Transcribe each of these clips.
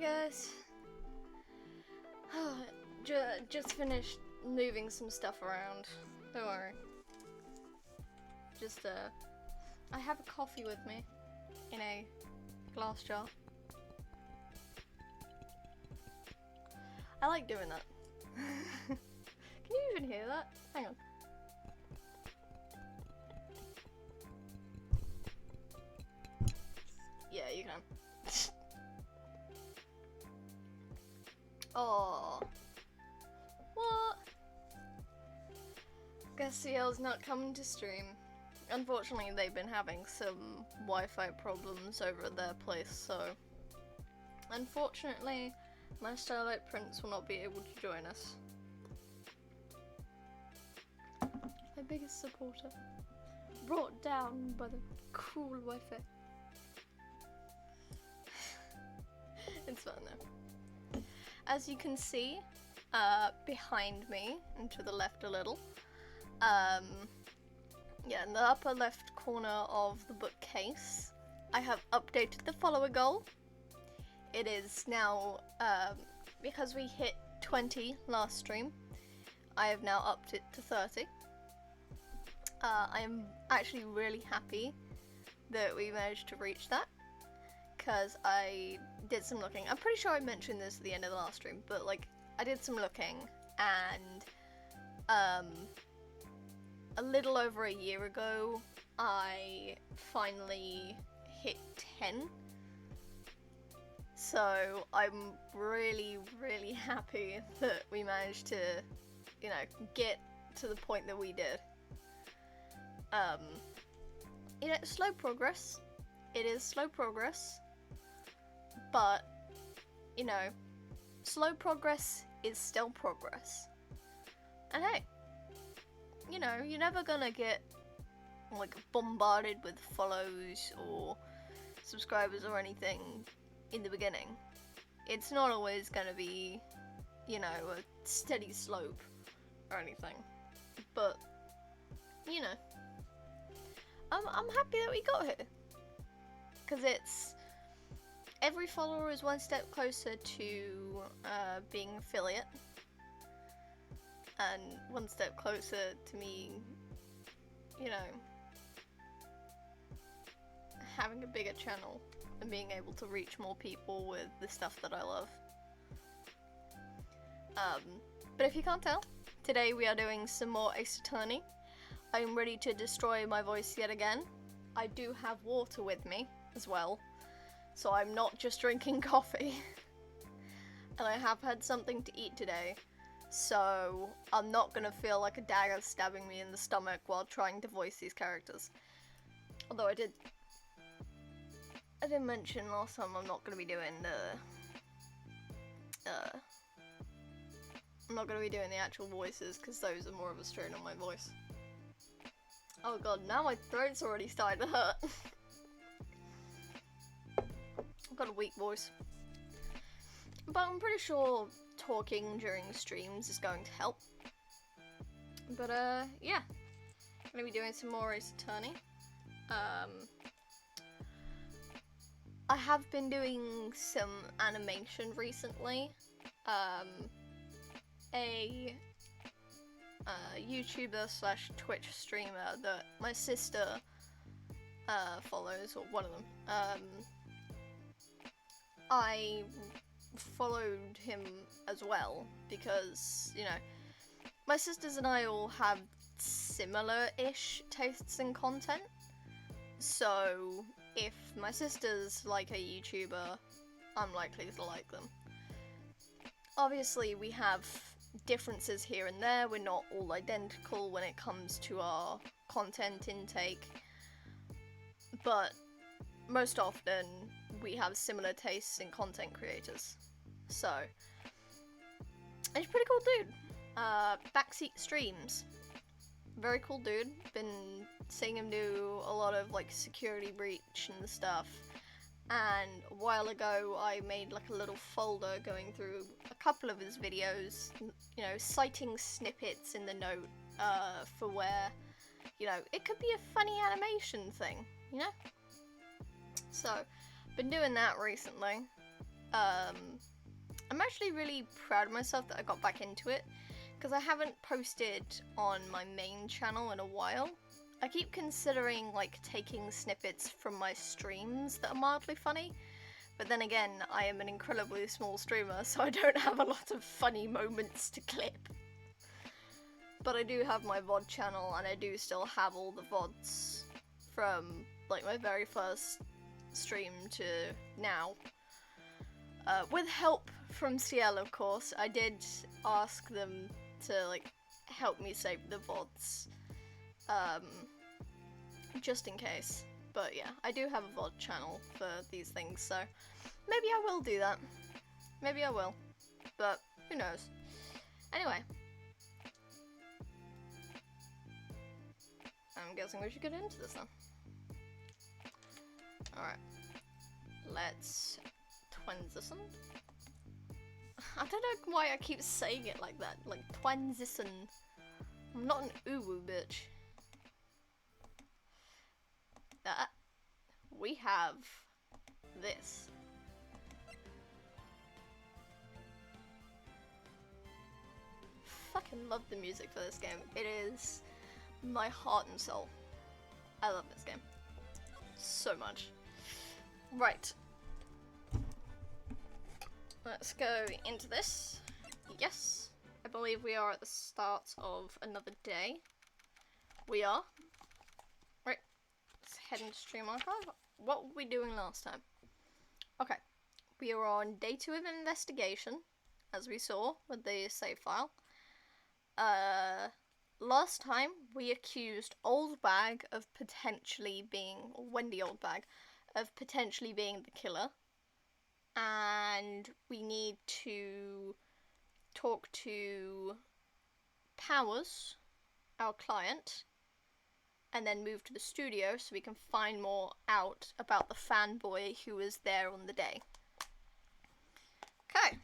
guys. Just finished moving some stuff around. Don't worry. I have a coffee with me in a glass jar. I like doing that. Can you even hear that? Hang on. Yeah, you can. Oh, what? Guess CL's not coming to stream. Unfortunately, they've been having some Wi-Fi problems over at their place, so unfortunately, my Starlight Prince will not be able to join us. My biggest supporter, brought down by the cool Wi-Fi. It's fun though. As you can see, behind me, and to the left a little, yeah, in the upper left corner of the bookcase, I have updated the follower goal. It is now, because we hit 20 last stream, I have now upped it to 30. I am actually really happy that we managed to reach that, because I did some looking. I'm pretty sure I mentioned this at the end of the last stream, but like, I did some looking, and a little over a year ago, I finally hit 10. So I'm really, really happy that we managed to, you know, get to the point that we did. You know, slow progress. It is slow progress, but, you know, slow progress is still progress. And hey, you know, you're never gonna get, like, bombarded with follows or subscribers or anything in the beginning. It's not always gonna be, you know, a steady slope or anything. But, you know, I'm happy that we got here. Because it's, every follower is one step closer to being affiliate. And one step closer to me, you know, having a bigger channel and being able to reach more people with the stuff that I love. But if you can't tell, today we are doing some more Ace Attorney. I'm ready to destroy my voice yet again. I do have water with me as well, so I'm not just drinking coffee. And I have had something to eat today, so I'm not gonna feel like a dagger stabbing me in the stomach while trying to voice these characters. Although I did mention last time I'm not gonna be doing I'm not gonna be doing the actual voices, because those are more of a strain on my voice. Oh god, now my throat's already starting to hurt. I've got a weak voice. But I'm pretty sure talking during streams is going to help. But yeah. I'm gonna be doing some more Ace Attorney. I have been doing some animation recently. A YouTuber / Twitch streamer that my sister follows, or one of them. I followed him as well because, you know, my sisters and I all have similar-ish tastes in content. So if my sisters like a YouTuber, I'm likely to like them. Obviously, we have differences here and there. We're not all identical when it comes to our content intake, but most often we have similar tastes in content creators. So, he's a pretty cool dude. Backseat streams. Very cool dude. Been seeing him do a lot of like security breach and stuff. And a while ago I made like a little folder going through a couple of his videos, you know, citing snippets in the note for where, you know, it could be a funny animation thing, you know? So, been doing that recently. I'm actually really proud of myself that I got back into it, because I haven't posted on my main channel in a while. I keep considering like taking snippets from my streams that are mildly funny, but then again, I am an incredibly small streamer, so I don't have a lot of funny moments to clip. But I do have my VOD channel, and I do still have all the VODs from like my very first stream to now. With help from CL, of course. I did ask them to like help me save the VODs, just in case. But yeah, I do have a VOD channel for these things, so maybe I will do that. Maybe I will, but who knows. Anyway, I'm guessing we should get into this then. Alright, let's transition. I don't know why I keep saying it like that, like transition. I'm not an uwu bitch. We have this. Fucking love the music for this game. It is my heart and soul. I love this game so much. Right. Let's go into this. Yes. I believe we are at the start of another day. We are. Right. Let's head into Stream Archive. What were we doing last time? Okay. We are on day 2 of investigation, as we saw with the save file. Last time we accused Oldbag of potentially being, or Wendy Oldbag, of potentially being the killer. And we need to talk to Powers, our client, and then move to the studio so we can find more out about the fanboy who was there on the day. Okay,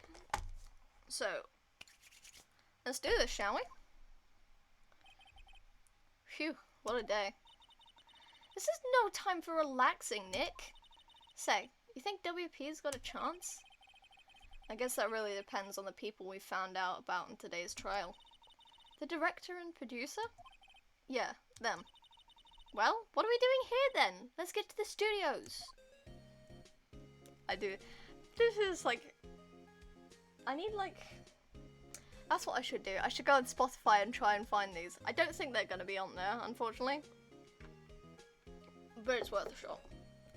so let's do this, shall we? Phew, what a day. This is no time for relaxing, Nick. Say, you think WP's got a chance? I guess that really depends on the people we found out about in today's trial. The director and producer? Yeah, them. Well, what are we doing here then? Let's get to the studios. I do. This is like... I need like... That's what I should do. I should go on Spotify and try and find these. I don't think they're going to be on there, unfortunately. But it's worth a shot.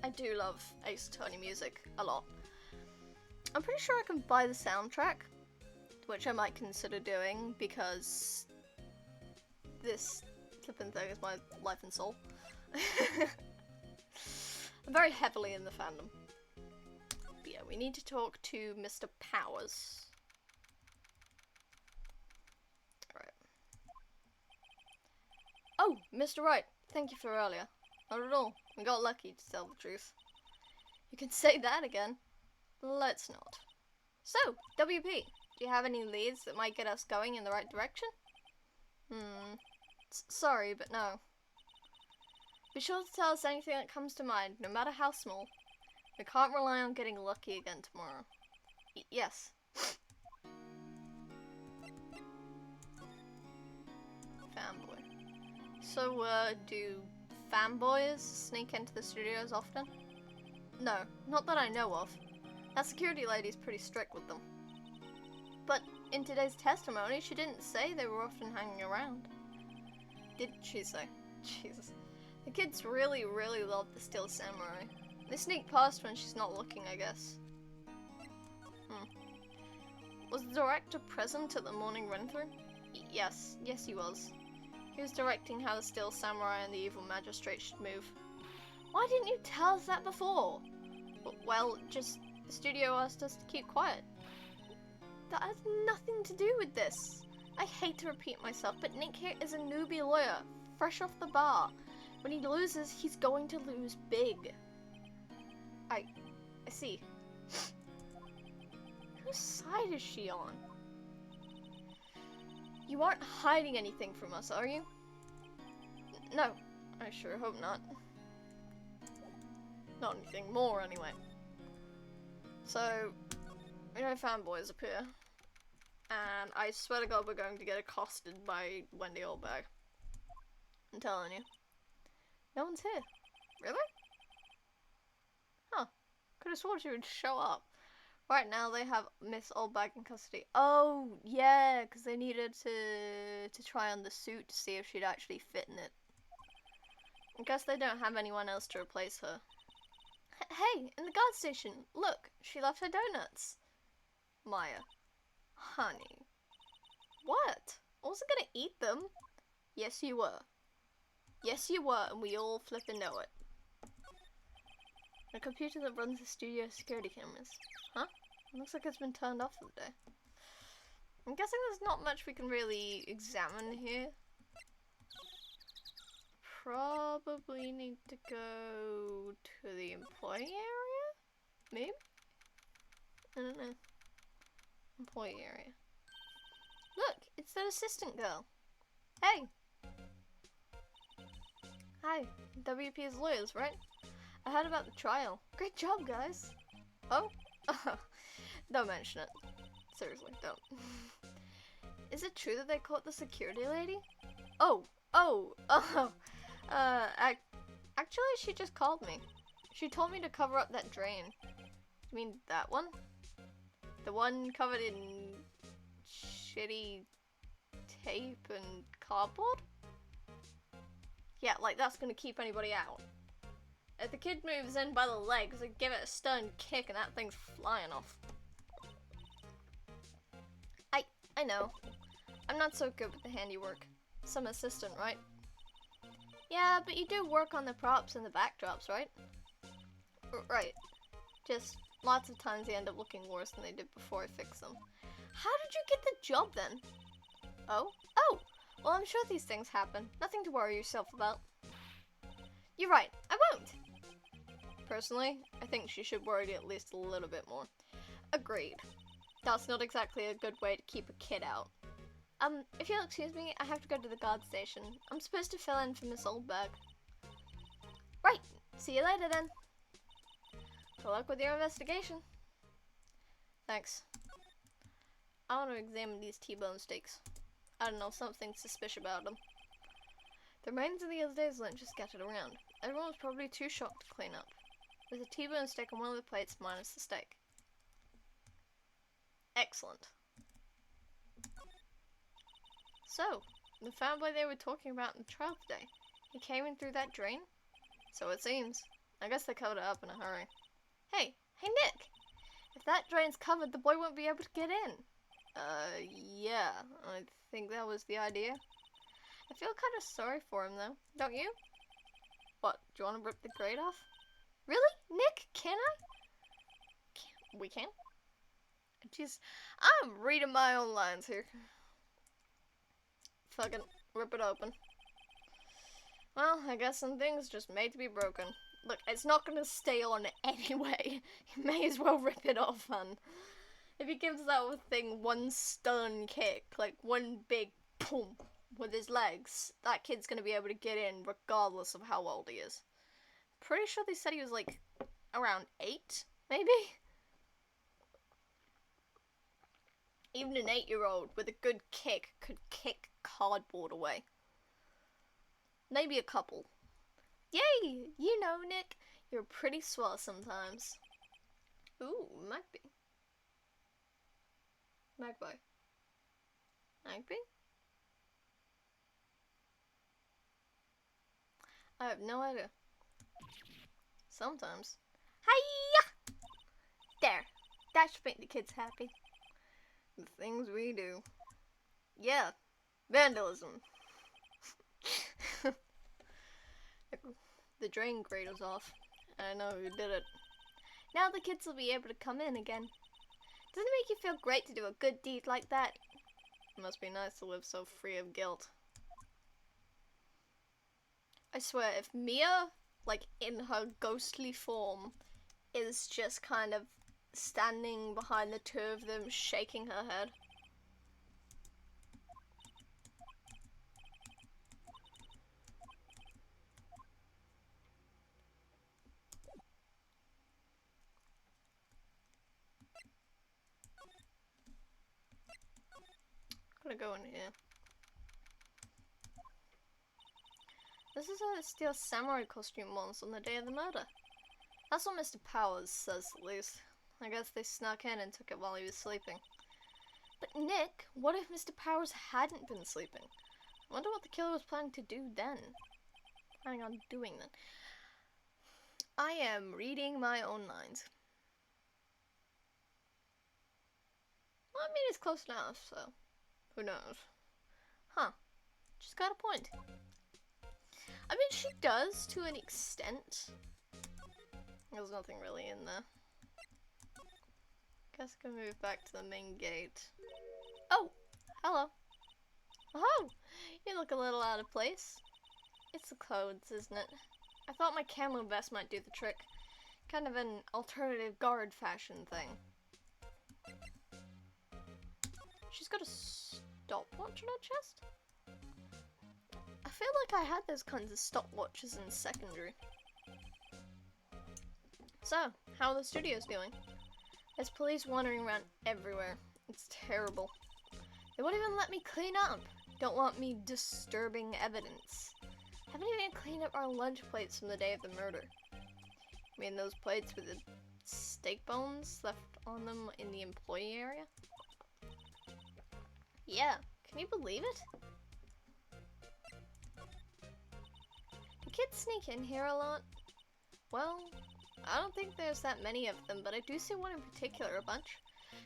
I do love Ace Attorney music a lot. I'm pretty sure I can buy the soundtrack, which I might consider doing because this flippin' thing is my life and soul. I'm very heavily in the fandom. But yeah, we need to talk to Mr. Powers. Alright. Oh, Mr. Wright, thank you for earlier. Not at all. We got lucky, to tell the truth. You can say that again. Let's not. So, WP, do you have any leads that might get us going in the right direction? Sorry, but no. Be sure to tell us anything that comes to mind, no matter how small. We can't rely on getting lucky again tomorrow. Yes. Fanboy. So, do fanboys sneak into the studios often? No, not that I know of. That security lady's pretty strict with them. But in today's testimony, she didn't say they were often hanging around. Did she say? Jesus. The kids really, really love the Steel Samurai. They sneak past when she's not looking, I guess. Was the director present at the morning run-through? Yes, he was. He was directing how the Steel Samurai and the evil magistrate should move. Why didn't you tell us that before? Well, just the studio asked us to keep quiet. That has nothing to do with this. I hate to repeat myself, but Nick here is a newbie lawyer, fresh off the bar. When he loses, he's going to lose big. I see. Whose side is she on? You aren't hiding anything from us, are you? No, I sure hope not. Not anything more, anyway. So, You know, fanboys appear. And I swear to God we're going to get accosted by Wendy Oldbag. I'm telling you. No one's here. Really? Huh. Could have sworn she would show up. Right now they have Miss Oldbag in custody. Oh, yeah, because they needed to try on the suit to see if she'd actually fit in it. I guess they don't have anyone else to replace her. Hey, in the guard station, look, she left her donuts. Maya. Honey. What? I wasn't gonna eat them. Yes, you were. Yes, you were, and we all flippin' know it. The computer that runs the studio security cameras. Huh? Looks like it's been turned off for the day. I'm guessing there's not much we can really examine here. Probably need to go to the employee area? Maybe? I don't know. Employee area. Look, it's that assistant girl. Hey! Hi, WP's lawyers, right? I heard about the trial. Great job, guys. Oh? Don't mention it. Seriously, don't. Is it true that they caught the security lady? Oh. Actually, she just called me. She told me to cover up that drain. You mean that one? The one covered in shitty tape and cardboard? Yeah, like that's gonna keep anybody out. If the kid moves in by the legs, I give it a stern kick and that thing's flying off. I know. I'm not so good with the handiwork. Some assistant, right? Yeah, but you do work on the props and the backdrops, right? Right. Just lots of times they end up looking worse than they did before I fix them. How did you get the job then? Oh? Well, I'm sure these things happen. Nothing to worry yourself about. You're right. I won't. Personally, I think she should worry at least a little bit more. Agreed. That's not exactly a good way to keep a kid out. If you'll excuse me, I have to go to the guard station. I'm supposed to fill in for Miss Oldberg. Right. See you later then. Good luck with your investigation. Thanks. I want to examine these T-bone steaks. I don't know, something suspicious about them. The remains of the other day's lunch is scattered around. Everyone was probably too shocked to clean up. There's a T-bone steak on one of the plates minus the steak. Excellent. So, the fanboy they were talking about in the trial today, he came in through that drain? So it seems. I guess they covered it up in a hurry. Hey Nick! If that drain's covered, the boy won't be able to get in. Yeah, I think that was the idea. I feel kind of sorry for him though, don't you? What, do you want to rip the grate off? Really? Nick, can I? We can? Jeez, I'm reading my own lines here. Fucking rip it open. Well, I guess some things just made to be broken. Look, it's not gonna stay on anyway. You may as well rip it off, man. If he gives that thing one stern kick, like one big boom with his legs, that kid's gonna be able to get in regardless of how old he is. Pretty sure they said he was like around 8, maybe? Even an 8-year-old with a good kick could kick cardboard away. Maybe a couple. Yay! You know, Nick, you're pretty swell sometimes. Ooh, might be. Magpie. Magpie? I have no idea. Sometimes. Hiya! There. That should make the kids happy. The things we do. Yeah. Vandalism. The drain grate was off. I know who did it. Now the kids will be able to come in again. Doesn't it make you feel great to do a good deed like that? It must be nice to live so free of guilt. I swear, if Mia, like in her ghostly form, is just kind of standing behind the two of them, shaking her head. gonna go in here. This is how they steal samurai costume once on the day of the murder. That's what Mr. Powers says, at least. I guess they snuck in and took it while he was sleeping. But Nick, what if Mr. Powers hadn't been sleeping? I wonder what the killer was planning to do then. Planning on doing then. I am reading my own mind. Well, I mean, it's close enough, so who knows? Huh. She's got a point. I mean, she does to an extent. There's nothing really in there. Guess I can move back to the main gate. Oh! Hello. Oh! You look a little out of place. It's the clothes, isn't it? I thought my camo vest might do the trick. Kind of an alternative guard fashion thing. She's got a stopwatch on her chest? I feel like I had those kinds of stopwatches in secondary. So, how are the studios doing? There's police wandering around everywhere. It's terrible. They won't even let me clean up. Don't want me disturbing evidence. Haven't even cleaned up our lunch plates from the day of the murder. I mean, those plates with the steak bones left on them in the employee area? Yeah, can you believe it? Do kids sneak in here a lot? Well, I don't think there's that many of them, but I do see one in particular a bunch.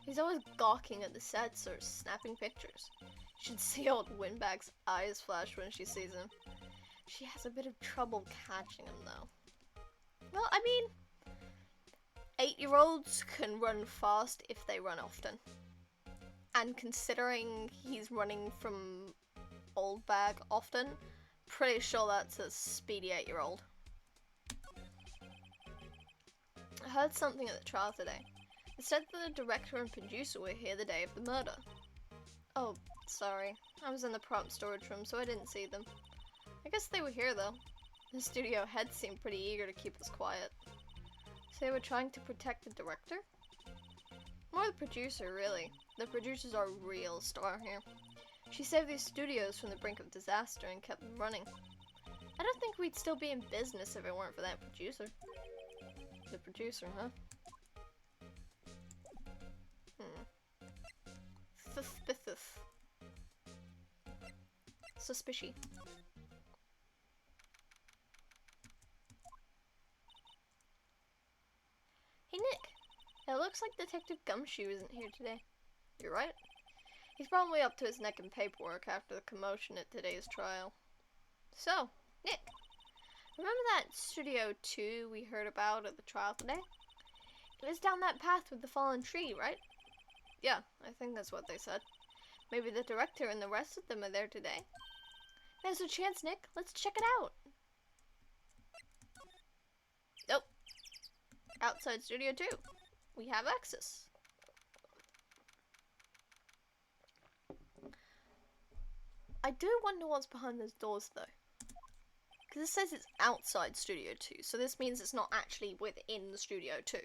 He's always gawking at the sets or snapping pictures. You should see old Windbag's eyes flash when she sees him. She has a bit of trouble catching him, though. Well, I mean, 8-year-olds can run fast if they run often. And considering he's running from Old Bag often, pretty sure that's a speedy 8-year-old. I heard something at the trial today. It said that the director and producer were here the day of the murder. Oh, sorry. I was in the prop storage room, so I didn't see them. I guess they were here, though. The studio head seemed pretty eager to keep us quiet. So they were trying to protect the director? More the producer, really. The producer's our real star here. She saved these studios from the brink of disaster and kept them running. I don't think we'd still be in business if it weren't for that producer. The producer, huh? Suspicious. Hey Nick, it looks like Detective Gumshoe isn't here today. You're right. He's probably up to his neck in paperwork after the commotion at today's trial. So, Nick, remember that Studio 2 we heard about at the trial today? It was down that path with the fallen tree, right? Yeah, I think that's what they said. Maybe the director and the rest of them are there today. There's a chance, Nick. Let's check it out. Nope. Outside Studio 2. We have access. I do wonder what's behind those doors, though. Because it says it's outside Studio 2, so this means it's not actually within the Studio 2.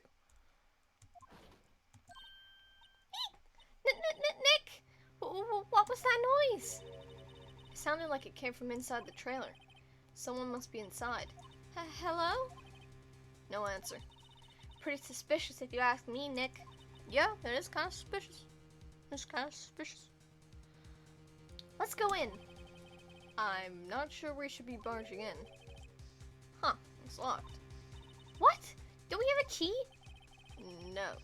Nick! What was that noise? It sounded like it came from inside the trailer. Someone must be inside. Hello? No answer. Pretty suspicious if you ask me, Nick. Yeah, it is kind of suspicious. It's kind of suspicious. Let's go in. I'm not sure we should be barging in. Huh, it's locked. What? Do we have a key? No.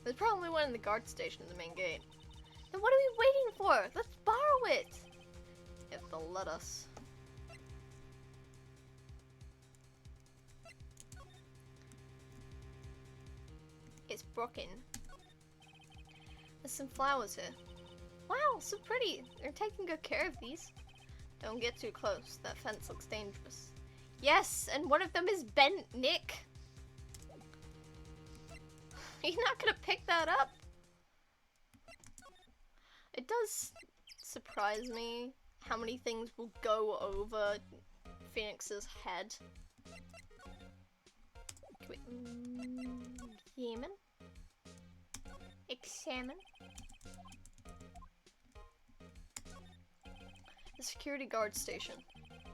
There's probably one in the guard station in the main gate. Then what are we waiting for? Let's borrow it! If they'll let us. It's broken. There's some flowers here. Wow, so pretty. They're taking good care of these. Don't get too close. That fence looks dangerous. Yes, and one of them is bent, Nick. You're not gonna pick that up? It does surprise me how many things will go over Phoenix's head. Examine. The security guard station.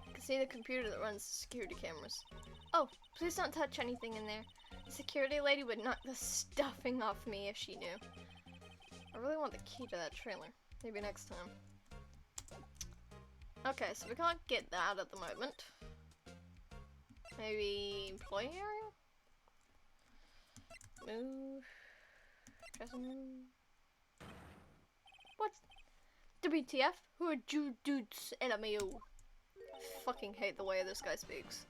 You can see the computer that runs the security cameras. Oh, please don't touch anything in there. The security lady would knock the stuffing off me if she knew. I really want the key to that trailer. Maybe next time. Okay, so we can't get that at the moment. Maybe employee area? Move. Dressing room. What? WTF? Who are you dudes, LMAO? Fucking hate the way this guy speaks.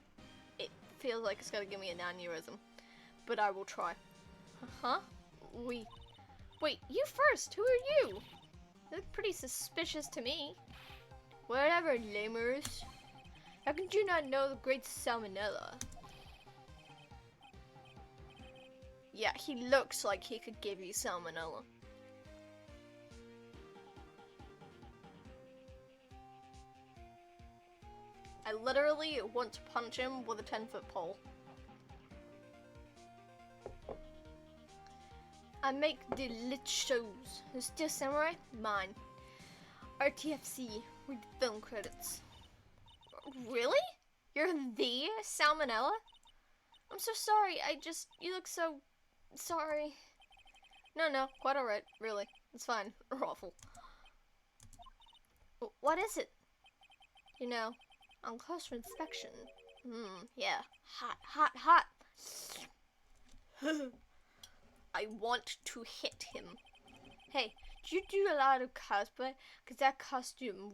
It feels like it's gonna give me an aneurysm. But I will try. Huh? Wait, you first! Who are you? You look pretty suspicious to me. Whatever, lamers. How could you not know the great Salmonella? Yeah, he looks like he could give you Salmonella. I literally want to punch him with a 10-foot pole. I make delicious. Still Samurai? Mine. RTFC. Read the film credits. Really? You're the Salmonella? I'm so sorry. You look so sorry. No, quite alright. Really. It's fine. Awful. What is it? You know, on closer inspection. Yeah. Hot. I want to hit him. Hey, do you do a lot of cosplay? Cause that costume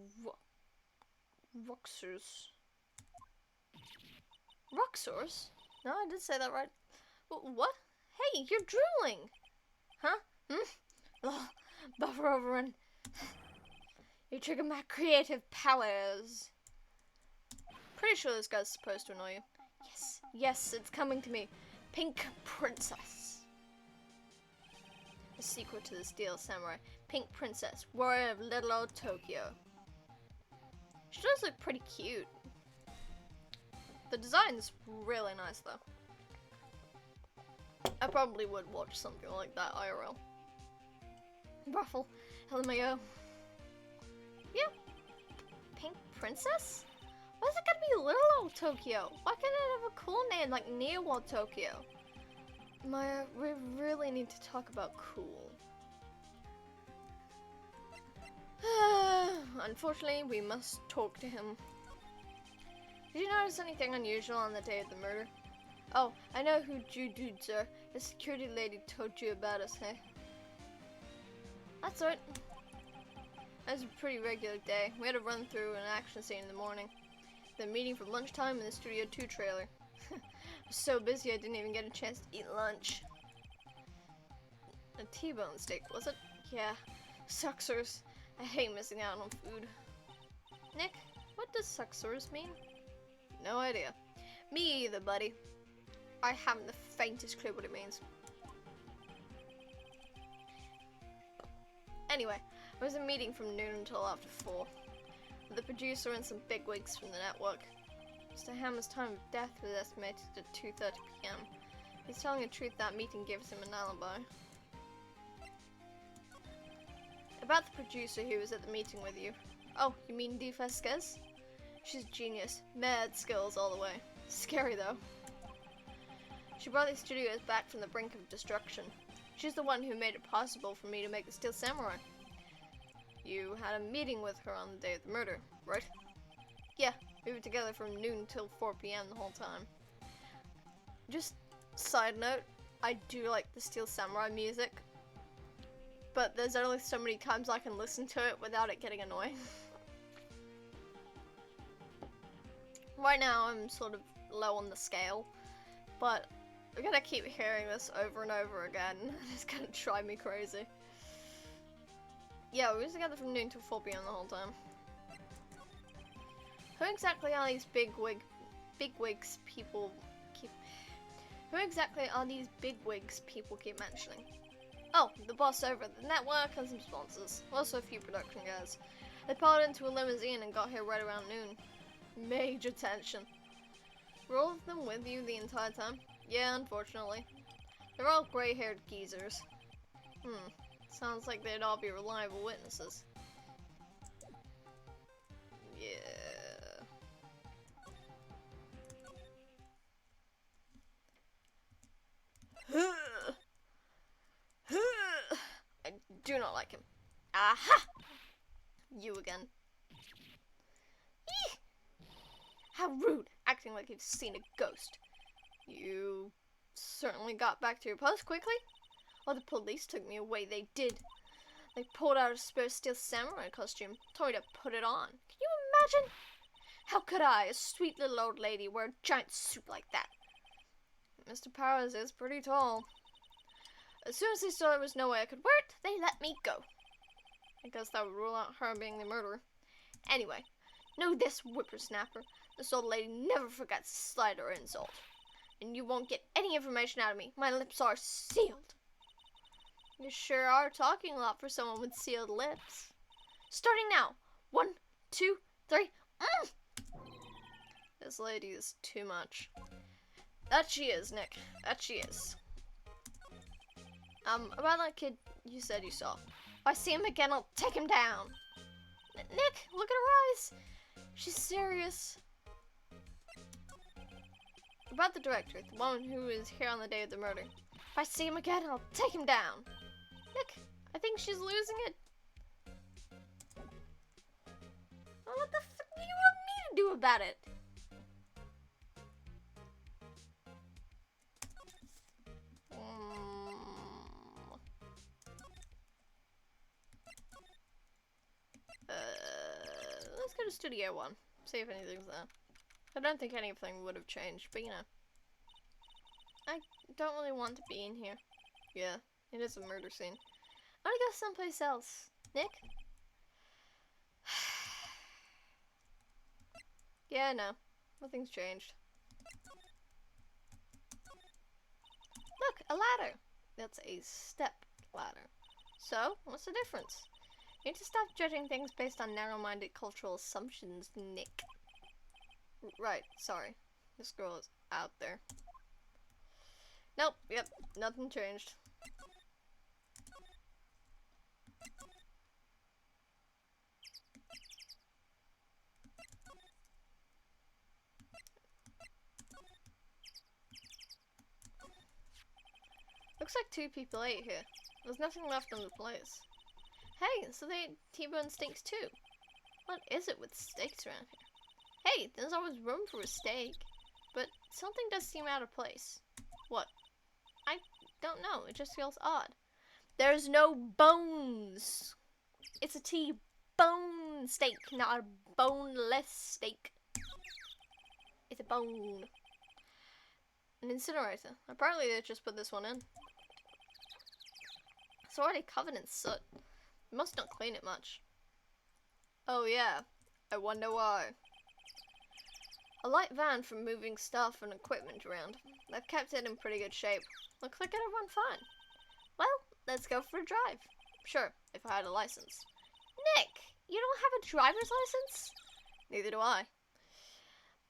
Roxors? No, I did say that right. What? Hey, you're drooling! Huh? Oh, buffer overrun. You trigger my creative powers. Pretty sure this guy's supposed to annoy you. Yes, it's coming to me. Pink Princess. The sequel to the Steel Samurai. Pink Princess, warrior of little old Tokyo. She does look pretty cute. The design's really nice though. I probably would watch something like that IRL. Ruffle, LMAO. Yeah. Pink Princess? Why is it gonna be little old Tokyo? Why can't it have a cool name like Near World Tokyo? Maya, we really need to talk about cool. Unfortunately, we must talk to him. Did you notice anything unusual on the day of the murder? Oh, I know who you dudes are. The security lady told you about us, hey? That's right. That was a pretty regular day. We had to run through an action scene in the morning. The meeting for lunchtime in the Studio 2 trailer. I was so busy I didn't even get a chance to eat lunch. A T-bone steak, was it? Yeah. Suxers. I hate missing out on food. Nick, what does suxers mean? No idea. Me either, buddy. I haven't the faintest clue what it means. Anyway, I was in a meeting from noon until after 4. With the producer and some bigwigs from the network. Mr. Hammer's time of death was estimated at 2:30 p.m. He's telling the truth, that meeting gives him an alibi. About the producer who was at the meeting with you. Oh, you mean Dee Vasquez? She's a genius. Mad skills all the way. Scary though. She brought these studios back from the brink of destruction. She's the one who made it possible for me to make the Steel Samurai. You had a meeting with her on the day of the murder, right? Yeah, we were together from noon till 4 p.m. the whole time. Just side note, I do like the Steel Samurai music, but there's only so many times I can listen to it without it getting annoying. Right now I'm sort of low on the scale, but I'm gonna keep hearing this over and over again. It's gonna drive me crazy. Yeah, we were together from noon till 4 p.m. the whole time. Who exactly are these bigwigs people keep mentioning? Oh, the boss over at the network and some sponsors. Also a few production guys. They piled into a limousine and got here right around noon. Major tension. Were all of them with you the entire time? Yeah, unfortunately. They're all gray-haired geezers. Sounds like they'd all be reliable witnesses. Yeah. I do not like him. Aha! You again. Eek! How rude, acting like you've seen a ghost. You certainly got back to your post quickly. Well, the police took me away, they did. They pulled out a spare steel samurai costume, told me to put it on. Can you imagine? How could I, a sweet little old lady, wear a giant suit like that? Mr. Powers is pretty tall. As soon as they saw there was no way I could wear it, they let me go. I guess that would rule out her being the murderer. Anyway, know this, whippersnapper. This old lady never forgets a slight or insult. And you won't get any information out of me. My lips are sealed. You sure are talking a lot for someone with sealed lips. Starting now. 1, 2, 3. This lady is too much. That she is, Nick. That she is. About that kid you said you saw. If I see him again, I'll take him down. Nick, look at her eyes. She's serious. About the director, the one who was here on the day of the murder. If I see him again, I'll take him down. Nick, I think she's losing it. Well, what the fuck do you want me to do about it? Let's go to Studio 1. See if anything's there. I don't think anything would have changed, but you know. I don't really want to be in here. Yeah, it is a murder scene. I want to go someplace else. Nick? Yeah, no. Nothing's changed. Look, a ladder. That's a step ladder. So, what's the difference? You need to stop judging things based on narrow-minded cultural assumptions, Nick. Right, sorry. This girl is out there. Nope, yep, nothing changed. Looks like 2 people ate here. There's nothing left on the place. Hey, so they ate T-bone steaks too. What is it with steaks around here? Hey, there's always room for a steak. But something does seem out of place. What? I don't know, it just feels odd. There's no bones! It's a T-bone steak, not a boneless steak. It's a bone. An incinerator. Apparently they just put this one in. It's already covered in soot. You must not clean it much. Oh yeah, I wonder why. A light van for moving stuff and equipment around. They've kept it in pretty good shape. Looks like it'll run fine. Well, let's go for a drive. Sure, if I had a license. Nick, you don't have a driver's license? Neither do I.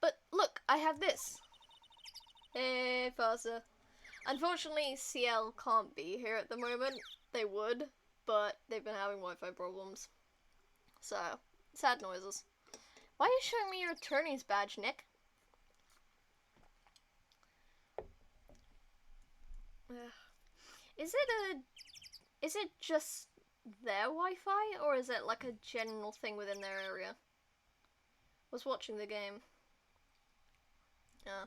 But look, I have this. Hey, Fossa. Unfortunately, CL can't be here at the moment. They would, but they've been having Wi-Fi problems. So, sad noises. Why are you showing me your attorney's badge, Nick? Is it just their Wi-Fi, or is it like a general thing within their area? Was watching the game. Yeah.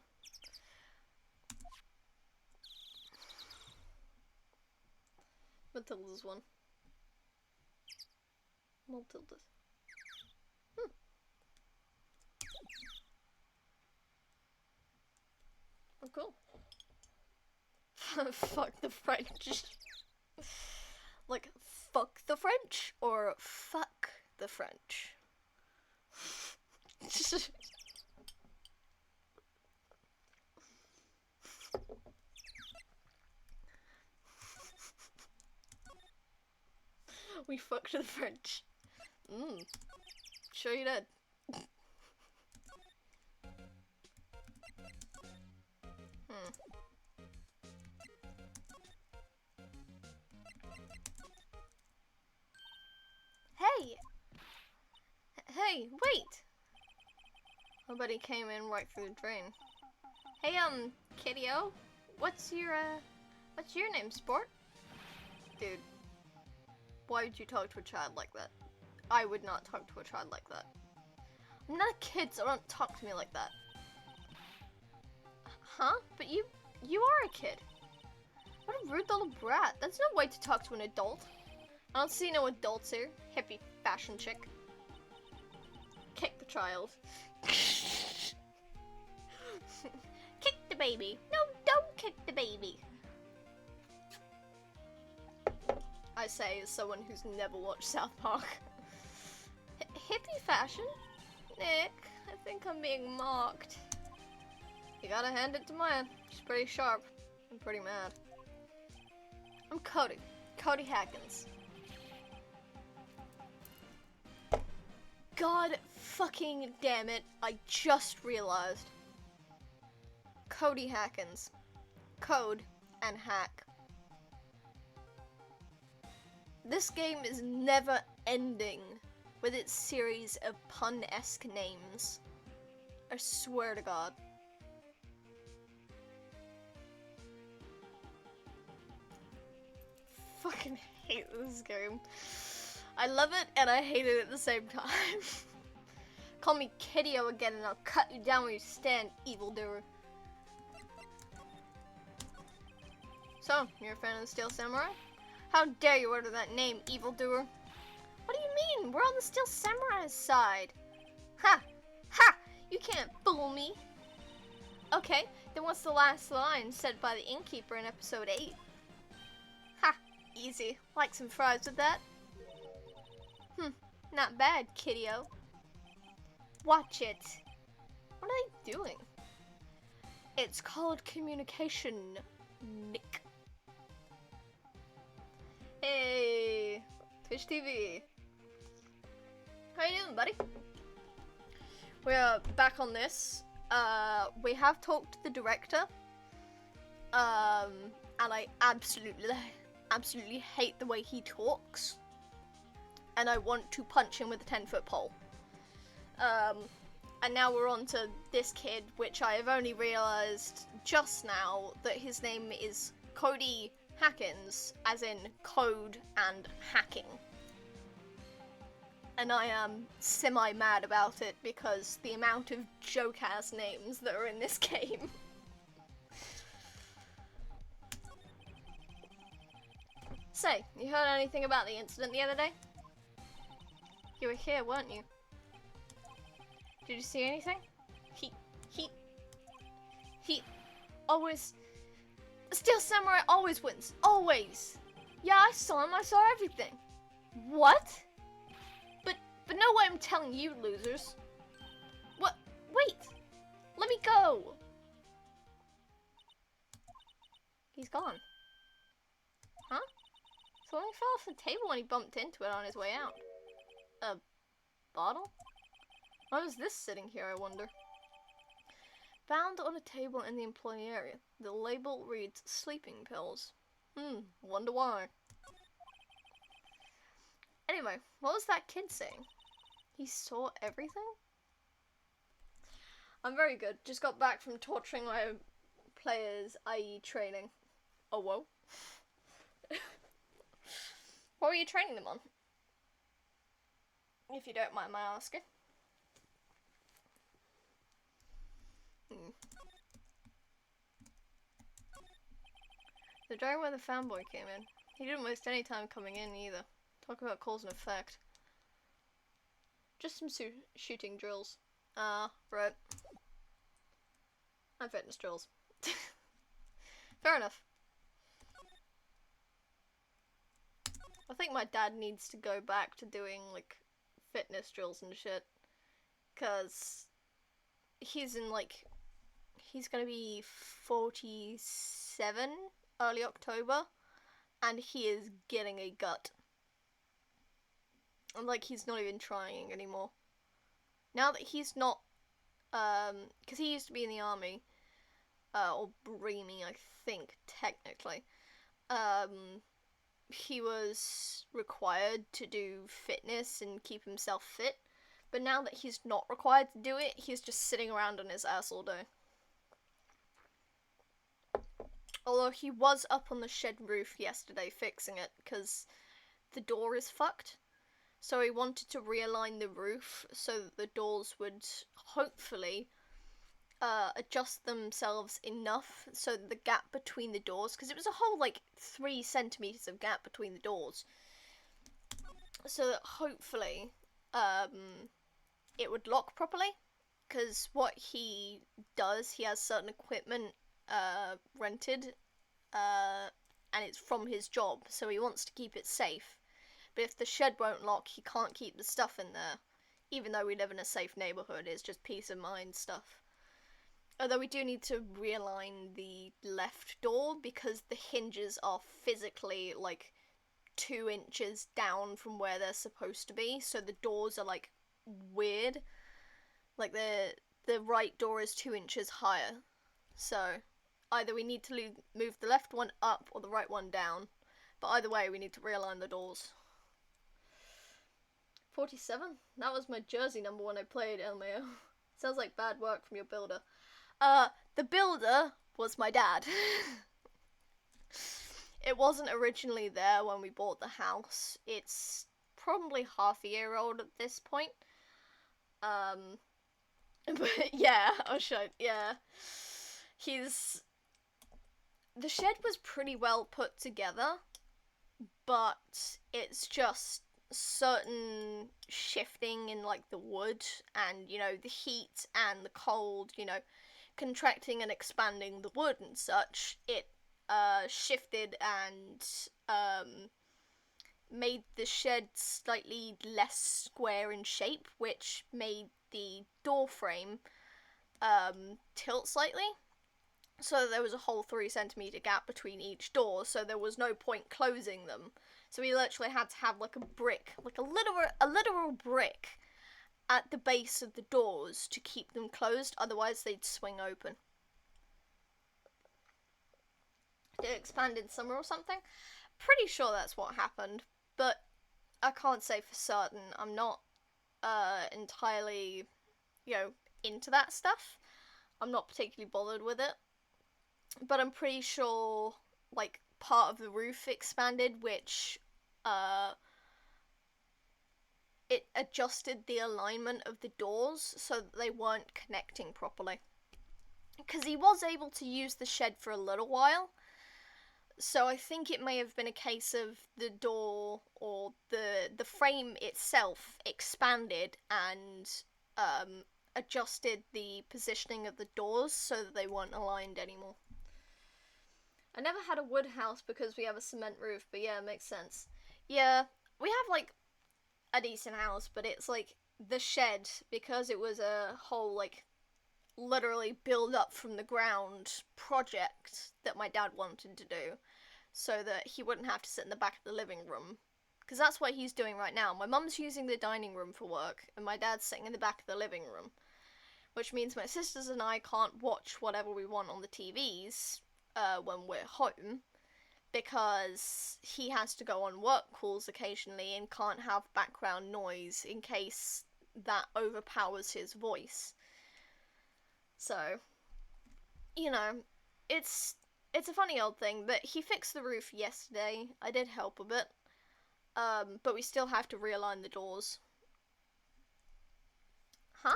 Matilda's one. Matilda's. Oh, cool. Fuck the French. Like, fuck the French, or fuck the French. We fucked the French. Sure you did. Hey! Hey, wait! Nobody came in right through the drain. Hey, Kiddo, what's your name, sport? Dude, why would you talk to a child like that? I would not talk to a child like that. I'm not a kid, so don't talk to me like that. Huh? But you are a kid. What a rude little brat. That's no way to talk to an adult. I don't see no adults here. Hippie fashion chick. Kick the child. Kick the baby. No, don't kick the baby. I say as someone who's never watched South Park. Hippie fashion? Nick, I think I'm being mocked. You gotta hand it to Maya. She's pretty sharp. I'm pretty mad. I'm Cody. Cody Hackins. God fucking damn it, I just realized. Cody Hackins. Code and hack. This game is never ending with its series of pun-esque names. I swear to God. Fucking hate this game. I love it and I hate it at the same time. Call me Kiddo again and I'll cut you down where you stand, evildoer. So, you're a fan of the Steel Samurai? How dare you utter that name, evildoer? What do you mean? We're on the Steel Samurai's side. Ha! Ha! You can't fool me. Okay, then what's the last line said by the innkeeper in episode 8? Ha! Easy. Like some fries with that? Not bad, kiddo. Watch it. What are they doing? It's called communication, Nick. Hey, Twitch TV. How you doing, buddy? We're back on this. We have talked to the director. And I absolutely hate the way he talks. And I want to punch him with a 10-foot pole. And now we're on to this kid, which I have only realised just now that his name is Cody Hackins, as in code and hacking. And I am semi-mad about it because the amount of joke-ass names that are in this game. Say, you heard anything about the incident the other day? You were here, weren't you? Did you see anything? He always... Steel Samurai always wins. Always. Yeah, I saw him. I saw everything. What? But no way I'm telling you, losers. What? Wait. Let me go. He's gone. Huh? Something fell off the table when he bumped into it on his way out. A bottle? Why was this sitting here, I wonder? Found on a table in the employee area. The label reads sleeping pills. Wonder why. Anyway, what was that kid saying? He saw everything? I'm very good. Just got back from torturing my players, i.e. training. Oh, whoa. What were you training them on? If you don't mind my asking. The dragon where the fanboy came in. He didn't waste any time coming in either. Talk about cause and effect. Just some shooting drills. Right. And fitness drills. Fair enough. I think my dad needs to go back to doing, like, fitness drills and shit. 'Cause he's in, like, he's gonna be 47 early October, and he is getting a gut. And, like, he's not even trying anymore. Now that he's not, 'cause he used to be in the army, or Breamy, I think, technically. He was required to do fitness and keep himself fit, But now that he's not required to do it, he's just sitting around on his ass all day. Although he was up on the shed roof yesterday fixing it, because the door is fucked. So he wanted to realign the roof so that the doors would hopefully adjust themselves enough so that the gap between the doors, because it was a whole like 3 centimeters of gap between the doors, so that hopefully it would lock properly. Because what he does, he has certain equipment rented, and it's from his job, so he wants to keep it safe. But if the shed won't lock, he can't keep the stuff in there. Even though we live in a safe neighborhood, it's just peace of mind stuff. Although we do need to realign the left door because the hinges are physically like 2 inches down from where they're supposed to be. So the doors are like weird. Like the right door is 2 inches higher. So either we need to move the left one up or the right one down. But either way, we need to realign the doors. 47? That was my jersey number when I played LMAO. Sounds like bad work from your builder. The builder was my dad. It wasn't originally there when we bought the house. It's probably half a year old at this point. But yeah, yeah. The shed was pretty well put together, but it's just certain shifting in like the wood and, you know, the heat and the cold, you know, contracting and expanding the wood and such. It shifted and made the shed slightly less square in shape, which made the door frame tilt slightly. So there was a whole 3 centimeter gap between each door, so there was no point closing them. So we literally had to have like a brick, like a literal brick at the base of the doors to keep them closed, otherwise they'd swing open. Did it expand in summer or something? Pretty sure that's what happened, but I can't say for certain. I'm not entirely, you know, into that stuff. I'm not particularly bothered with it. But I'm pretty sure, like, part of the roof expanded, which, it adjusted the alignment of the doors so that they weren't connecting properly. Because he was able to use the shed for a little while, so I think it may have been a case of the door or the frame itself expanded and, adjusted the positioning of the doors so that they weren't aligned anymore. I never had a wood house because we have a cement roof, but yeah, it makes sense. Yeah, we have, like, a decent house, but it's, like, the shed, because it was a whole, like, literally build up from the ground project that my dad wanted to do, so that he wouldn't have to sit in the back of the living room. Because that's what he's doing right now. My mum's using the dining room for work, and my dad's sitting in the back of the living room. Which means my sisters and I can't watch whatever we want on the TVs, when we're home, because he has to go on work calls occasionally and can't have background noise in case that overpowers his voice. So, you know, it's a funny old thing, but he fixed the roof yesterday. I did help a bit, but we still have to realign the doors. Huh?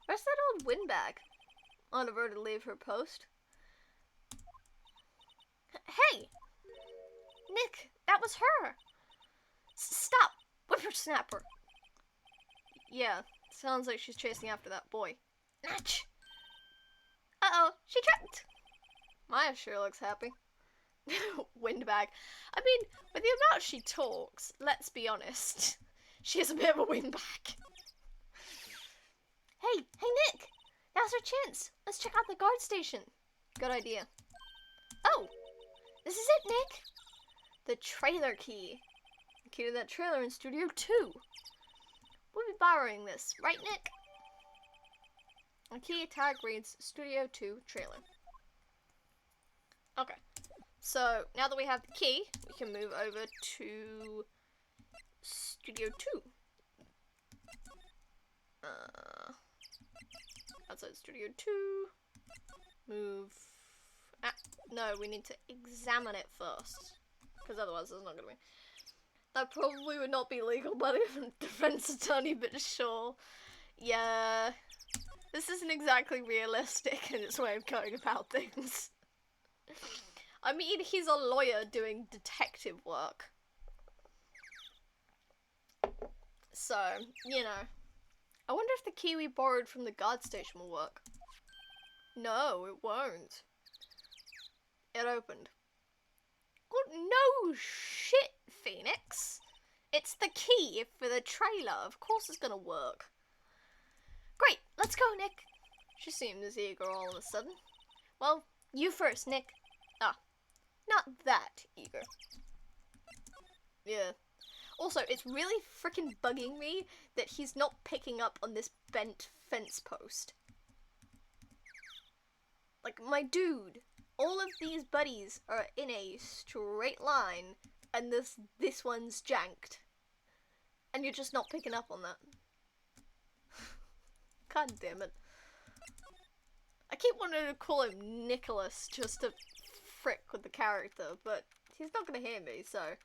Where's that old windbag? On her to leave her post. Hey! Nick, that was her! Stop! Whippersnapper! Yeah, sounds like she's chasing after that boy. Natch! Uh-oh, she tripped! Maya sure looks happy. Windbag. I mean, with the amount she talks, let's be honest, she is a bit of a windbag. Hey, Nick! Now's our chance! Let's check out the guard station. Good idea. Oh! This is it, Nick! The trailer key. The key to that trailer in Studio 2. We'll be borrowing this, right, Nick? The key tag reads Studio 2 trailer. Okay. So, now that we have the key, we can move over to Studio 2. Outside Studio 2. Move. Ah, no, we need to examine it first. Because otherwise it's not gonna be. That probably would not be legal by the defense attorney, but sure. Yeah. This isn't exactly realistic in its way of going about things. I mean, he's a lawyer doing detective work. So, you know. I wonder if the key we borrowed from the guard station will work. No, it won't. It opened. Oh, no shit, Phoenix. It's the key for the trailer. Of course it's gonna work. Great, let's go, Nick. She seems eager all of a sudden. Well, you first, Nick. Ah, not that eager. Yeah. Also, it's really freaking bugging me that he's not picking up on this bent fence post. Like, my dude, all of these buddies are in a straight line, and this one's janked. And you're just not picking up on that. God damn it. I keep wanting to call him Nicholas just to frick with the character, but he's not gonna hear me, so.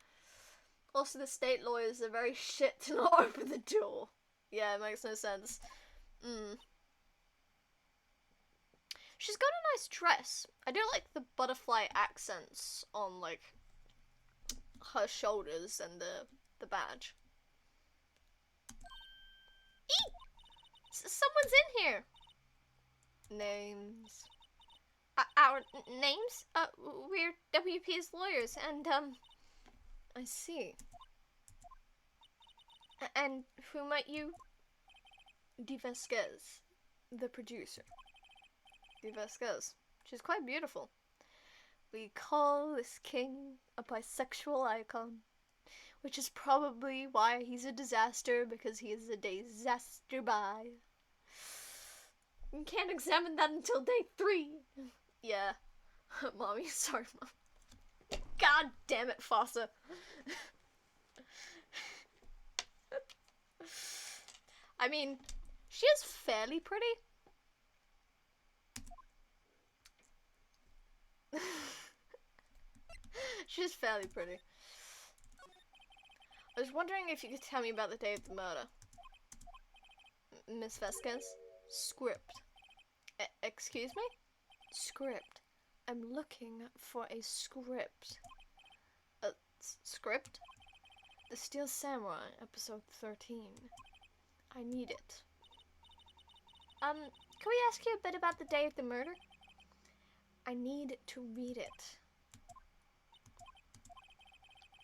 Also, the state lawyers are very shit to not open the door. Yeah, it makes no sense. She's got a nice dress. I do like the butterfly accents on, like, her shoulders and the badge. Eek! Someone's in here! Names. Our names? We're WP's lawyers, and, I see. And who might you? De Vasquez, the producer. De Vasquez. She's quite beautiful. We call this king a bisexual icon, which is probably why he's a disaster, because he is a disaster bi. You can't examine that until day 3. Yeah. Mommy, sorry, Mom. God damn it, Fossa. I mean, she is fairly pretty. She's fairly pretty. I was wondering if you could tell me about the day of the murder. Miss Vasquez? Script. Excuse me? Script. I'm looking for a script. A script? The Steel Samurai, episode 13. I need it. Can we ask you a bit about the day of the murder? I need to read it.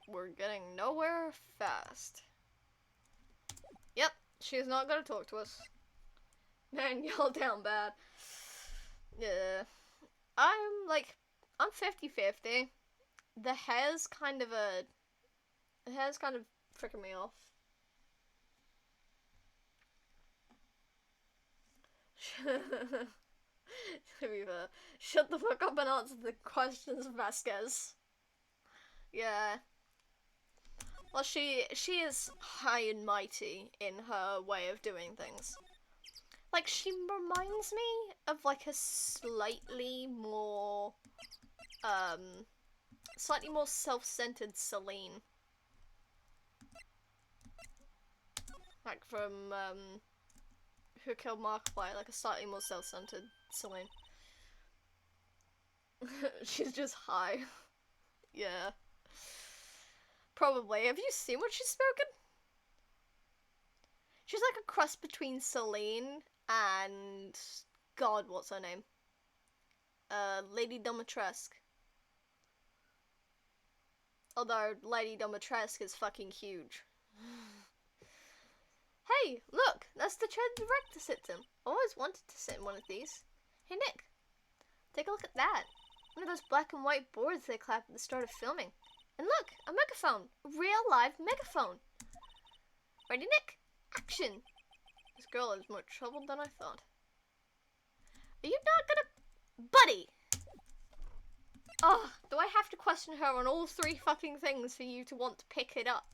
We're getting nowhere fast. Yep, she's not gonna talk to us. Man, y'all down bad. Yeah. I'm 50-50. The hair's kind of freaking me off. Shut the fuck up and answer the questions, Vasquez. Yeah. Well, she is high and mighty in her way of doing things. Like, she reminds me of, like, a slightly more self-centered Celine. Like, from, Who Killed Markiplier, like a slightly more self-centered Celine. She's just high. Yeah. Probably. Have you seen what she's spoken? She's like a cross between Celine and... God, what's her name? Lady Dimitrescu. Although, Lady Dimitrescu is fucking huge. Hey, look! That's the chair the director sits in. I always wanted to sit in one of these. Hey, Nick. Take a look at that. One of those black and white boards they clap at the start of filming. And look! A megaphone! A real live megaphone! Ready, Nick? Action! This girl is more troubled than I thought. Are you not gonna... Buddy! Oh, do I have to question her on all 3 fucking things for you to want to pick it up?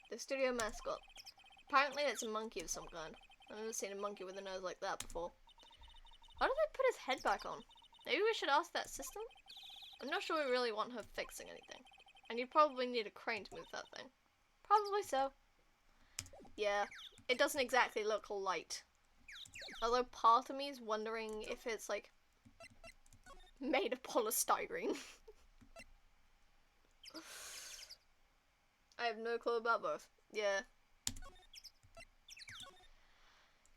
The studio mascot. Apparently it's a monkey of some kind. I've never seen a monkey with a nose like that before. Why did they put his head back on? Maybe we should ask that system? I'm not sure we really want her fixing anything. And you probably need a crane to move that thing. Probably so. Yeah, it doesn't exactly look light. Although part of me is wondering if it's like made of polystyrene. I have no clue about both. Yeah.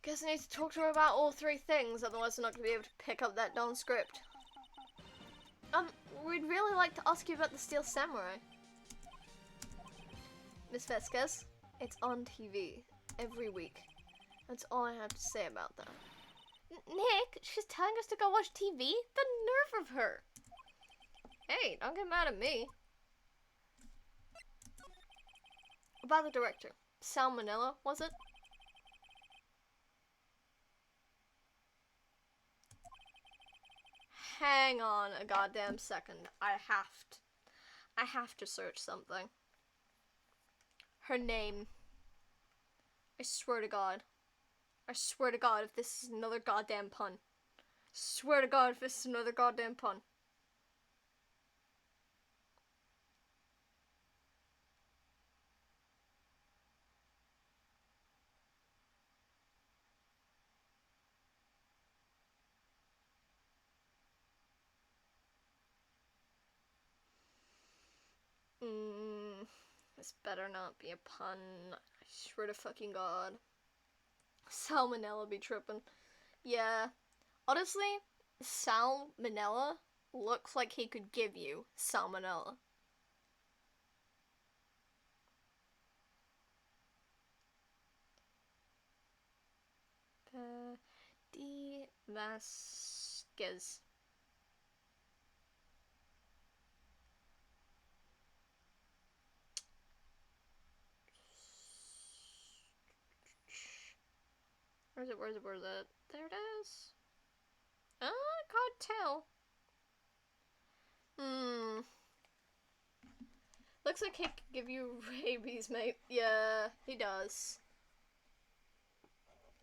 Guess I need to talk to her about all three things, otherwise I'm not going to be able to pick up that darn script. We'd really like to ask you about the Steel Samurai. Miss Vasquez, it's on TV every week. That's all I have to say about that. Nick, she's telling us to go watch TV? The nerve of her! Hey, don't get mad at me. About the director. Salmonella, was it? Hang on a goddamn second. I have to search something. Her name. I swear to God. I swear to God if this is another goddamn pun. Swear to God if this is another goddamn pun. This better not be a pun. I swear to fucking God. Salmonella be tripping. Yeah. Honestly, Salmonella looks like he could give you salmonella. D. Vasquez. Where's it? There it is. I can't tell. Looks like he could give you rabies, mate. Yeah, he does.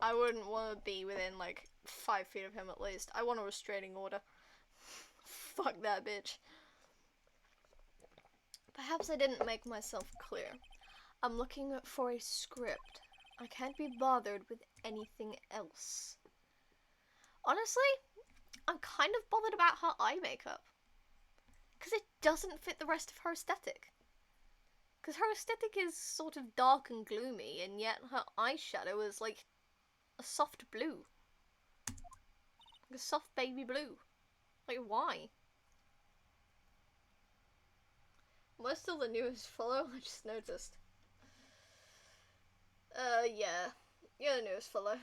I wouldn't want to be within, like, 5 feet of him at least. I want a restraining order. Fuck that bitch. Perhaps I didn't make myself clear. I'm looking for a script. I can't be bothered with anything else. Honestly, I'm kind of bothered about her eye makeup. Because it doesn't fit the rest of her aesthetic. Because her aesthetic is sort of dark and gloomy, and yet her eyeshadow is like a soft blue. Like a soft baby blue. Like, why? Am I still the newest follow? I just noticed. Yeah. You're the newest follow.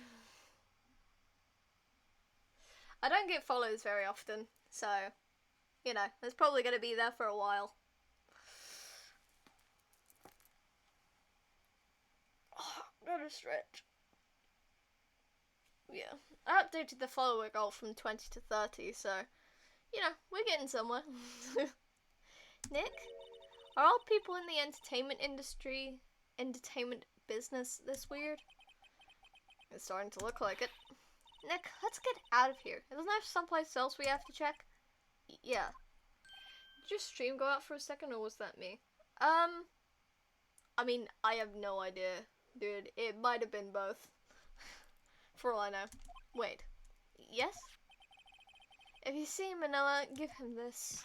I don't get follows very often, so, you know, it's probably going to be there for a while. Oh, gotta stretch. Yeah. I updated the follower goal from 20 to 30, so, you know, we're getting somewhere. Nick, are all people in the entertainment business this weird? It's starting to look like it. Nick, let's get out of here. Isn't there someplace else we have to check? Yeah. Did your stream go out for a second, or was that me? I mean, I have no idea, dude. It might have been both. For all I know. Wait. Yes? If you see Manila, give him this.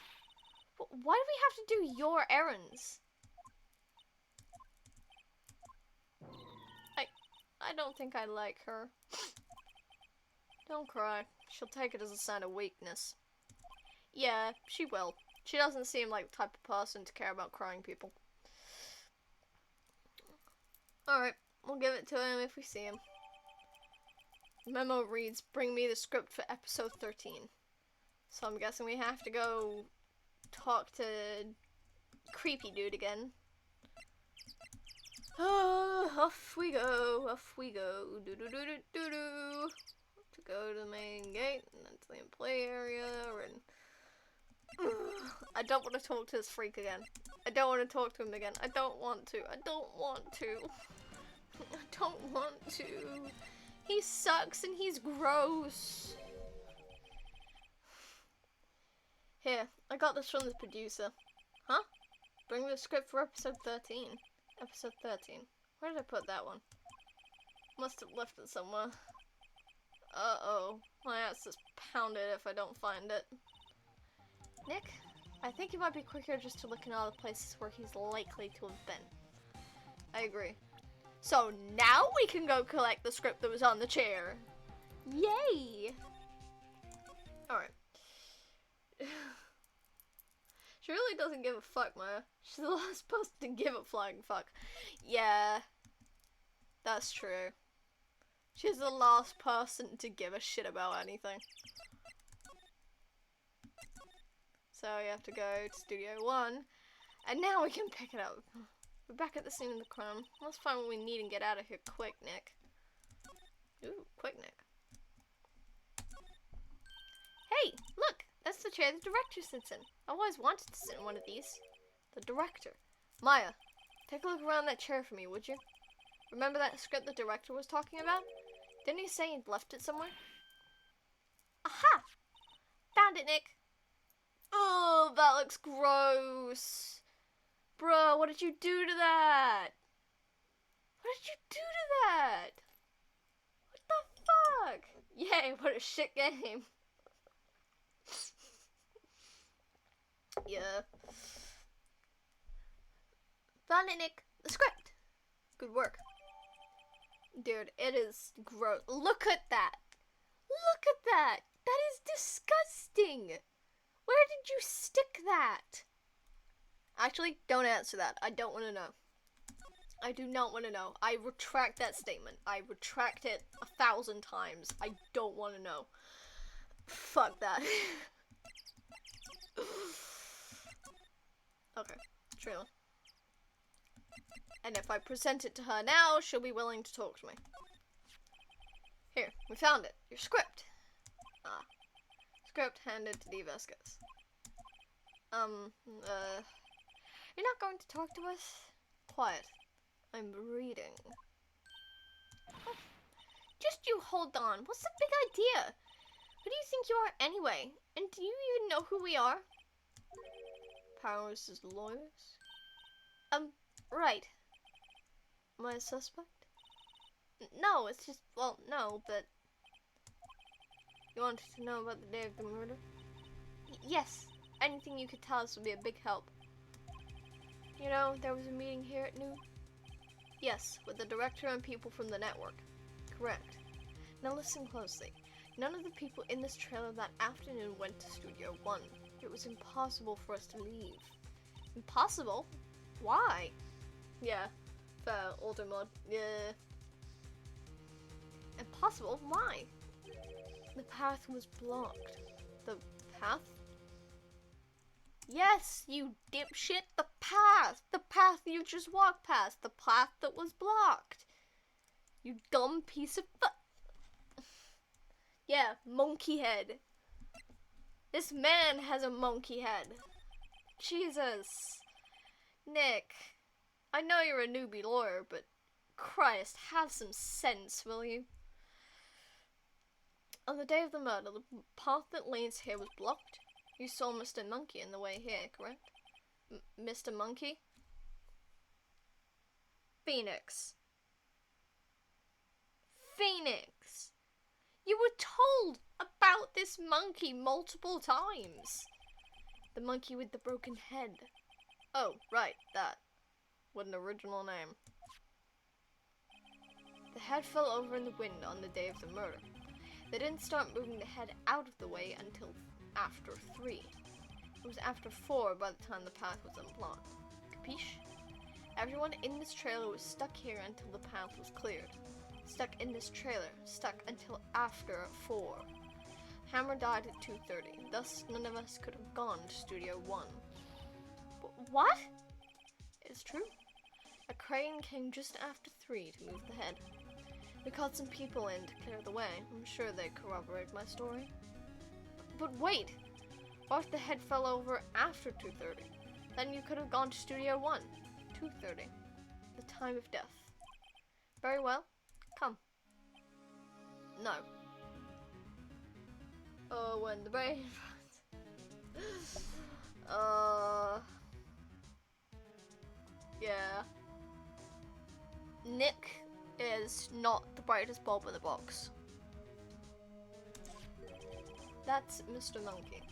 Why do we have to do your errands? I don't think I like her. Don't cry. She'll take it as a sign of weakness. Yeah, she will. She doesn't seem like the type of person to care about crying people. Alright, we'll give it to him if we see him. The memo reads, bring me the script for episode 13. So I'm guessing we have to go talk to Creepy Dude again. Off we go, do-do-do-do-do-do. To go to the main gate, and then to the play area, and... I don't want to talk to this freak again. I don't want to talk to him again. I don't want to. I don't want to. I don't want to. He sucks and he's gross. Here, I got this from the producer. Huh? Bring the script for episode 13. Episode 13. Where did I put that one? Must have left it somewhere. Uh-oh. My ass is pounded if I don't find it. Nick, I think it might be quicker just to look in all the places where he's likely to have been. I agree. So now we can go collect the script that was on the chair. Yay! Alright. She really doesn't give a fuck, Maya. She's the last person to give a flying fuck. Yeah. That's true. She's the last person to give a shit about anything. So you have to go to Studio 1. And now we can pick it up. We're back at the scene of the crime. Let's find what we need and get out of here quick, Nick. Ooh, quick, Nick. Hey, look! That's the chair the director sits in. I always wanted to sit in one of these. The director. Maya, take a look around that chair for me, would you? Remember that script the director was talking about? Didn't he say he'd left it somewhere? Aha! Found it, Nick. Oh, that looks gross. Bro, what did you do to that? What did you do to that? What the fuck? Yay, what a shit game. Yeah. Found it, Nick. The script. Good work. Dude, it is gross. Look at that. Look at that. That is disgusting. Where did you stick that? Actually, don't answer that. I don't want to know. I do not want to know. I retract that statement. I retract it 1,000 times. I don't want to know. Fuck that. Okay, trailer. And if I present it to her now, she'll be willing to talk to me. Here, we found it. Your script. Ah. Script handed to D. Vasquez. You're not going to talk to us? Quiet. I'm reading. Oh, just you hold on. What's the big idea? Who do you think you are anyway? And do you even know who we are? Powers as lawyers? Right. Am I a suspect? No, it's just, well, no, but... You wanted to know about the day of the murder? Yes. Anything you could tell us would be a big help. You know, there was a meeting here at noon? Yes, with the director and people from the network. Correct. Now listen closely. None of the people in this trailer that afternoon went to Studio 1. It was impossible for us to leave. Impossible? Why? Yeah, fair, older mod. Yeah. Impossible? Why? The path was blocked. The path? Yes, you dipshit! The path! The path you just walked past! The path that was blocked! You dumb piece of Yeah, monkey head. This man has a monkey head. Jesus. Nick, I know you're a newbie lawyer, but Christ, have some sense, will you? On the day of the murder, the path that leads here was blocked. You saw Mr. Monkey on the way here, correct? Mr. Monkey? Phoenix. Phoenix! You were told about this monkey multiple times. The monkey with the broken head. Oh, right, that. What an original name. The head fell over in the wind on the day of the murder. They didn't start moving the head out of the way until after 3. It was after 4 by the time the path was unblocked. Capiche? Everyone in this trailer was stuck here until the path was cleared. Stuck in this trailer, stuck until after 4. Hammer died at 2:30, thus none of us could have gone to Studio 1. What? It's true. A crane came just after 3 to move the head. We called some people in to clear the way. I'm sure they corroborate my story. But wait! What if the head fell over after 2:30? Then you could have gone to Studio 1. 2:30. The time of death. Very well. Come. No. Oh, when the brain... Yeah. Nick is not the brightest bulb in the box. That's Mr. Monkey.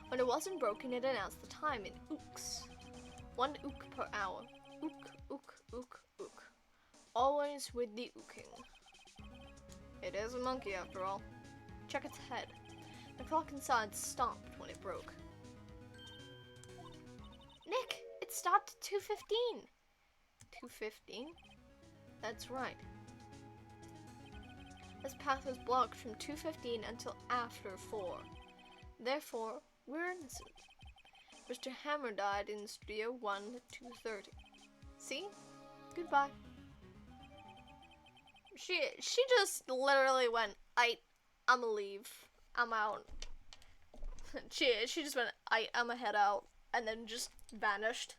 When it wasn't broken, it announced the time in ooks. 1 ook per hour. Ook, ook, ook, ook. Always with the ooking. It is a monkey after all. Check its head. The clock inside stopped when it broke. Nick, it stopped at 2:15. 2:15? That's right. This path was blocked from 2:15 until after 4. Therefore, we're innocent. Mr. Hammer died in Studio 1 at 2:30. See? Goodbye. She just literally went, I'ma leave. I'm out. she just went, I'ma head out, and then just vanished.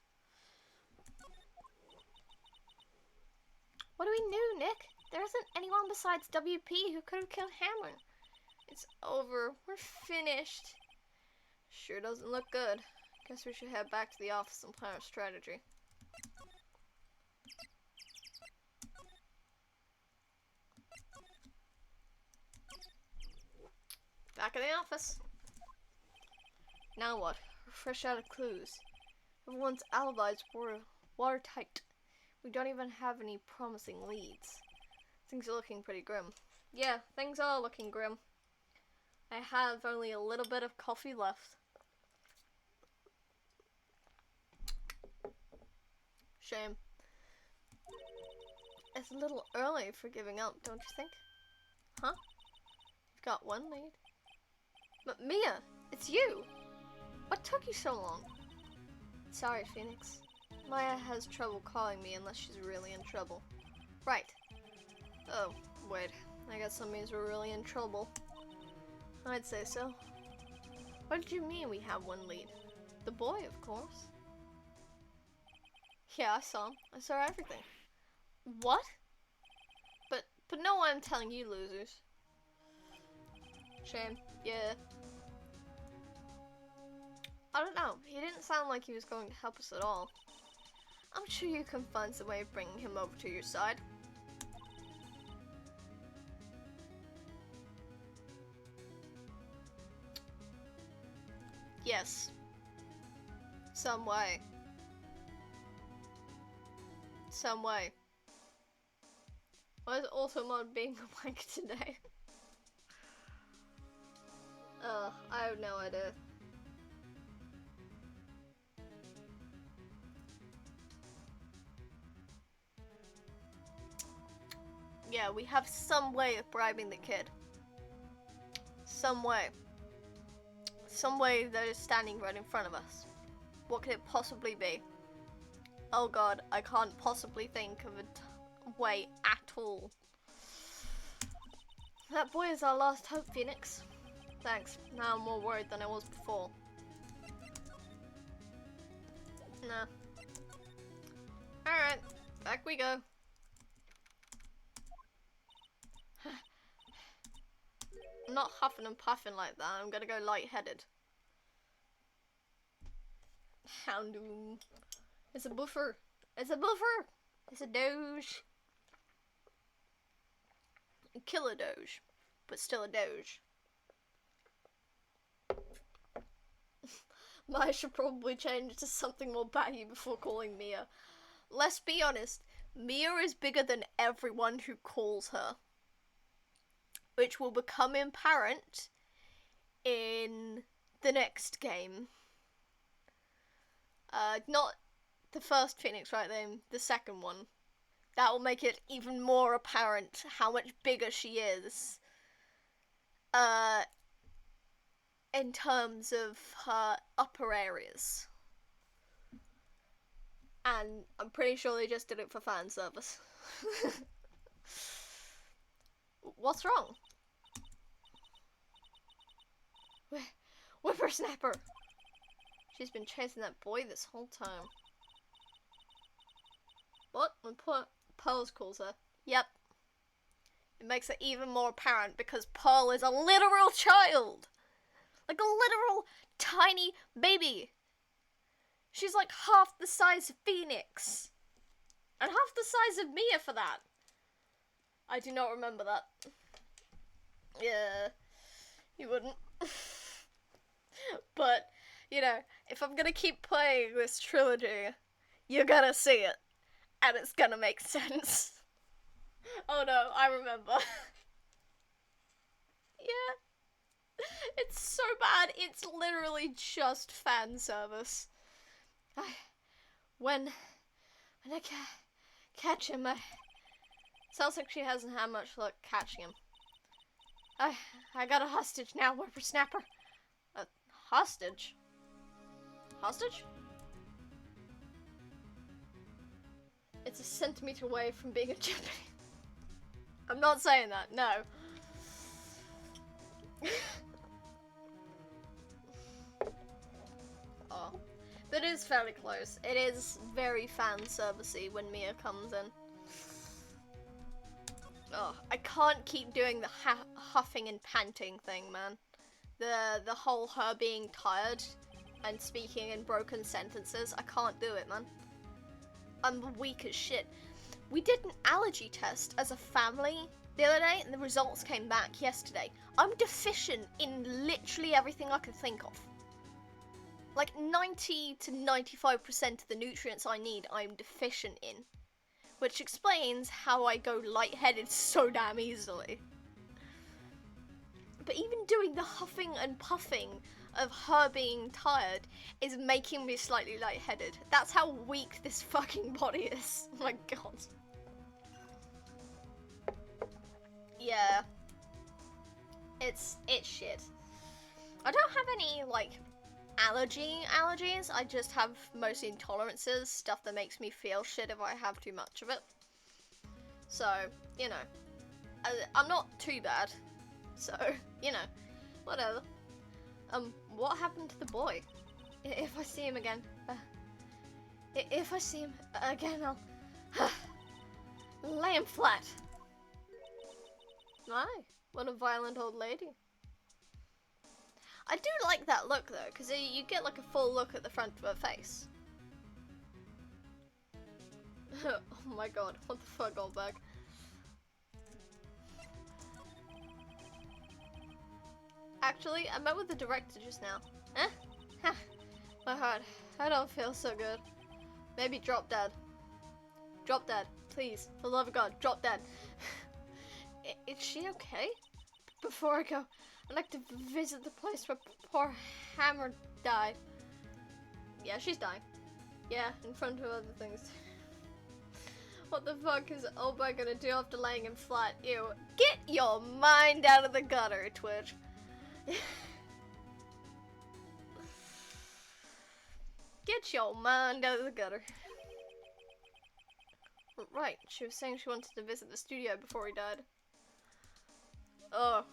What do we do, Nick? There isn't anyone besides WP who could have killed Hammer. It's over. We're finished. Sure doesn't look good. Guess we should head back to the office and plan our strategy. Back in the office. Now what? We're fresh out of clues. Everyone's alibis were watertight. We don't even have any promising leads. Things are looking pretty grim. Yeah, things are looking grim. I have only a little bit of coffee left. Shame. It's a little early for giving up, don't you think? Huh? You've got 1 lead. But Mia, it's you! What took you so long? Sorry, Phoenix. Maya has trouble calling me unless she's really in trouble. Right. Oh, wait. I guess that means we're really in trouble. I'd say so. What did you mean we have 1 lead? The boy, of course. Yeah, I saw him. I saw everything. What? But no, I'm telling you losers. Shame. Yeah. I don't know. He didn't sound like he was going to help us at all. I'm sure you can find some way of bringing him over to your side. Yes. Some way. Some way. Why is Automod being a wank today? I have no idea. Yeah, we have some way of bribing the kid. Some way. Some way that is standing right in front of us. What could it possibly be? Oh god, I can't possibly think of a way at all. That boy is our last hope, Phoenix. Thanks. Now I'm more worried than I was before. Nah. Alright, back we go. I'm not huffing and puffing like that. I'm gonna go lightheaded. Houndoom. It's a buffer. It's a buffer. It's a doge. Kill a doge, but still a doge. I should probably change to something more baggy before calling Mia. Let's be honest, Mia is bigger than everyone who calls her, which will become apparent in the next game. Not the first Phoenix Wright game, the second one. That will make it even more apparent how much bigger she is. In terms of her upper areas. And I'm pretty sure they just did it for fan service. What's wrong? Whippersnapper! She's been chasing that boy this whole time. What? When Pearls calls her. Yep. It makes it even more apparent because Pearl is a literal child! Like a literal tiny baby! She's like half the size of Phoenix! And half the size of Mia for that! I do not remember that. Yeah, you wouldn't. But, you know, if I'm gonna keep playing this trilogy, you're gonna see it. And it's gonna make sense. Oh no, I remember. Yeah. It's so bad, it's literally just fan service. When I catch him, sounds like she hasn't had much luck catching him. I got a hostage now, whippersnapper. A hostage? Hostage? It's a centimeter away from being a jeopardy. I'm not saying that, no. Oh. But it is fairly close. It is very fan servicey when Mia comes in. Oh, I can't keep doing the huffing and panting thing, man. The whole her being tired and speaking in broken sentences, I can't do it, man. I'm weak as shit. We did an allergy test as a family the other day, and the results came back yesterday. I'm deficient in literally everything I can think of. Like 90 to 95% of the nutrients I need, I'm deficient in. Which explains how I go lightheaded so damn easily. But even doing the huffing and puffing of her being tired is making me slightly lightheaded. That's how weak this fucking body is. Oh my god. Yeah. It's shit. I don't have any, like, allergies. I just have mostly intolerances, stuff that makes me feel shit if I have too much of it. So, you know, I'm not too bad. So, you know, whatever. What happened to the boy? If I see him again, if I see him again, I'll lay him flat. My, what a violent old lady. I do like that look though, because you get like a full look at the front of her face. Oh my god, what the fuck, Goldberg? Actually, I met with the director just now. Eh? My heart, I don't feel so good. Maybe drop dead. Drop dead, please. For the love of God, drop dead. Is she okay? Before I go, I'd like to visit the place where poor Hammer died. Yeah, she's dying. Yeah, in front of other things. What the fuck is Oba gonna do after laying him flat? Ew. Get your mind out of the gutter, Twitch. Get your mind out of the gutter. Right, she was saying she wanted to visit the studio before he died. Oh.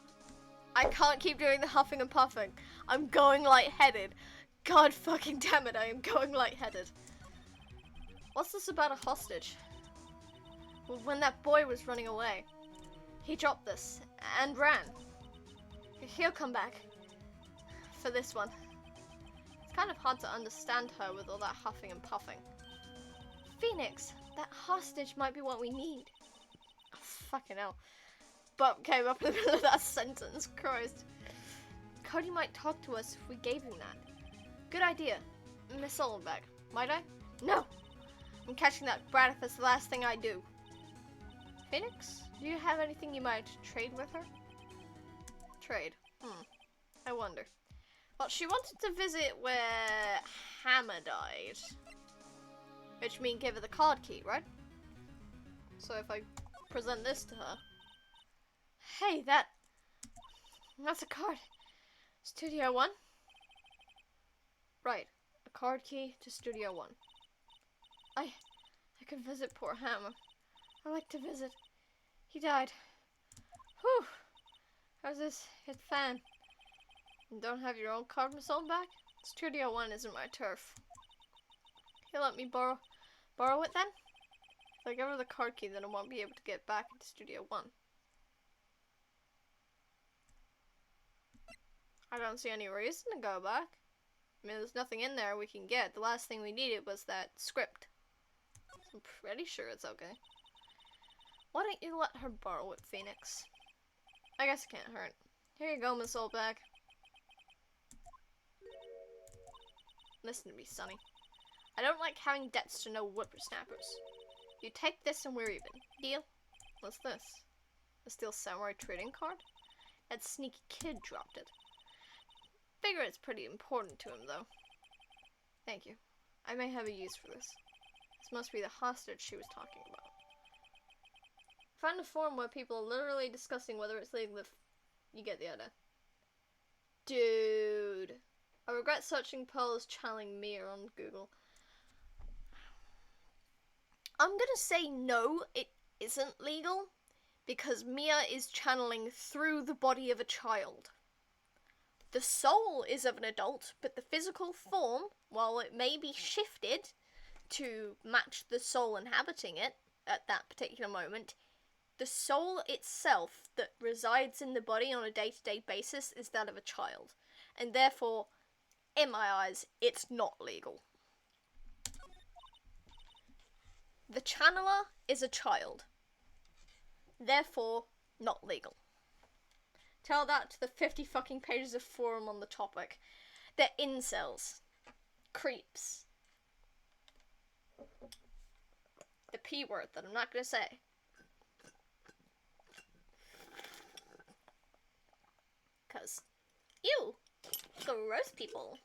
I can't keep doing the huffing and puffing. I'm going lightheaded. God fucking damn it, I am going lightheaded. What's this about a hostage? Well, when that boy was running away, he dropped this and ran. He'll come back for this one. It's kind of hard to understand her with all that huffing and puffing. Phoenix, that hostage might be what we need. Oh, fucking hell. But came up in the middle of that sentence, Christ. Cody might talk to us if we gave him that. Good idea. Miss Oldenburg. Might I? No! I'm catching that brat if it's the last thing I do. Phoenix, do you have anything you might trade with her? Trade. I wonder. Well, she wanted to visit where Hammer died. Which means give her the card key, right? So if I present this to her. Hey, that's a card. Studio 1? Right, a card key to Studio 1. I could visit poor Hammer. I like to visit. He died. Whew. How's this hit fan? You don't have your own card sold back? Studio 1 isn't my turf. He'll let me borrow it then? If I give her the card key, then I won't be able to get back into Studio 1. I don't see any reason to go back. I mean, there's nothing in there we can get. The last thing we needed was that script. So I'm pretty sure it's okay. Why don't you let her borrow it, Phoenix? I guess it can't hurt. Here you go, Miss Oldback. Listen to me, Sonny. I don't like having debts to no whippersnappers. You take this and we're even. Deal? What's this? A Steel Samurai trading card? That sneaky kid dropped it. Figure it's pretty important to him, though. Thank you. I may have a use for this. This must be the hostage she was talking about. Find a forum where people are literally discussing whether it's legal if... You get the idea. Dude. I regret searching Pearl's channeling Mia on Google. I'm gonna say no, it isn't legal, because Mia is channeling through the body of a child. The soul is of an adult, but the physical form, while it may be shifted to match the soul inhabiting it at that particular moment, the soul itself that resides in the body on a day-to-day basis is that of a child. And therefore, in my eyes, it's not legal. The channeler is a child. Therefore, not legal. Tell that to the 50 fucking pages of forum on the topic. They're incels. Creeps. The P word that I'm not gonna say. Cause, ew, gross people.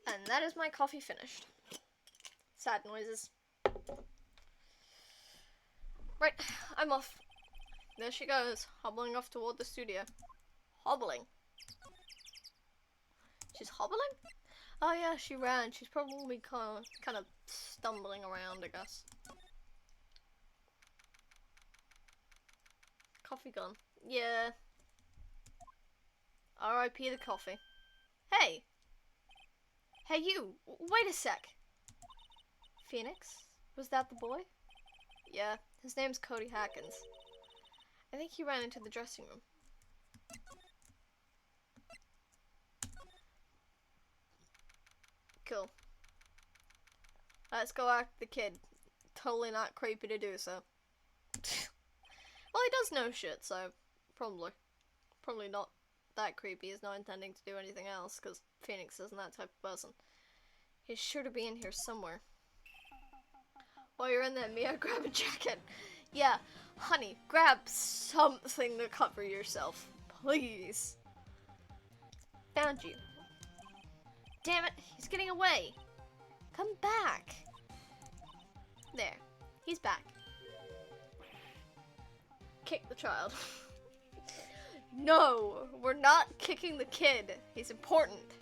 And that is my coffee finished. Sad noises. Right, I'm off. There she goes, hobbling off toward the studio. Hobbling? She's hobbling? Oh yeah, she ran. She's probably kind of stumbling around, I guess. Coffee gone. Yeah. R.I.P. the coffee. Hey! Hey you! Wait a sec! Phoenix? Was that the boy? Yeah, his name's Cody Hackins. I think he ran into the dressing room. Cool. Let's go act the kid. Totally not creepy to do so. Well, he does know shit, so probably not that creepy. He's not intending to do anything else, because Phoenix isn't that type of person. He's sure to be in here somewhere. While you're in there, Mia, grab a jacket. Yeah, honey, grab something to cover yourself, please. Found you. Damn it, he's getting away. Come back. There, he's back. Kick the child. No, we're not kicking the kid. He's important.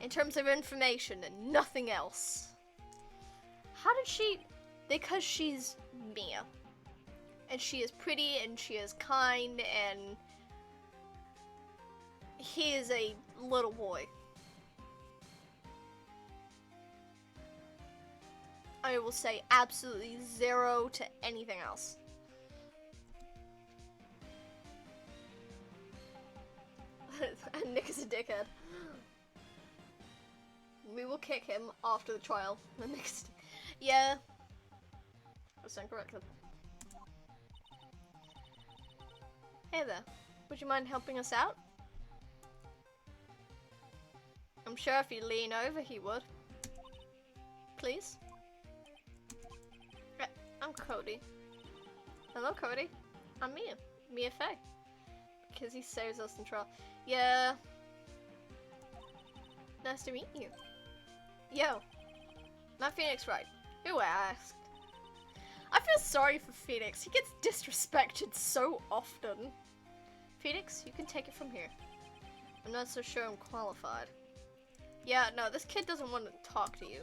In terms of information and nothing else. How did she... Because she's Mia. And she is pretty and she is kind and... He is a little boy. I will say absolutely zero to anything else. And Nick is a dickhead. We will kick him after the trial. The next, yeah, I stand corrected. Hey there, would you mind helping us out? I'm sure if you lean over, he would. Please. I'm Cody. Hello, Cody. I'm Mia Faye. Because he saves us in trial. Yeah. Nice to meet you. Yo, not Phoenix Wright. Who asked? I feel sorry for Phoenix. He gets disrespected so often. Phoenix, you can take it from here. I'm not so sure I'm qualified. Yeah, no, this kid doesn't want to talk to you.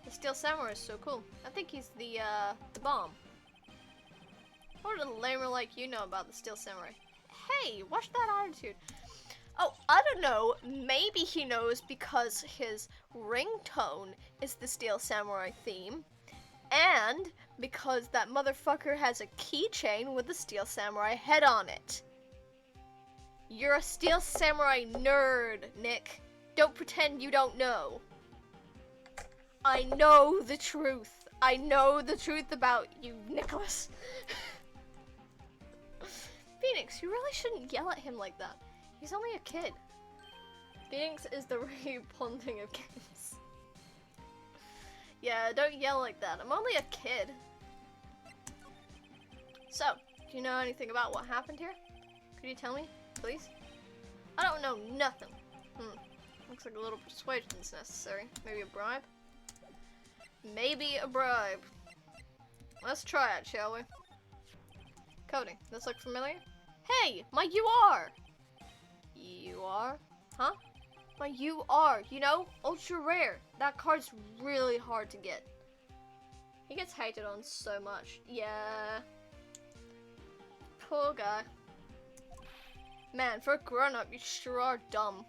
The Steel Samurai is so cool. I think he's the bomb. What would a lamer like you know about the Steel Samurai? Hey, watch that attitude. Oh, I don't know. Maybe he knows because his ringtone is the Steel Samurai theme. And because that motherfucker has a keychain with the Steel Samurai head on it. You're a Steel Samurai nerd, Nick. Don't pretend you don't know. I know the truth. I know the truth about you, Nicholas. Phoenix, you really shouldn't yell at him like that. He's only a kid. Phoenix is the Ray Ponting of games. Yeah, don't yell like that. I'm only a kid. So, do you know anything about what happened here? Could you tell me, please? I don't know nothing. Looks like a little persuasion is necessary. Maybe a bribe? Maybe a bribe. Let's try it, shall we? Coding. This look familiar? Hey, my UR! UR? Huh? My UR, you know? Ultra rare. That card's really hard to get. He gets hated on so much. Yeah. Poor guy. Man, for a grown-up, you sure are dumb.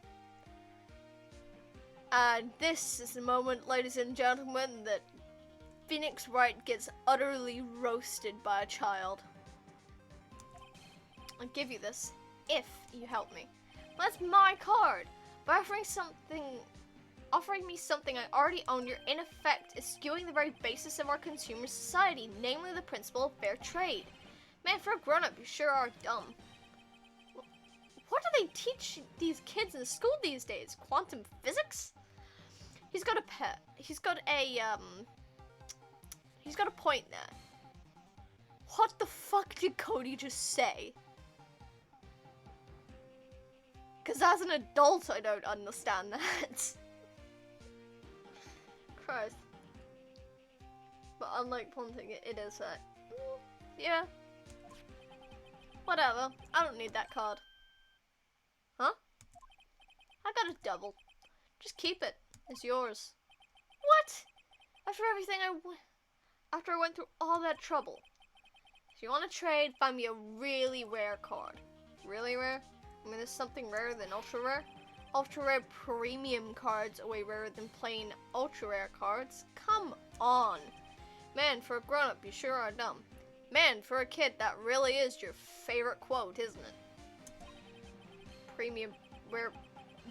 And this is the moment, ladies and gentlemen, that Phoenix Wright gets utterly roasted by a child. I'll give you this, if you help me. That's my card! By offering me something I already own, you're in effect eschewing the very basis of our consumer society, namely the principle of fair trade. Man, for a grown-up, you sure are dumb. What do they teach these kids in school these days? Quantum physics? He's got a pet. He's got a point there. What the fuck did Cody just say? Because as an adult, I don't understand that. Christ. But unlike Ponting, it is that. Yeah. Whatever. I don't need that card. Huh? I got a double. Just keep it. It's yours. What? After everything after I went through all that trouble. If you want to trade, find me a really rare card. Really rare? I mean, there's something rarer than ultra rare. Ultra rare premium cards are way rarer than plain ultra rare cards. Come on. Man, for a grown-up, you sure are dumb. Man, for a kid, that really is your favorite quote, isn't it? Premium rare.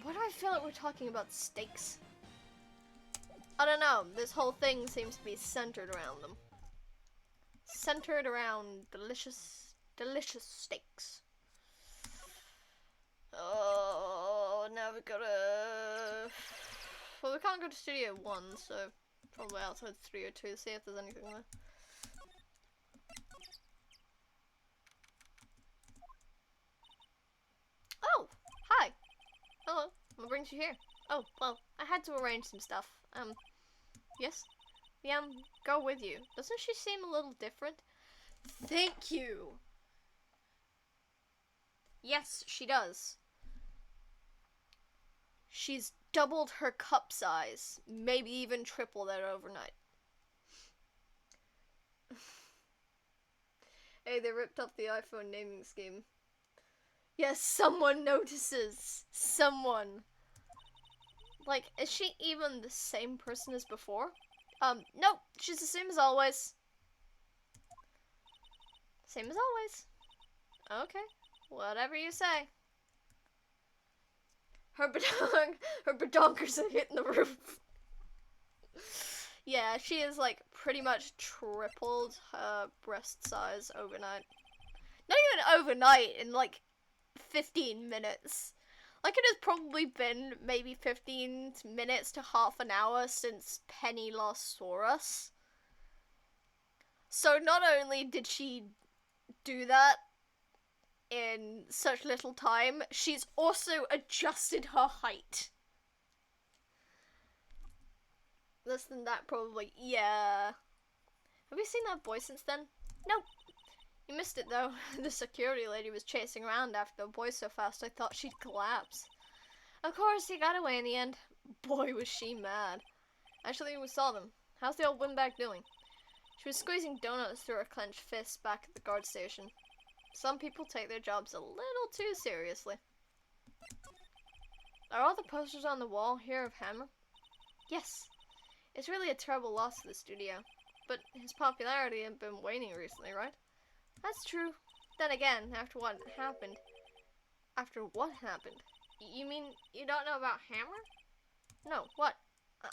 Why do I feel like we're talking about steaks? I don't know. This whole thing seems to be centered around them. Centered around delicious, delicious steaks. Oh, now we gotta... Well, we can't go to Studio 1, so probably outside Studio 2 to see if there's anything there. Oh, hi. Hello, what brings you here? Oh, well, I had to arrange some stuff. Yes? Yeah, go with you. Doesn't she seem a little different? Thank you! Yes, she does. She's doubled her cup size. Maybe even tripled it overnight. Hey, they ripped up the iPhone naming scheme. Yes, someone notices. Someone. Like, is she even the same person as before? Nope, she's the same as always. Same as always. Okay, whatever you say. Her badonkers are hitting the roof. Yeah, she is, like, pretty much tripled her breast size overnight. Not even overnight, in, like, 15 minutes. Like, it has probably been maybe 15 minutes to half an hour since Penny last saw us. So not only did she do that in such little time, she's also adjusted her height. Less than that, probably. Yeah. Have you seen that boy since then? Nope. You missed it, though. The security lady was chasing around after the boy so fast I thought she'd collapse. Of course, he got away in the end. Boy, was she mad. Actually, we saw them. How's the old windbag doing? She was squeezing donuts through her clenched fists back at the guard station. Some people take their jobs a little too seriously. Are all the posters on the wall here of Hammer? Yes. It's really a terrible loss to the studio. But his popularity had been waning recently, right? That's true. Then again, after what happened... After what happened? You mean you don't know about Hammer? No, what?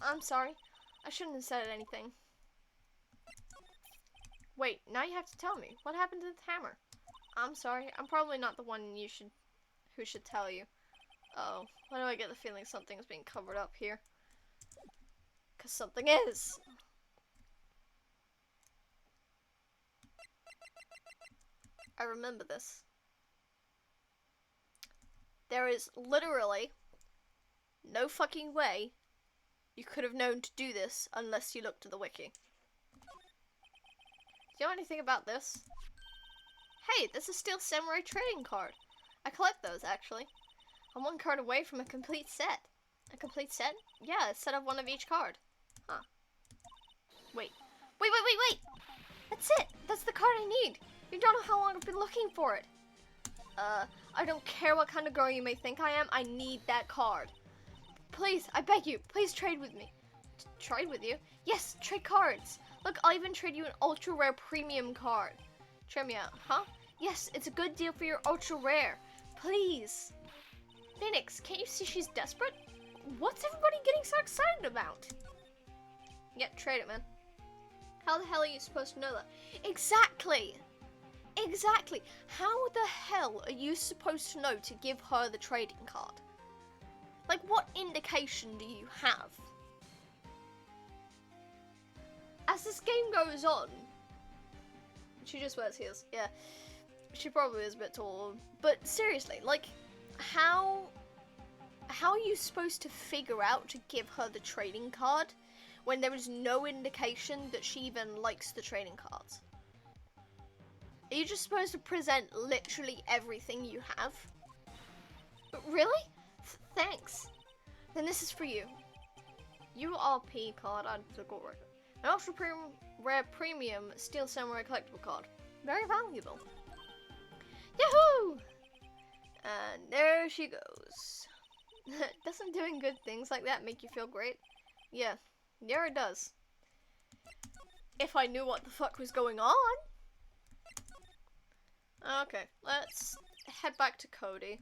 I'm sorry. I shouldn't have said anything. Wait, now you have to tell me. What happened to the Hammer? I'm sorry. I'm probably not the one who should tell you. Oh, why do I get the feeling something's being covered up here? 'Cause something is. I remember this. There is literally no fucking way you could have known to do this unless you looked at the wiki. Do you know anything about this? Hey, this is Steel Samurai trading card. I collect those, actually. I'm one card away from a complete set. A complete set? Yeah, a set of one of each card. Huh. Wait. Wait! That's it! That's the card I need! You don't know how long I've been looking for it. I don't care what kind of girl you may think I am, I need that card. Please, I beg you, please trade with me. Trade with you? Yes, trade cards. Look, I'll even trade you an ultra rare premium card. Trade me out, huh? Yes, it's a good deal for your ultra rare. Please. Phoenix, can't you see she's desperate? What's everybody getting so excited about? Yeah, trade it, man. How the hell are you supposed to know that? Exactly! Exactly! How the hell are you supposed to know to give her the trading card? Like, what indication do you have? As this game goes on, she just wears heels. Yeah, she probably is a bit tall. But seriously, like, how are you supposed to figure out to give her the trading card when there is no indication that she even likes the trading cards? Are you just supposed to present literally everything you have? Really? Thanks. Then this is for you. URP card added to the gold record. An ultra rare premium Steel Samurai collectible card. Very valuable. Yahoo! And there she goes. Doesn't doing good things like that make you feel great? Yeah, it does. If I knew what the fuck was going on. Okay, let's head back to Cody.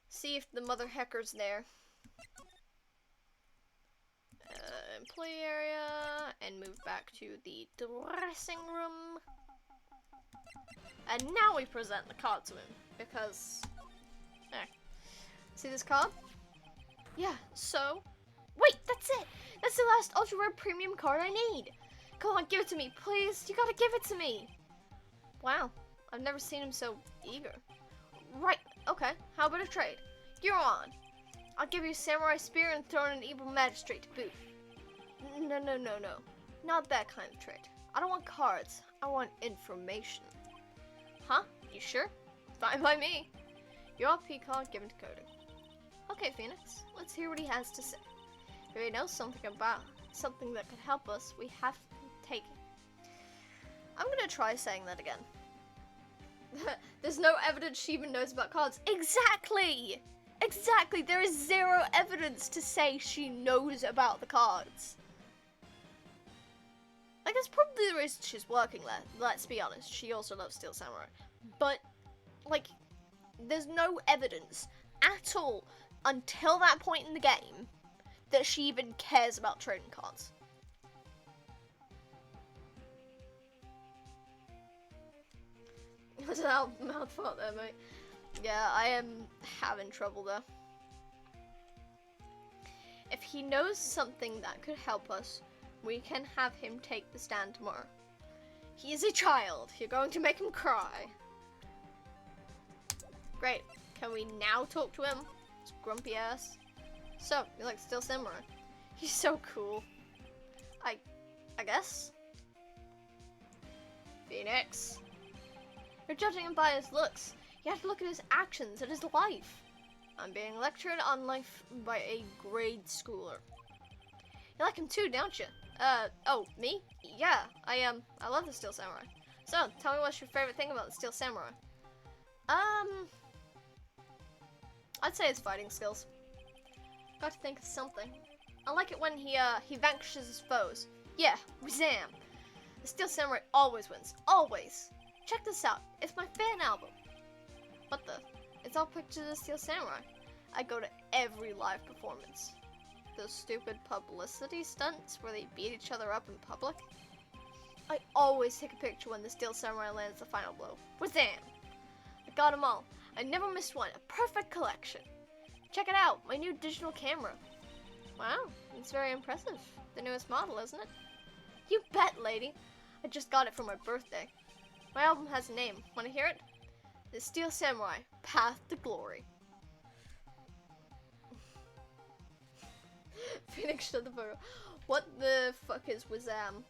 See if the mother hecker's there. Employee area, and move back to the dressing room. And now we present the card to him, because... See this card? Yeah, so... Wait, that's it! That's the last ultra rare premium card I need! Come on, give it to me, please! You gotta give it to me! Wow, I've never seen him so eager. Right, okay, how about a trade? You're on! I'll give you a samurai spear and throw in an evil magistrate to boot. No. Not that kind of trade. I don't want cards. I want information. Huh? You sure? Fine by me. Your LP card given to Cody. Okay, Phoenix. Let's hear what he has to say. If he knows something about something that could help us, we have to take it. I'm gonna try saying that again. There's no evidence she even knows about cards. Exactly! Exactly! There is zero evidence to say she knows about the cards. Like, that's probably the reason she's working there. Let's be honest. She also loves Steel Samurai. But, like, there's no evidence at all until that point in the game that she even cares about trading cards. What's that mouthful there, mate? Yeah, I am having trouble there. If he knows something that could help us, we can have him take the stand tomorrow. He is a child. You're going to make him cry. Great. Can we now talk to him? His grumpy ass. So, you like Steel Samurai? He's so cool. I guess. Phoenix. You're judging him by his looks. You have to look at his actions and his life. I'm being lectured on life by a grade schooler. You like him too, don't you? Oh, me? Yeah, I love the Steel Samurai. So, tell me what's your favorite thing about the Steel Samurai? I'd say his fighting skills. Got to think of something. I like it when he vanquishes his foes. Yeah, Razam. The Steel Samurai always wins. Always. Check this out. It's my fan album. What the? It's all pictures of the Steel Samurai. I go to every live performance. Those stupid publicity stunts where they beat each other up in public. I always take a picture when the Steel Samurai lands the final blow. Wazam! I got them all. I never missed one. A perfect collection. Check it out, my new digital camera. Wow, it's very impressive. The newest model, isn't it? You bet, lady. I just got it for my birthday. My album has a name. Want to hear it? The Steel Samurai, Path to Glory. Phoenix shut the photo. What the fuck is Wazam?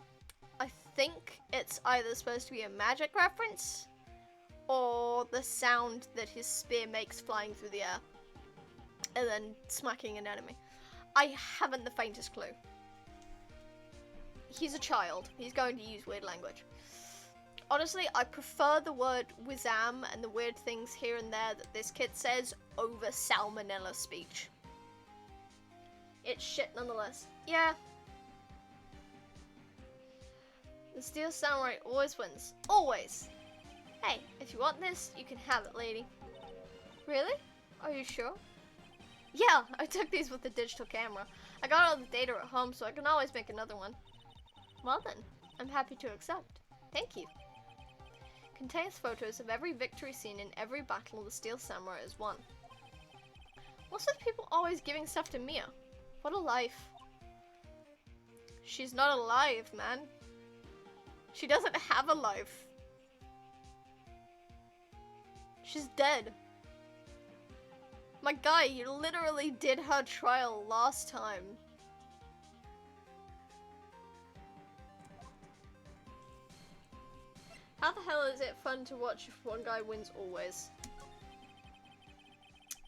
I think it's either supposed to be a magic reference or the sound that his spear makes flying through the air and then smacking an enemy. I haven't the faintest clue. He's a child. He's going to use weird language. Honestly, I prefer the word Wazam and the weird things here and there that this kid says over salmonella speech. It's shit nonetheless. Yeah. The Steel Samurai always wins. Always. Hey, if you want this, you can have it, lady. Really? Are you sure? Yeah, I took these with the digital camera. I got all the data at home, so I can always make another one. Well then, I'm happy to accept. Thank you. Contains photos of every victory scene in every battle the Steel Samurai has won. What's with people always giving stuff to Mia? What a life. She's not alive, man. She doesn't have a life. She's dead. My guy, you literally did her trial last time. How the hell is it fun to watch if one guy wins always?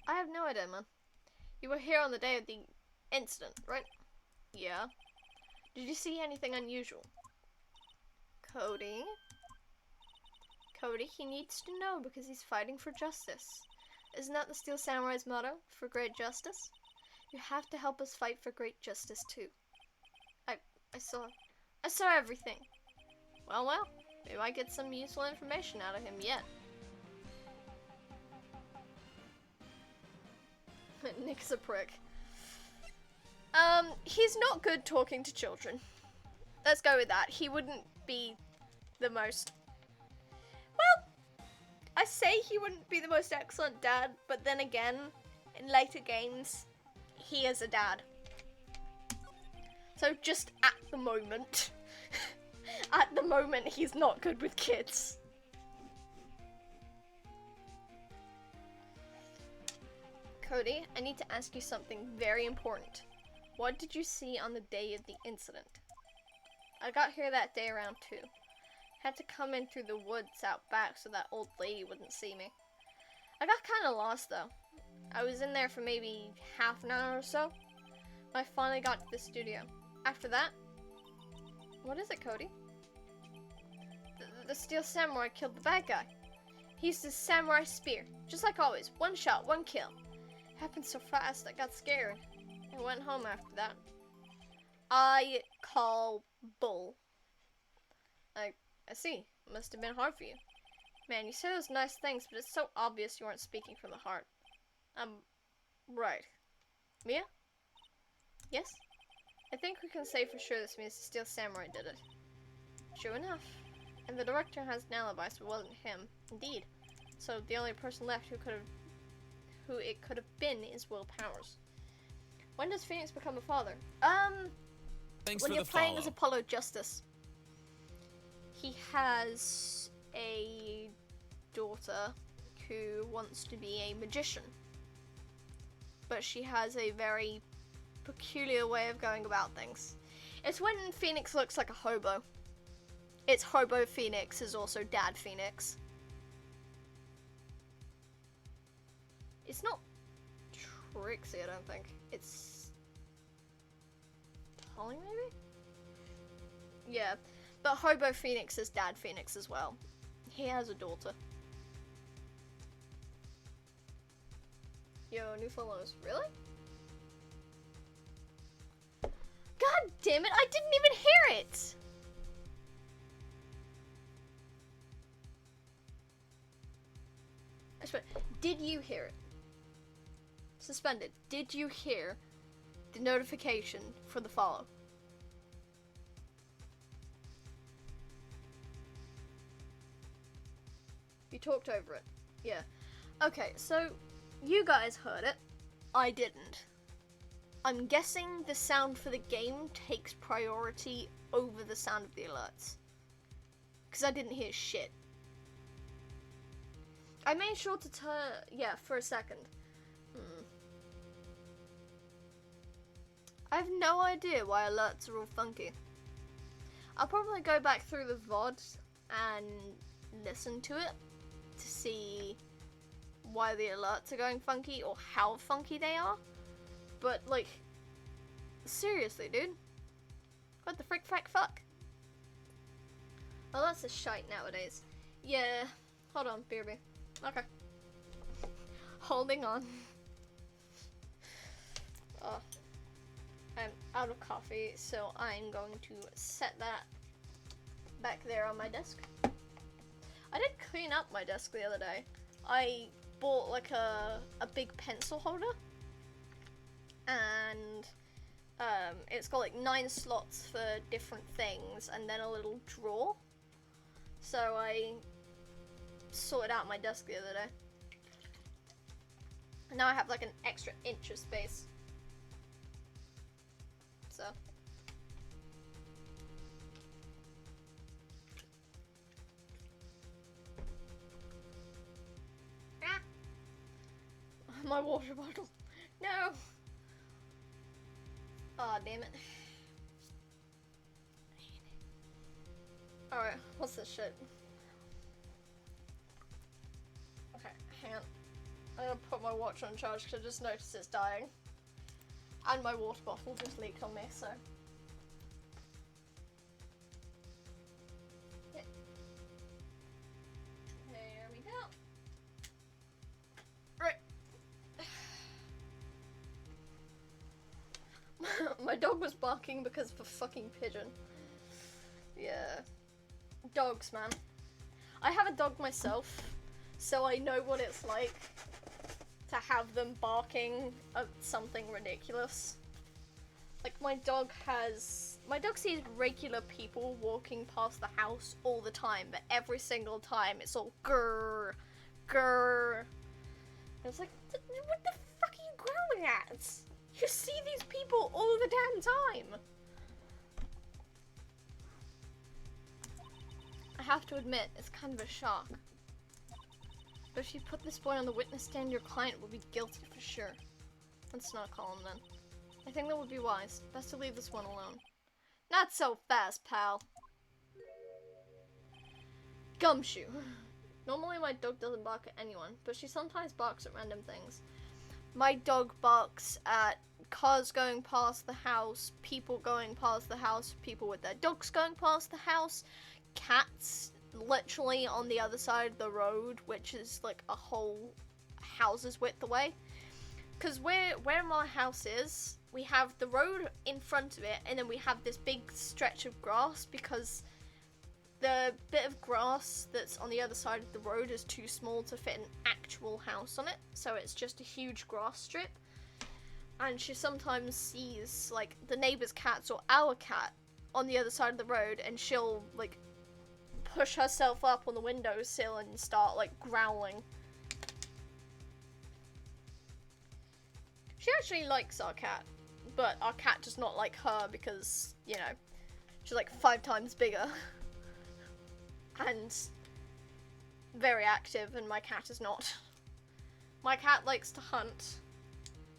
I have no idea, man. You were here on the day of the incident, right? Yeah. Did you see anything unusual? Cody? Cody, he needs to know because he's fighting for justice. Isn't that the Steel Samurai's motto? For great justice? You have to help us fight for great justice too. I saw everything. Well, we might get some useful information out of him yet. Nick's a prick. He's not good talking to children. Let's go with that. He wouldn't be the most... Well, I say he wouldn't be the most excellent dad, but then again, in later games, he is a dad. So just at the moment, he's not good with kids. Cody, I need to ask you something very important. What did you see on the day of the incident? I got here that day around 2. Had to come in through the woods out back so that old lady wouldn't see me. I got kinda lost though. I was in there for maybe half an hour or so. I finally got to the studio. After that... What is it, Cody? The Steel Samurai killed the bad guy. He used his samurai spear. Just like always. One shot, one kill. It happened so fast I got scared. I went home after that. I call bull. I see. It must have been hard for you. Man, you say those nice things, but it's so obvious you aren't speaking from the heart. Right. Mia? Yes? I think we can say for sure this means the Steel Samurai did it. True enough. And the director has an alibi, so it wasn't him. Indeed. So the only person left who it could have been is Will Powers. When does Phoenix become a father? When you're playing as Apollo Justice. He has a daughter who wants to be a magician. But she has a very peculiar way of going about things. It's when Phoenix looks like a hobo. It's Hobo Phoenix is also Dad Phoenix. It's not Trixie, I don't think. It's Holly, maybe? Yeah, but Hobo Phoenix is Dad Phoenix as well. He has a daughter. Yo, new follows. Really? God damn it, I didn't even hear it! I swear, did you hear it? Suspended. Did you hear the notification for the follow? You talked over it. Yeah. Okay, so you guys heard it. I didn't. I'm guessing the sound for the game takes priority over the sound of the alerts. Because I didn't hear shit. I made sure to turn... Yeah, for a second. I have no idea why alerts are all funky. I'll probably go back through the VOD and listen to it to see why the alerts are going funky or how funky they are. But, like, seriously, dude. What the frick, frack, fuck? Alerts are shite nowadays. Yeah. Hold on, BRB. Okay. Holding on. Oh. I'm out of coffee, so I'm going to set that back there on my desk. I did clean up my desk the other day. I bought like a big pencil holder, and it's got like 9 slots for different things and then a little drawer. So I sorted out my desk the other day. And now I have like an extra inch of space. So my water bottle. No. Aw, oh, damn it. Alright, what's this shit? Okay, hang on. I'm gonna put my watch on charge because I just noticed it's dying. And my water bottle just leaked on me, so. Okay. There we go. Right. My dog was barking because of a fucking pigeon. Yeah. Dogs, man. I have a dog myself, so I know what it's like to have them barking at something ridiculous. Like, my dog sees regular people walking past the house all the time, but every single time it's all grrr, grrr. And it's like, what the fuck are you growling at? You see these people all the damn time. I have to admit, it's kind of a shock. But if you put this boy on the witness stand, your client will be guilty for sure. Let's not call him then. I think that would be wise. Best to leave this one alone. Not so fast, pal. Gumshoe. Normally my dog doesn't bark at anyone, but she sometimes barks at random things. My dog barks at cars going past the house, people going past the house, people with their dogs going past the house, cats literally on the other side of the road, which is like a whole house's width away. Because where my house is, we have the road in front of it, and then we have this big stretch of grass, because the bit of grass that's on the other side of the road is too small to fit an actual house on it, so it's just a huge grass strip. And she sometimes sees like the neighbor's cats or our cat on the other side of the road, and she'll like push herself up on the windowsill and start like growling. She actually likes our cat, but our cat does not like her because, you know, she's like 5 times bigger and very active, and my cat is not. My cat likes to hunt,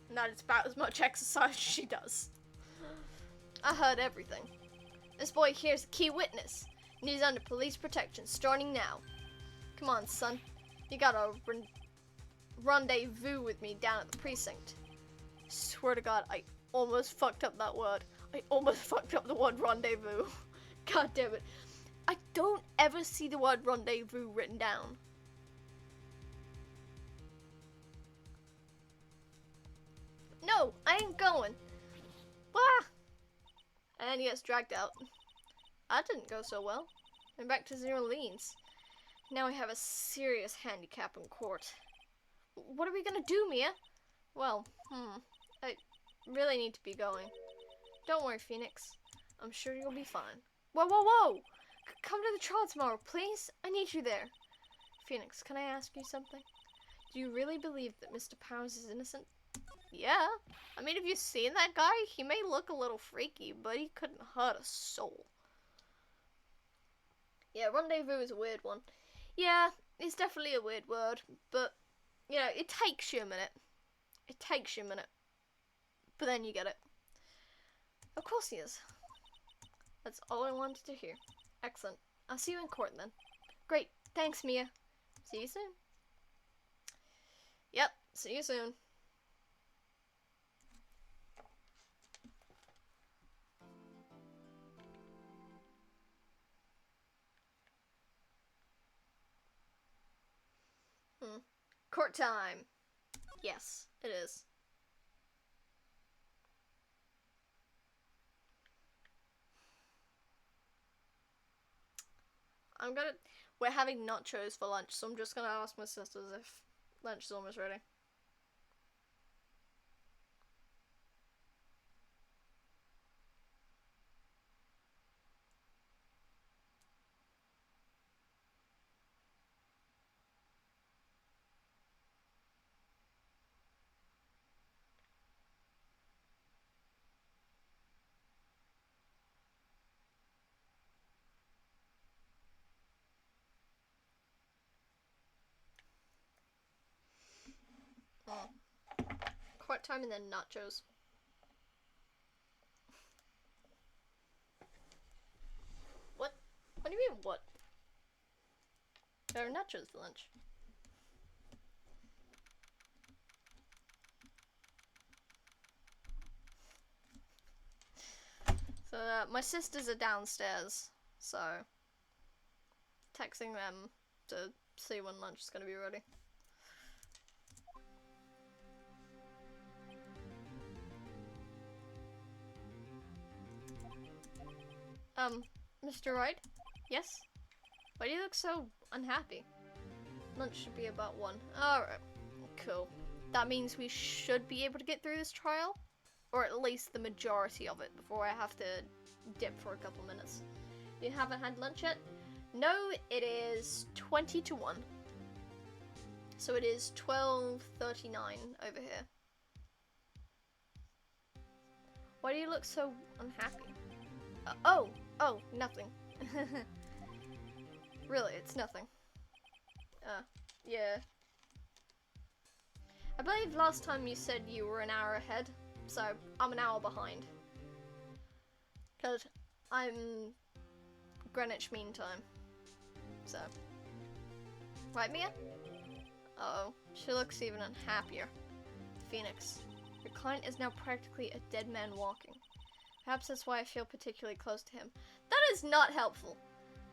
and that is about as much exercise as she does. I heard everything. This boy here is a key witness, and he's under police protection starting now. Come on, son. You gotta rendezvous with me down at the precinct. Swear to God, I almost fucked up that word. I almost fucked up the word rendezvous. God damn it. I don't ever see the word rendezvous written down. No, I ain't going. Wah! And he gets dragged out. That didn't go so well. I'm back to 0 leads. Now I have a serious handicap in court. What are we gonna do, Mia? Well, I really need to be going. Don't worry, Phoenix. I'm sure you'll be fine. Whoa, whoa, whoa! Come to the trial tomorrow, please? I need you there. Phoenix, can I ask you something? Do you really believe that Mr. Powers is innocent? Yeah. I mean, have you seen that guy? He may look a little freaky, but he couldn't hurt a soul. Yeah, rendezvous is a weird one. Yeah, it's definitely a weird word, but, you know, it takes you a minute. It takes you a minute. But then you get it. Of course he is. That's all I wanted to hear. Excellent. I'll see you in court then. Great. Thanks, Mia. See you soon. Yep, see you soon. Court time. Yes, it is. We're having nachos for lunch, so I'm just gonna ask my sisters if lunch is almost ready. Court time and then nachos. What? What do you mean, what? There are nachos for lunch. So, my sisters are downstairs, so texting them to see when lunch is gonna be ready. Mr. Wright? Yes? Why do you look so unhappy? Lunch should be about 1. Alright, cool. That means we should be able to get through this trial? Or at least the majority of it before I have to dip for a couple minutes. You haven't had lunch yet? No, it is 20 to 1. So it is 12:39 over here. Why do you look so unhappy? Oh, nothing. Really, it's nothing. Yeah. I believe last time you said you were an hour ahead, so I'm an hour behind. Because I'm Greenwich Mean Time. So. Right, Mia? Uh-oh, she looks even unhappier. Phoenix, your client is now practically a dead man walking. Perhaps that's why I feel particularly close to him. That is not helpful.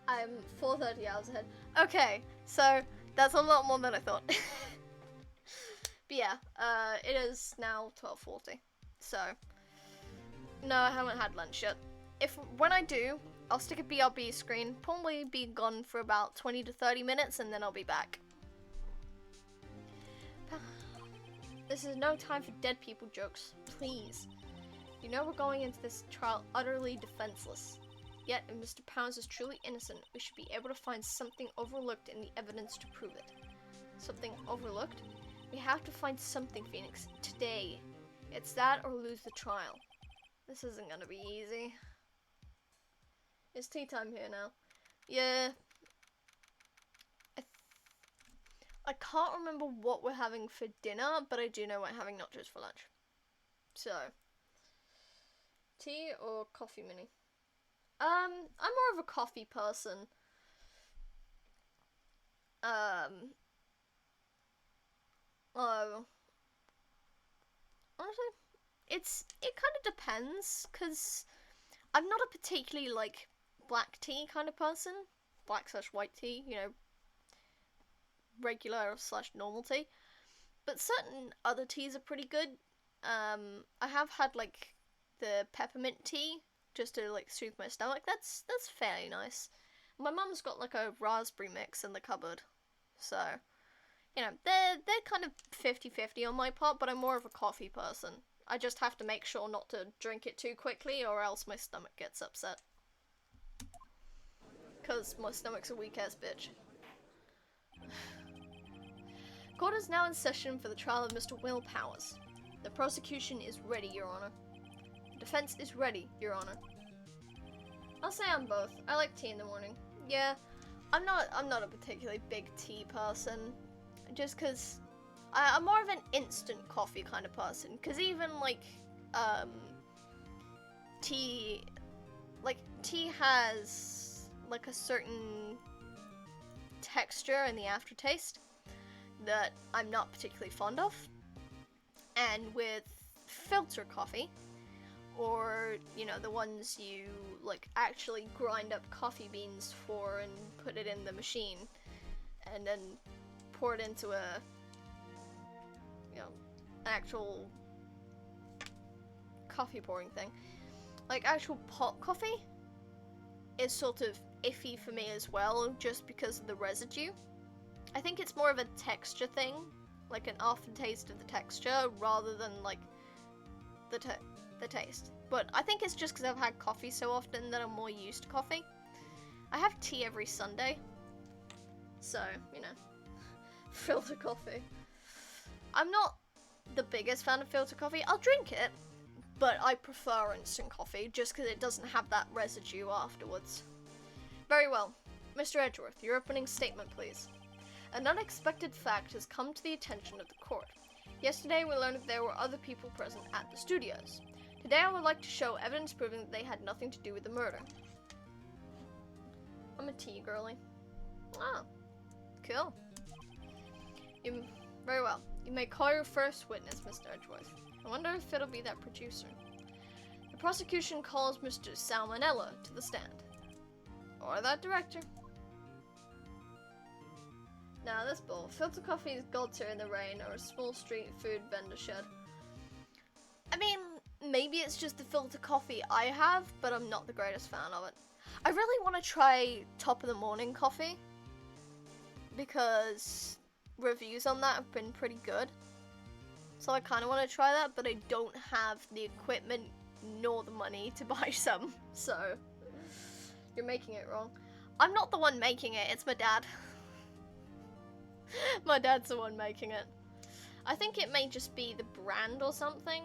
I'm 4:30 hours ahead. Okay, so that's a lot more than I thought. But yeah, it is now 12:40. So, no, I haven't had lunch yet. When I do, I'll stick a BRB screen, probably be gone for about 20 to 30 minutes, and then I'll be back. This is no time for dead people jokes, please. You know we're going into this trial utterly defenseless. Yet, if Mr. Pounds is truly innocent, we should be able to find something overlooked in the evidence to prove it. Something overlooked? We have to find something, Phoenix, today. It's that or lose the trial. This isn't gonna be easy. It's tea time here now. Yeah. I can't remember what we're having for dinner, but I do know we're having nachos for lunch. So, tea or coffee mini? I'm more of a coffee person. Honestly, it kind of depends, because I'm not a particularly, like, black tea kind of person. Black/white tea, you know, regular/normal tea. But certain other teas are pretty good. I have had like the peppermint tea just to like soothe my stomach. That's fairly nice. My mum's got like a raspberry mix in the cupboard, so you know they're kind of 50-50 on my part. But I'm more of a coffee person. I just have to make sure not to drink it too quickly, or else my stomach gets upset. Cause my stomach's a weak ass bitch. Court is now in session for the trial of Mr. Will Powers. The prosecution is ready, Your Honor. The defense is ready, Your Honor. I'll say I'm both. I like tea in the morning. Yeah, I'm not a particularly big tea person, just cause I'm more of an instant coffee kind of person. Cause even like tea has like a certain texture in the aftertaste that I'm not particularly fond of. And with filter coffee, or you know the ones you like actually grind up coffee beans for and put it in the machine and then pour it into a actual coffee pouring thing, like actual pot coffee is sort of iffy for me as well, just because of the residue. I think it's more of a texture thing, like an aftertaste of the texture rather than like the taste. But I think it's just because I've had coffee so often that I'm more used to coffee. I have tea every Sunday, so you know, filter coffee. I'm not the biggest fan of filter coffee. I'll drink it, but I prefer instant coffee just because it doesn't have that residue afterwards. Very well. Mr. Edgeworth, your opening statement, please. An unexpected fact has come to the attention of the court. Yesterday we learned that there were other people present at the studios. Today I would like to show evidence proving that they had nothing to do with the murder. I'm a tea girly. Oh, cool. Very well. You may call your first witness, Mr. Edgeworth. I wonder if it'll be that producer. The prosecution calls Mr. Salmonella to the stand. Or that director. Now this bull. Filter coffee is gold tier in the rain or a small street food vendor shed. I mean, maybe it's just the filter coffee I have, but I'm not the greatest fan of it. I really want to try top of the morning coffee, because reviews on that have been pretty good. So I kind of want to try that, but I don't have the equipment nor the money to buy some. So, you're making it wrong. I'm not the one making it, it's my dad. My dad's the one making it. I think it may just be the brand or something,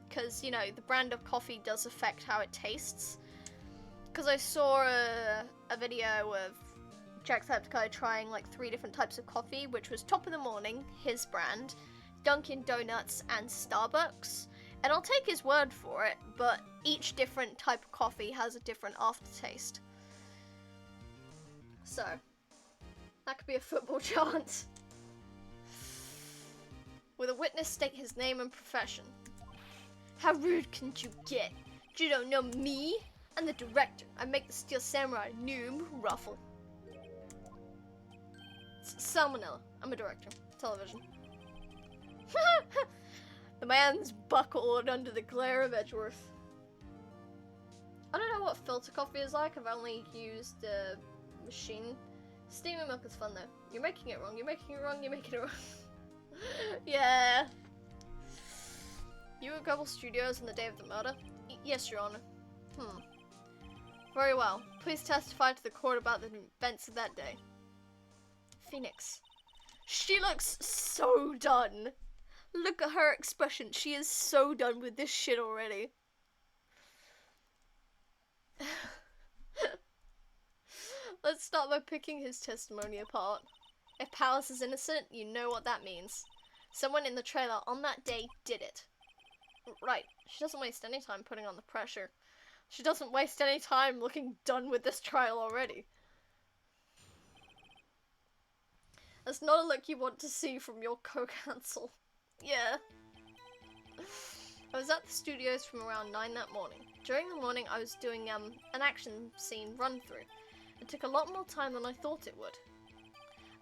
because, you know, the brand of coffee does affect how it tastes. Because I saw a video of Jacksepticeye trying like 3 different types of coffee, which was Top of the Morning, his brand, Dunkin' Donuts, and Starbucks. And I'll take his word for it, but each different type of coffee has a different aftertaste. So, that could be a football chant. Will the witness state his name and profession? How rude can you get? You don't know me? I'm the director. I make the Steel Samurai noob ruffle. Salmonella. I'm a director. Television. The man's buckled under the glare of Edgeworth. I don't know what filter coffee is like. I've only used the machine. Steaming milk is fun though. You're making it wrong. You're making it wrong. You're making it wrong. Yeah. You were at Gobble Studios on the day of the murder? Yes, Your Honor. Very well. Please testify to the court about the events of that day. Phoenix. She looks so done. Look at her expression. She is so done with this shit already. Let's start by picking his testimony apart. If Powers is innocent, you know what that means. Someone in the trailer on that day did it. Right. She doesn't waste any time putting on the pressure. She doesn't waste any time looking done with this trial already. That's not a look you want to see from your co-counsel. Yeah. I was at the studios from around 9 that morning. During the morning, I was doing an action scene run-through. It took a lot more time than I thought it would.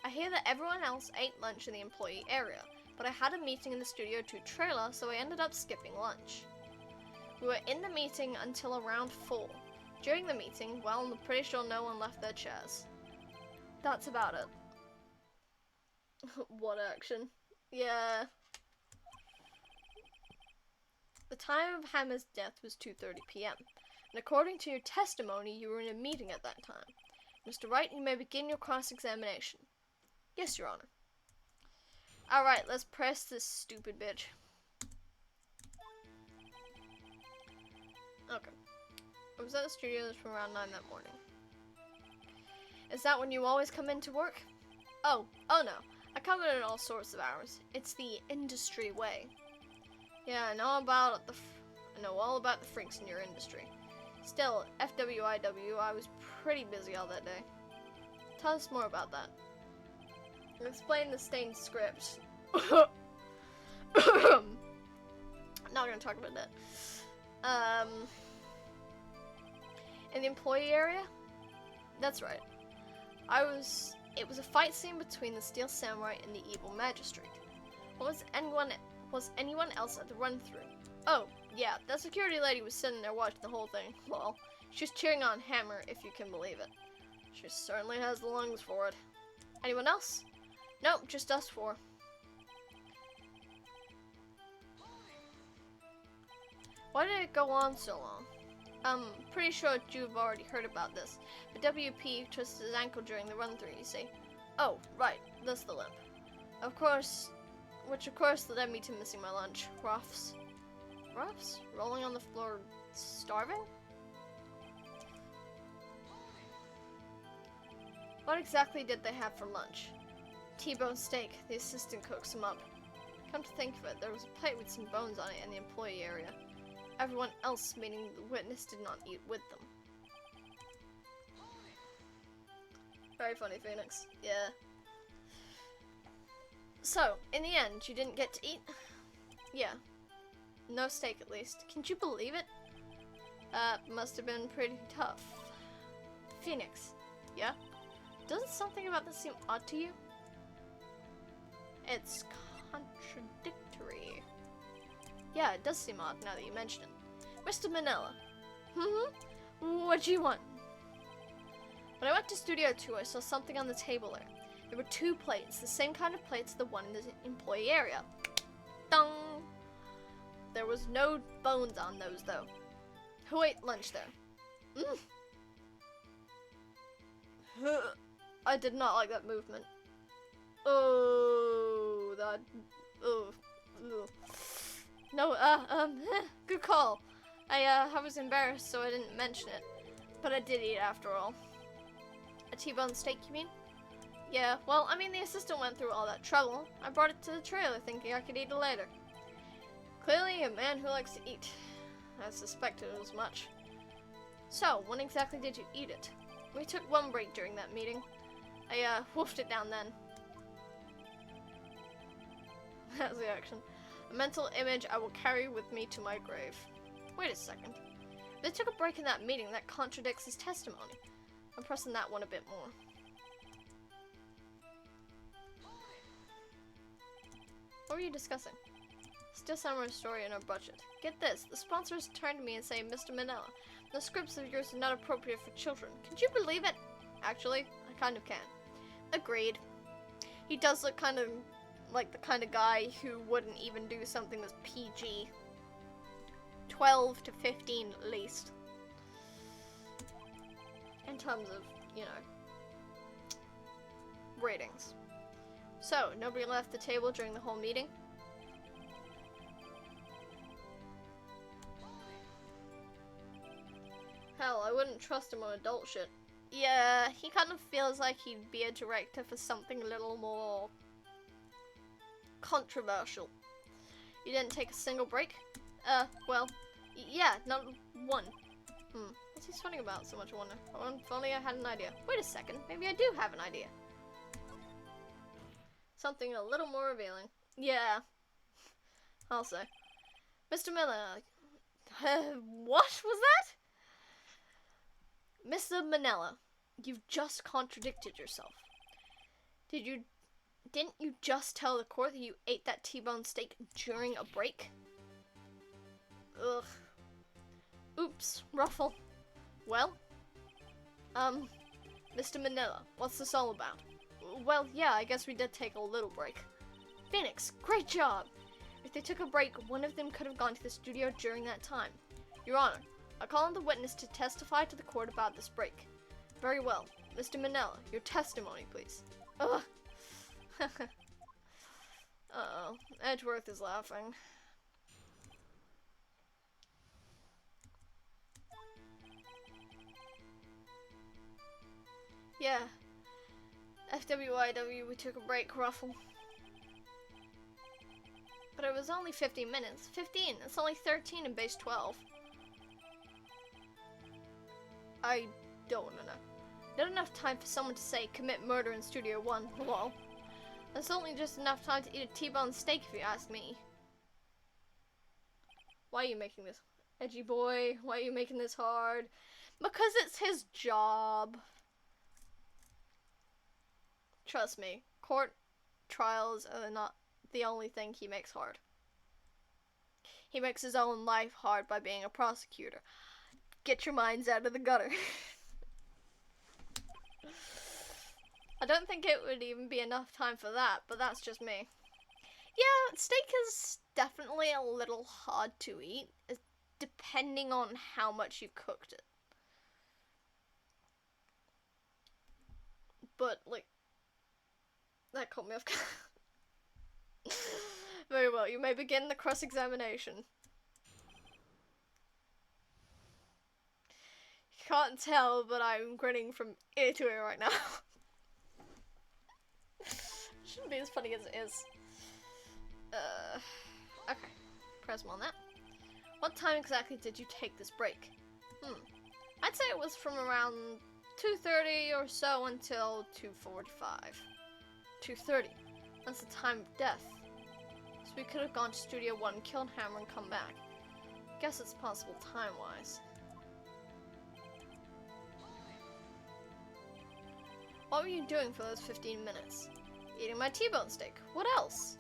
I hear that everyone else ate lunch in the employee area, but I had a meeting in the Studio 2 trailer, so I ended up skipping lunch. We were in the meeting until around 4. During the meeting, well, I'm pretty sure no one left their chairs. That's about it. What action? Yeah. The time of Hammer's death was 2:30 p.m. And according to your testimony, you were in a meeting at that time. Mr. Wright, you may begin your cross-examination. Yes, Your Honor. Alright, let's press this stupid bitch. Okay. I was at the studios from around 9 that morning. Is that when you always come into work? Oh no. I come in at all sorts of hours. It's the industry way. Yeah, I know all about the freaks in your industry. Still, FWIW, I was pretty busy all that day. Tell us more about that. Explain the stained script. Not gonna talk about that. In the employee area? That's right. It was a fight scene between the Steel Samurai and the evil magistrate. Was anyone else at the run-through? Oh, yeah, that security lady was sitting there watching the whole thing. Well, she was cheering on Hammer, if you can believe it. She certainly has the lungs for it. Anyone else? Nope, just us 4. Why did it go on so long? I'm pretty sure you've already heard about this, but WP twisted his ankle during the run-through, you see. Oh, right, that's the limp. Which of course led me to missing my lunch. Roughs? Rolling on the floor, starving? What exactly did they have for lunch? T-bone steak. The assistant cooks them up. Come to think of it, there was a plate with some bones on it in the employee area. Everyone else, meaning the witness, did not eat with them. Very funny, Phoenix. Yeah. So, in the end, you didn't get to eat? Yeah. No steak, at least. Can't you believe it? Must have been pretty tough. Phoenix. Yeah? Doesn't something about this seem odd to you? It's contradictory. Yeah, it does seem odd now that you mention it. Mr. Manila. What do you want? When I went to Studio 2, I saw something on the table there. There were 2 plates, the same kind of plates as the one in the employee area. Dong! There was no bones on those, though. Who ate lunch there? I did not like that movement. Oh, that. Oh. No, good call. I was embarrassed, so I didn't mention it. But I did eat after all. A T-bone steak, you mean? Yeah, well, I mean, the assistant went through all that trouble. I brought it to the trailer thinking I could eat it later. Clearly a man who likes to eat. I suspected as much. So, when exactly did you eat it? We took one break during that meeting. I, wolfed it down then. That's the action. A mental image I will carry with me to my grave. Wait a second. If they took a break in that meeting, that contradicts his testimony. I'm pressing that one a bit more. What were you discussing? Steel Samurai's story and our budget. Get this, the sponsors turned to me and say, Mr. Manila, the scripts of yours are not appropriate for children. Can you believe it? Actually, I kind of can. Agreed. He does look kind of like the kind of guy who wouldn't even do something that's PG. 12 to 15 at least. In terms of, you know, ratings. So, nobody left the table during the whole meeting? Hell, I wouldn't trust him on adult shit. Yeah, he kind of feels like he'd be a director for something a little more controversial. You didn't take a single break? Well, yeah, not one. What's he sweating about so much, I wonder? Oh, if only I had an idea. Wait a second, maybe I do have an idea. Something a little more revealing. Yeah, I'll say. Mr. Miller, what was that? Mr. Manella, you've just contradicted yourself. Didn't you just tell the court that you ate that T-bone steak during a break? Ugh. Oops, Ruffle. Well, Mr. Manila, what's this all about? Well, yeah, I guess we did take a little break. Phoenix, great job! If they took a break, one of them could have gone to the studio during that time. Your Honor, I call on the witness to testify to the court about this break. Very well. Mr. Manila, your testimony, please. Ugh. Uh-oh. Edgeworth is laughing. Yeah. FWIW, we took a break, Ruffle. But it was only 15 minutes. 15! It's only 13 in base 12. I don't know. Not enough time for someone to say, commit murder in Studio 1. Lol. That's only just enough time to eat a T-bone steak if you ask me. Why are you making this? Edgy boy, why are you making this hard? Because it's his job. Trust me, court trials are not the only thing he makes hard. He makes his own life hard by being a prosecutor. Get your minds out of the gutter. I don't think it would even be enough time for that, but that's just me. Yeah, steak is definitely a little hard to eat, depending on how much you cooked it. But, like, that caught me off guard. Very well, you may begin the cross-examination. You can't tell, but I'm grinning from ear to ear right now. Shouldn't be as funny as it is. Okay. Press on that. What time exactly did you take this break? I'd say it was from around 2:30 or so until 2:45. 2:30. That's the time of death. So we could have gone to Studio 1, killed Hammer, and come back. Guess it's possible time-wise. What were you doing for those 15 minutes? Eating my T-bone steak. What else?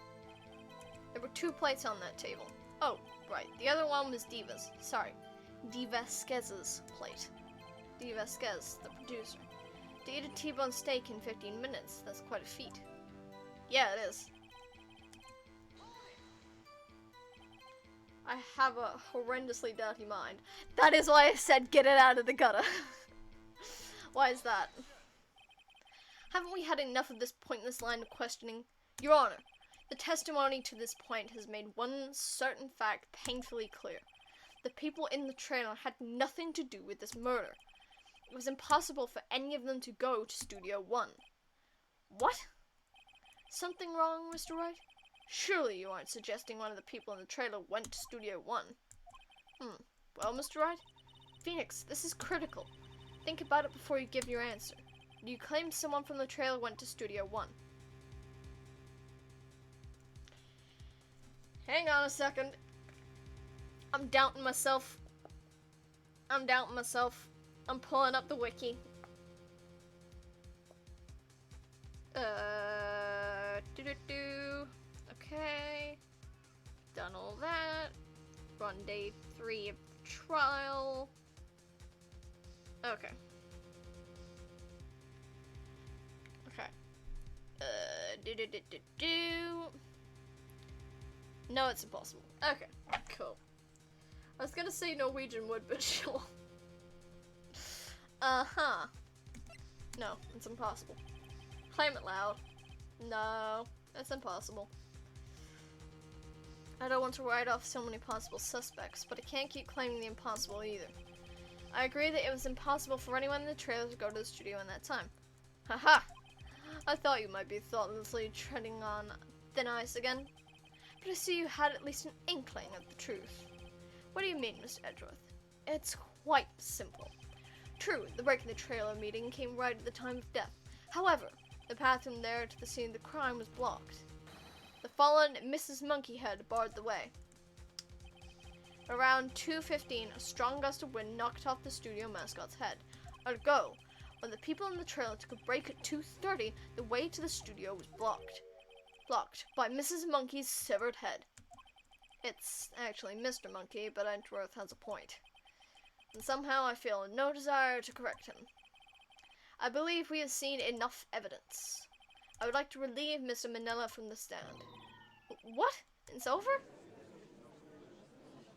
There were 2 plates on that table. Oh, right. The other one was Diva's. Sorry. Vasquez's plate. Vasquez, the producer. To eat a T-bone steak in 15 minutes, that's quite a feat. Yeah, it is. I have a horrendously dirty mind. That is why I said get it out of the gutter. Why is that? Haven't we had enough of this pointless line of questioning? Your Honor, the testimony to this point has made one certain fact painfully clear. The people in the trailer had nothing to do with this murder. It was impossible for any of them to go to Studio 1. What? Something wrong, Mr. Wright? Surely you aren't suggesting one of the people in the trailer went to Studio 1. Well, Mr. Wright? Phoenix, this is critical. Think about it before you give your answer. Do you claim someone from the trailer went to Studio 1? Hang on a second. I'm doubting myself. I'm pulling up the wiki. Okay. Done all that. We're on day 3 of the trial. Okay. No, it's impossible. Okay, cool. I was gonna say Norwegian wood, but sure. No, it's impossible. Claim it loud. No, it's impossible. I don't want to write off so many possible suspects, but I can't keep claiming the impossible either. I agree that it was impossible for anyone in the trailer to go to the studio in that time. Haha! I thought you might be thoughtlessly treading on thin ice again. But I see you had at least an inkling of the truth. What do you mean, Mr. Edgeworth? It's quite simple. True, the break in the trailer meeting came right at the time of death. However, the path from there to the scene of the crime was blocked. The fallen Mrs. Monkeyhead barred the way. Around 2:15, a strong gust of wind knocked off the studio mascot's head. Ergo, when the people in the trailer took a break at 2:30, the way to the studio was blocked by Mrs. Monkey's severed head. It's actually Mr. Monkey, but Edgeworth has a point. And somehow I feel no desire to correct him. I believe we have seen enough evidence. I would like to relieve Mr. Manila from the stand. What? It's over?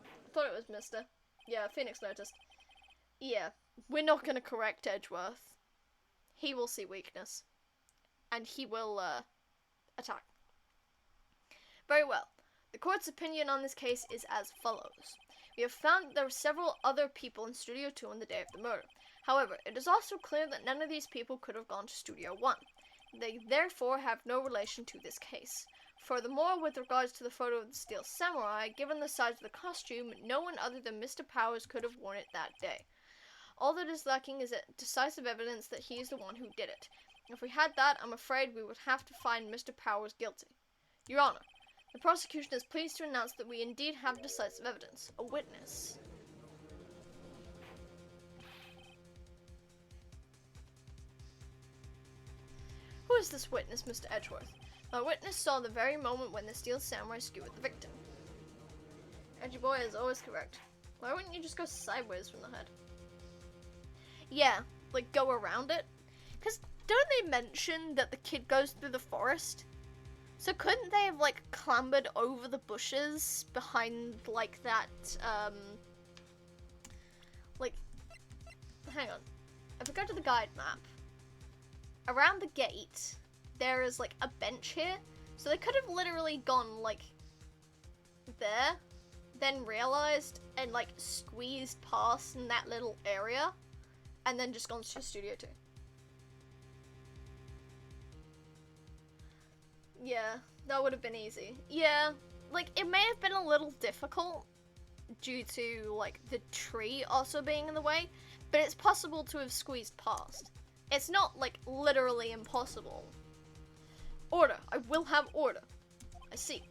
I thought it was Mr. Yeah, Phoenix noticed. Yeah, we're not gonna correct Edgeworth. He will see weakness. And he will, attack. Very well. The court's opinion on this case is as follows. We have found that there were several other people in Studio 2 on the day of the murder. However, it is also clear that none of these people could have gone to Studio 1. They therefore have no relation to this case. Furthermore, with regards to the photo of the Steel Samurai, given the size of the costume, no one other than Mr. Powers could have worn it that day. All that is lacking is decisive evidence that he is the one who did it. If we had that, I'm afraid we would have to find Mr. Powers guilty. Your Honor, the prosecution is pleased to announce that we indeed have decisive evidence. A witness. Who is this witness, Mr. Edgeworth? My witness saw the very moment when the Steel Samurai skewered the victim. Edgy boy is always correct. Why wouldn't you just go sideways from the head? Yeah, like go around it? Because don't they mention that the kid goes through the forest? So couldn't they have, like, clambered over the bushes behind, like, that, like, hang on. If we go to the guide map, around the gate, there is, like, a bench here. So they could have literally gone, like, there, then realized and, like, squeezed past in that little area, and then just gone to Studio 2. Yeah, that would have been easy. Yeah, like, it may have been a little difficult due to, like, the tree also being in the way, but it's possible to have squeezed past. It's not, like, literally impossible. Order. I will have order. I see.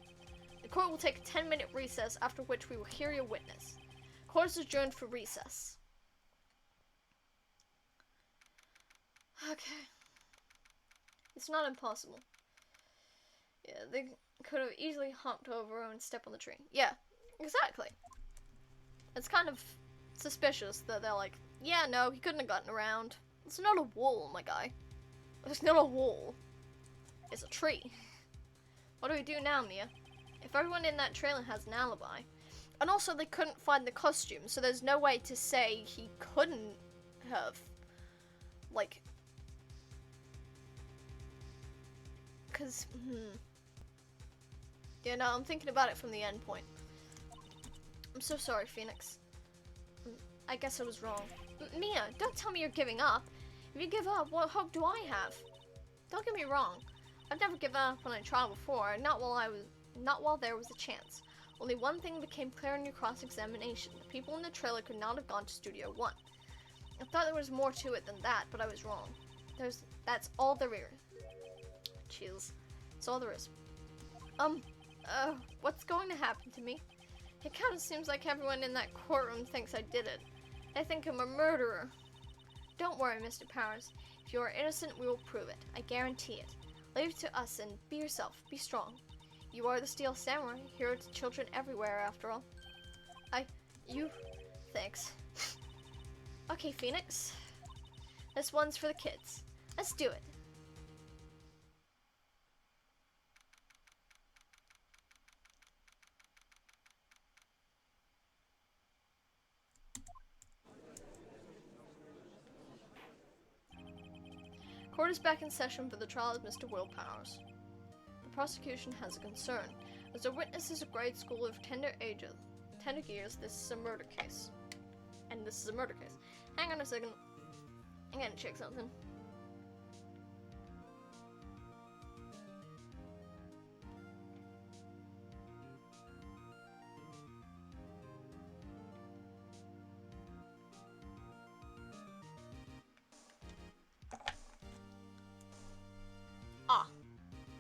The court will take a 10-minute recess, after which we will hear your witness. Court is adjourned for recess. Okay. It's not impossible. Yeah, they could have easily hopped over and stepped on the tree. Yeah, exactly. It's kind of suspicious that they're like, yeah, no, he couldn't have gotten around. It's not a wall, my guy. It's not a wall. It's a tree. What do we do now, Mia? If everyone in that trailer has an alibi. And also, they couldn't find the costume, so there's no way to say he couldn't have, like... Because, Yeah, no, I'm thinking about it from the end point. I'm so sorry, Phoenix. I guess I was wrong. Mia, don't tell me you're giving up. If you give up, what hope do I have? Don't get me wrong. I've never given up on a trial before, not while there was a chance. Only one thing became clear in your cross-examination. The people in the trailer could not have gone to Studio 1. I thought there was more to it than that, but I was wrong. That's all there is. Cheers. That's all there is. What's going to happen to me? It kind of seems like everyone in that courtroom thinks I did it. They think I'm a murderer. Don't worry, Mr. Powers. If you are innocent, we will prove it. I guarantee it. Leave it to us and be yourself. Be strong. You are the Steel Samurai, hero to children everywhere, after all. Thanks. Okay, Phoenix. This one's for the kids. Let's do it. Court is back in session for the trial of Mr. Will Powers. The prosecution has a concern. As a witness is a grade school of tender years, this is a murder case. And this is a murder case. Hang on a second. I'm gonna check something.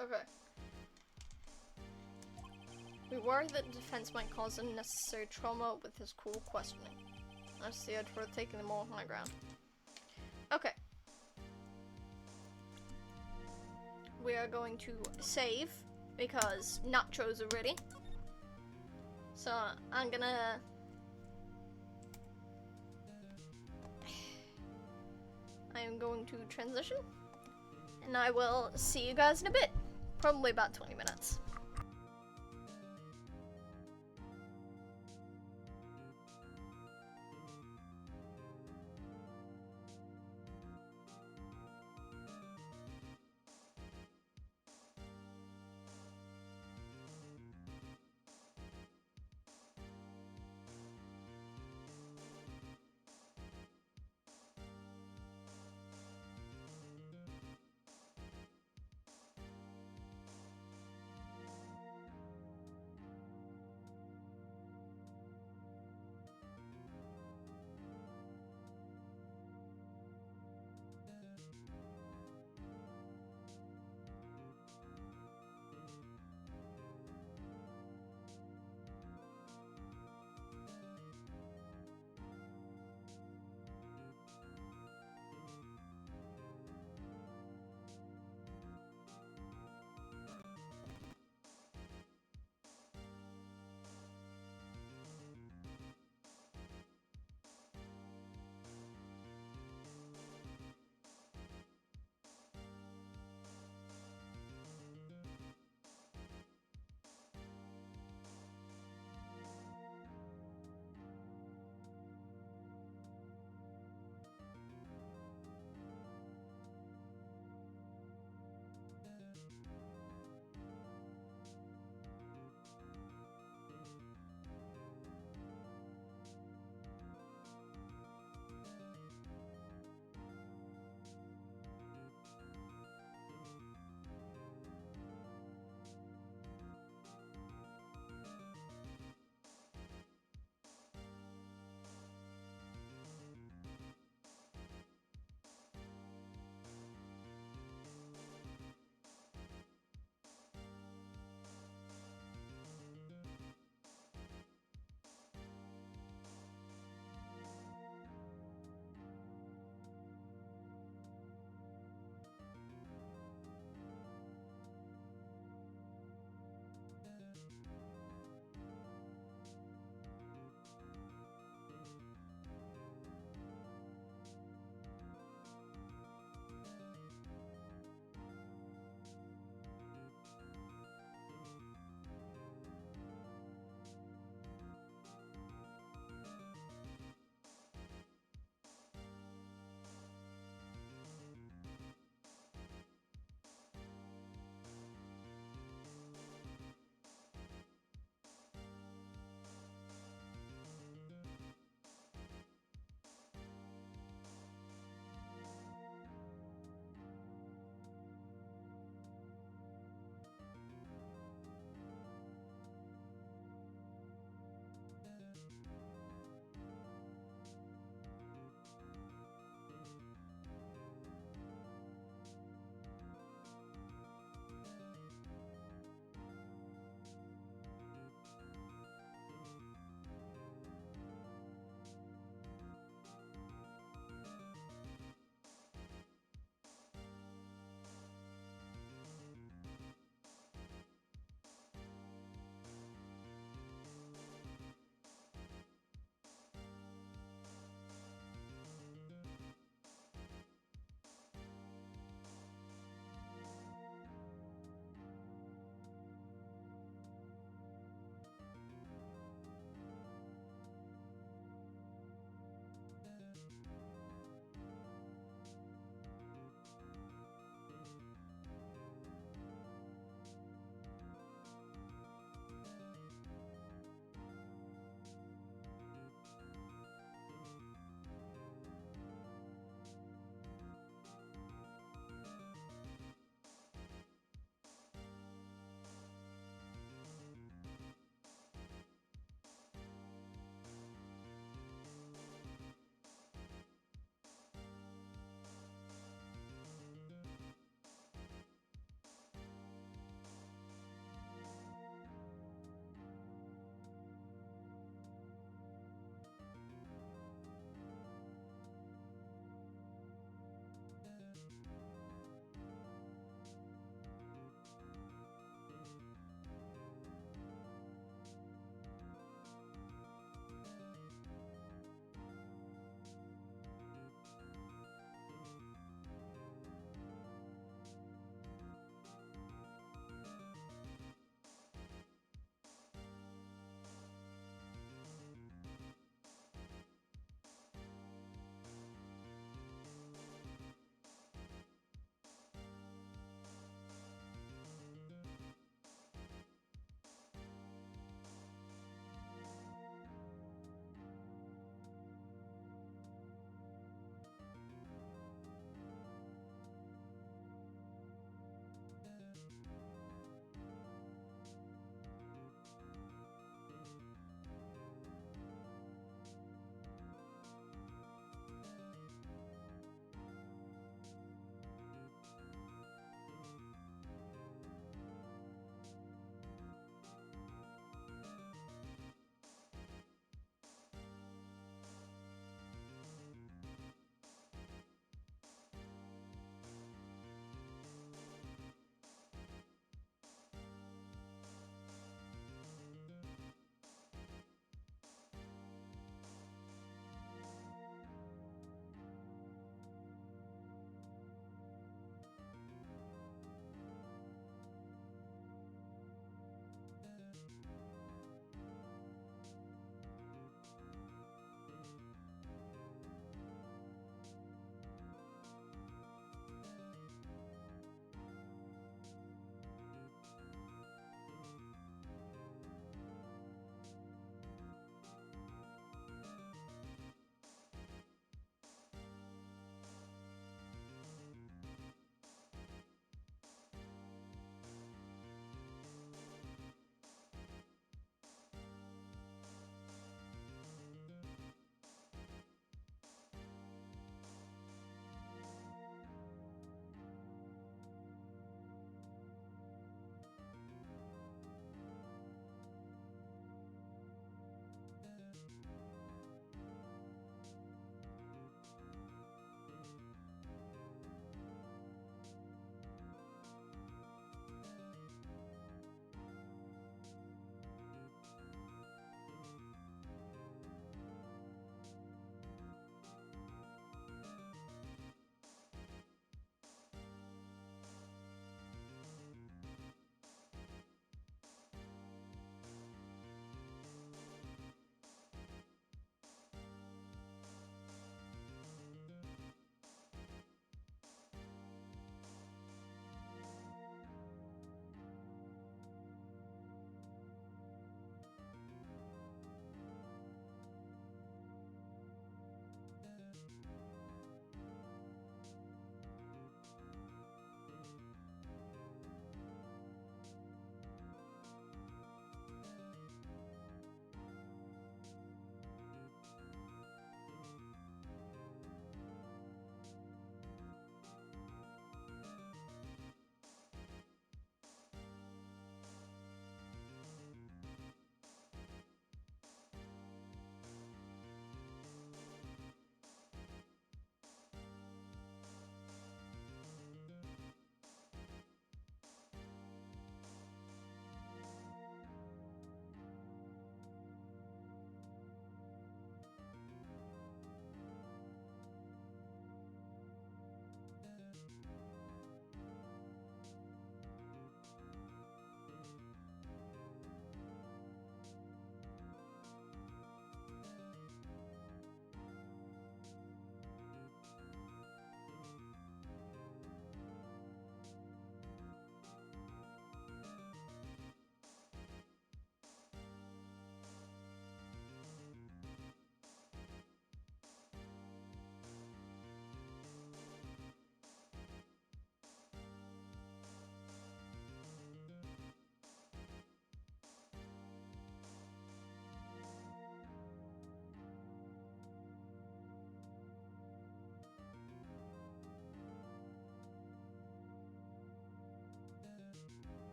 Okay. We worry that defense might cause unnecessary trauma with his cruel questioning. I see it for taking them all high ground. Okay. We are going to save because nachos are ready. So I'm gonna I am going to transition and I will see you guys in a bit. Probably about 20 minutes.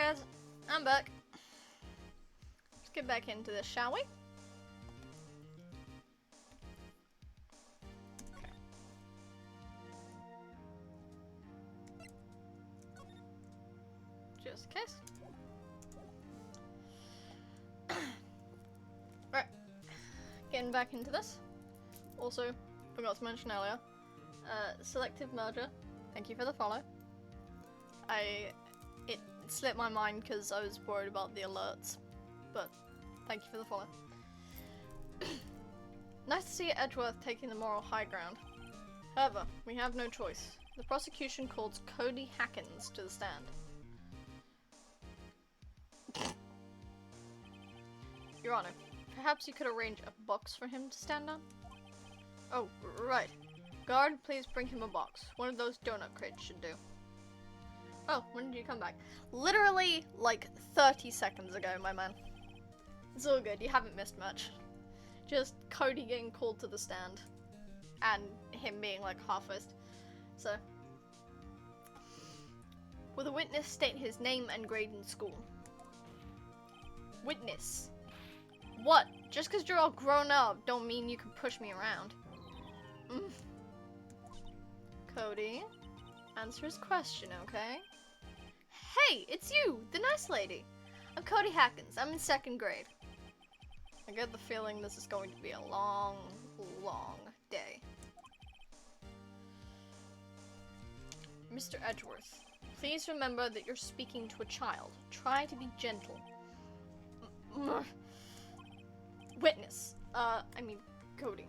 guys, I'm back. Let's get back into this, shall we? Okay. Just in case. Right. Getting back into this. Also, forgot to mention earlier, selective merger. Thank you for the follow. It slipped my mind because I was worried about the alerts, but thank you for the follow. Nice to see Edgeworth taking the moral high ground. However, we have no choice. The prosecution calls Cody Hackins to the stand. Your Honor, perhaps you could arrange a box for him to stand on? Oh, right. Guard, please bring him a box. One of those donut crates should do. Oh, when did you come back? Literally, like, 30 seconds ago, my man. It's all good, you haven't missed much. Just Cody getting called to the stand. And him being, like, half-faced. So. Will the witness state his name and grade in school? Witness. What? Just because you're all grown up don't mean you can push me around. Cody, answer his question, okay? Hey, it's you, the nice lady. I'm Cody Hackins. I'm in 2nd grade. I get the feeling this is going to be a long, long day. Mr. Edgeworth, please remember that you're speaking to a child. Try to be gentle. Witness. Cody.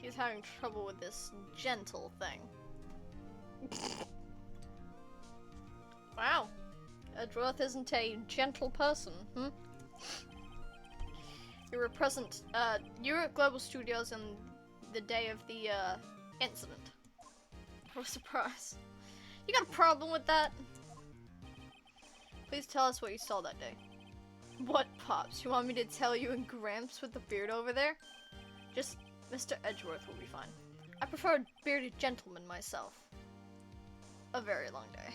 He's having trouble with this gentle thing. Wow. Edgeworth isn't a gentle person, You were present, you were at Global Studios on the day of the, incident. What a surprise. You got a problem with that? Please tell us what you saw that day. What, Pops? You want me to tell you and Gramps with the beard over there? Just Mr. Edgeworth will be fine. I prefer a bearded gentleman myself. A very long day.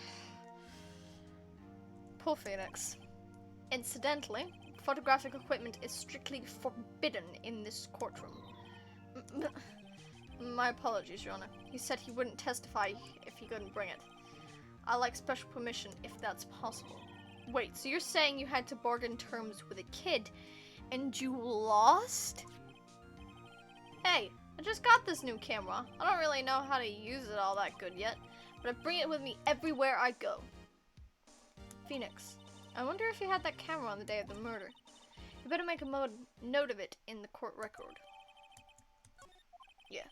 Poor Phoenix. Incidentally, photographic equipment is strictly forbidden in this courtroom. My apologies, Your Honor. He said he wouldn't testify if he couldn't bring it. I'd like special permission if that's possible. Wait, so you're saying you had to bargain terms with a kid and you lost? Hey, I just got this new camera. I don't really know how to use it all that good yet, but I bring it with me everywhere I go. Phoenix, I wonder if you had that camera on the day of the murder. You better make a note of it in the court record. Yeah.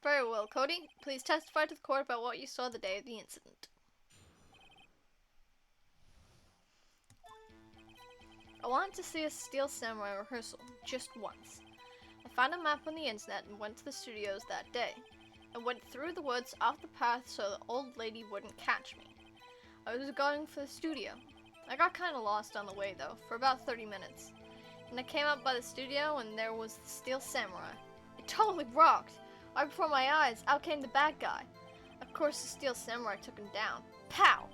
Very well, Cody. Please testify to the court about what you saw the day of the incident. I wanted to see a Steel Samurai rehearsal, just once. I found a map on the internet and went to the studios that day. I went through the woods off the path so the old lady wouldn't catch me. I was going for the studio. I got kinda lost on the way though, for about 30 minutes. And I came up by the studio and there was the Steel Samurai. It totally rocked! Right before my eyes, out came the bad guy. Of course the Steel Samurai took him down. Pow!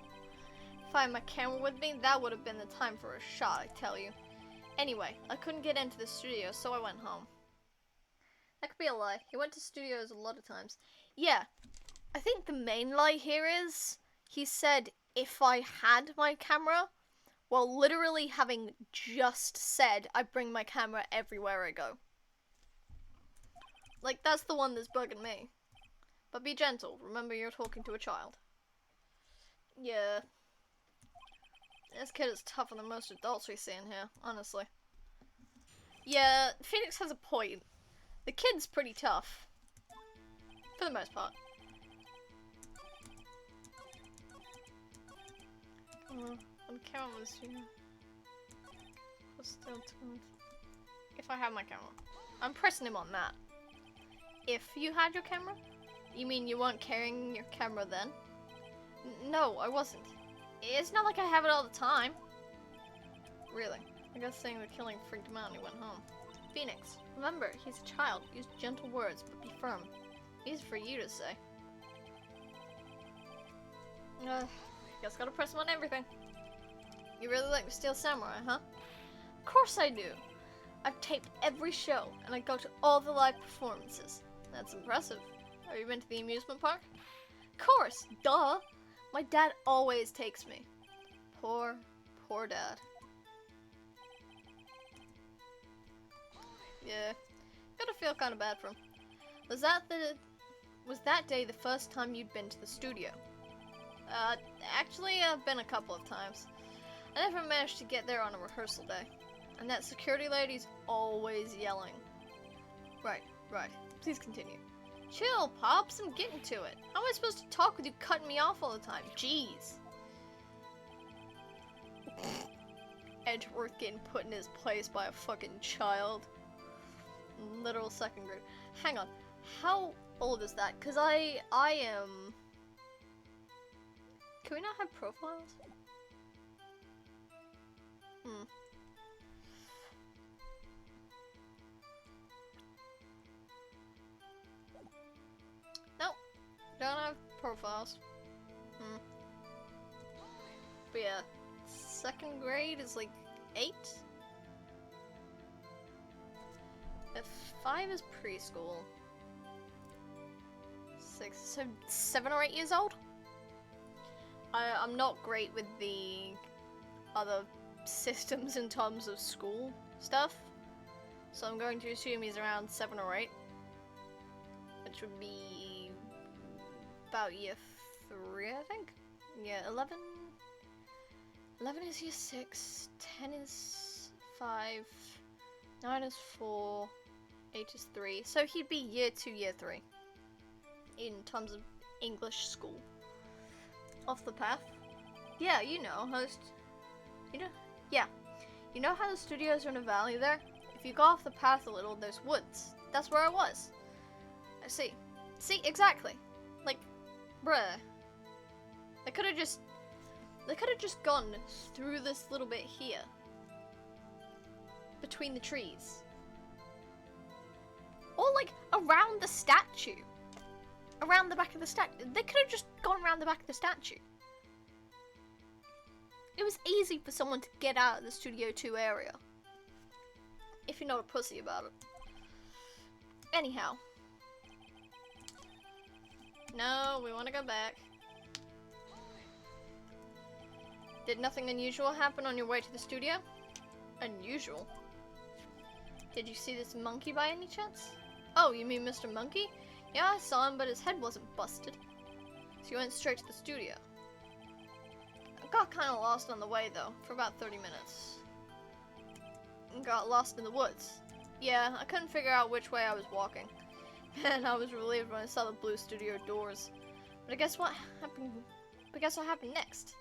If I had my camera with me, that would have been the time for a shot, I tell you. Anyway, I couldn't get into the studio, so I went home. That could be a lie. He went to studios a lot of times. Yeah, I think the main lie here is, he said if I had my camera, while literally having just said I bring my camera everywhere I go. Like, that's the one that's bugging me. But be gentle, remember you're talking to a child. Yeah. This kid is tougher than most adults we see in here, honestly. Yeah, Phoenix has a point. The kid's pretty tough. For the most part. On camera was still tuned. If I have my camera. I'm pressing him on that. If you had your camera? You mean you weren't carrying your camera then? No, I wasn't. It's not like I have it all the time. Really? I guess saying the killing freaked him out and he went home. Phoenix, remember, he's a child. Use gentle words, but be firm. Easy for you to say. Guess gotta press them on everything. You really like Untitled Samurai, huh? Of course I do. I've taped every show, and I go to all the live performances. That's impressive. Have you been to the amusement park? Of course, duh! My dad always takes me. Poor dad. Yeah, gotta feel kind of bad for him. Was that day the first time you'd been to the studio? Actually, I've been a couple of times. I never managed to get there on a rehearsal day. And that security lady's always yelling. Right. Please continue. Chill, Pops, I'm getting to it. How am I supposed to talk with you cutting me off all the time? Jeez. Edgeworth getting put in his place by a fucking child. Literal second grade. Hang on. How old is that? Cause I am... Can we not have profiles? Nope. Don't have profiles. But yeah, second grade is like 8? If 5 is preschool. 6, so 7 or 8 years old? I'm not great with the other systems in terms of school stuff, so I'm going to assume he's around 7 or 8, which would be about year 3, I think. Yeah, 11 is year 6, 10 is 5, 9 is 4, 8 is 3, so he'd be year 2, year 3 in terms of English school. Off the path? Yeah, you know, you know how the studios are in a valley there? If you go off the path a little, there's woods. That's where I was. I see. See, exactly. Like, bruh. They could have just gone through this little bit here. Between the trees. Or like, around the statue. Around the back of the statue. They could have just gone around the back of the statue. It was easy for someone to get out of the Studio 2 area. If you're not a pussy about it. Anyhow. No, we want to go back. Did nothing unusual happen on your way to the studio? Unusual? Did you see this monkey by any chance? Oh, you mean Mr. Monkey? Yeah, I saw him, but his head wasn't busted. So you went straight to the studio. I got kind of lost on the way, though, for about 30 minutes. And got lost in the woods. Yeah, I couldn't figure out which way I was walking. And I was relieved when I saw the blue studio doors. But guess what happened next?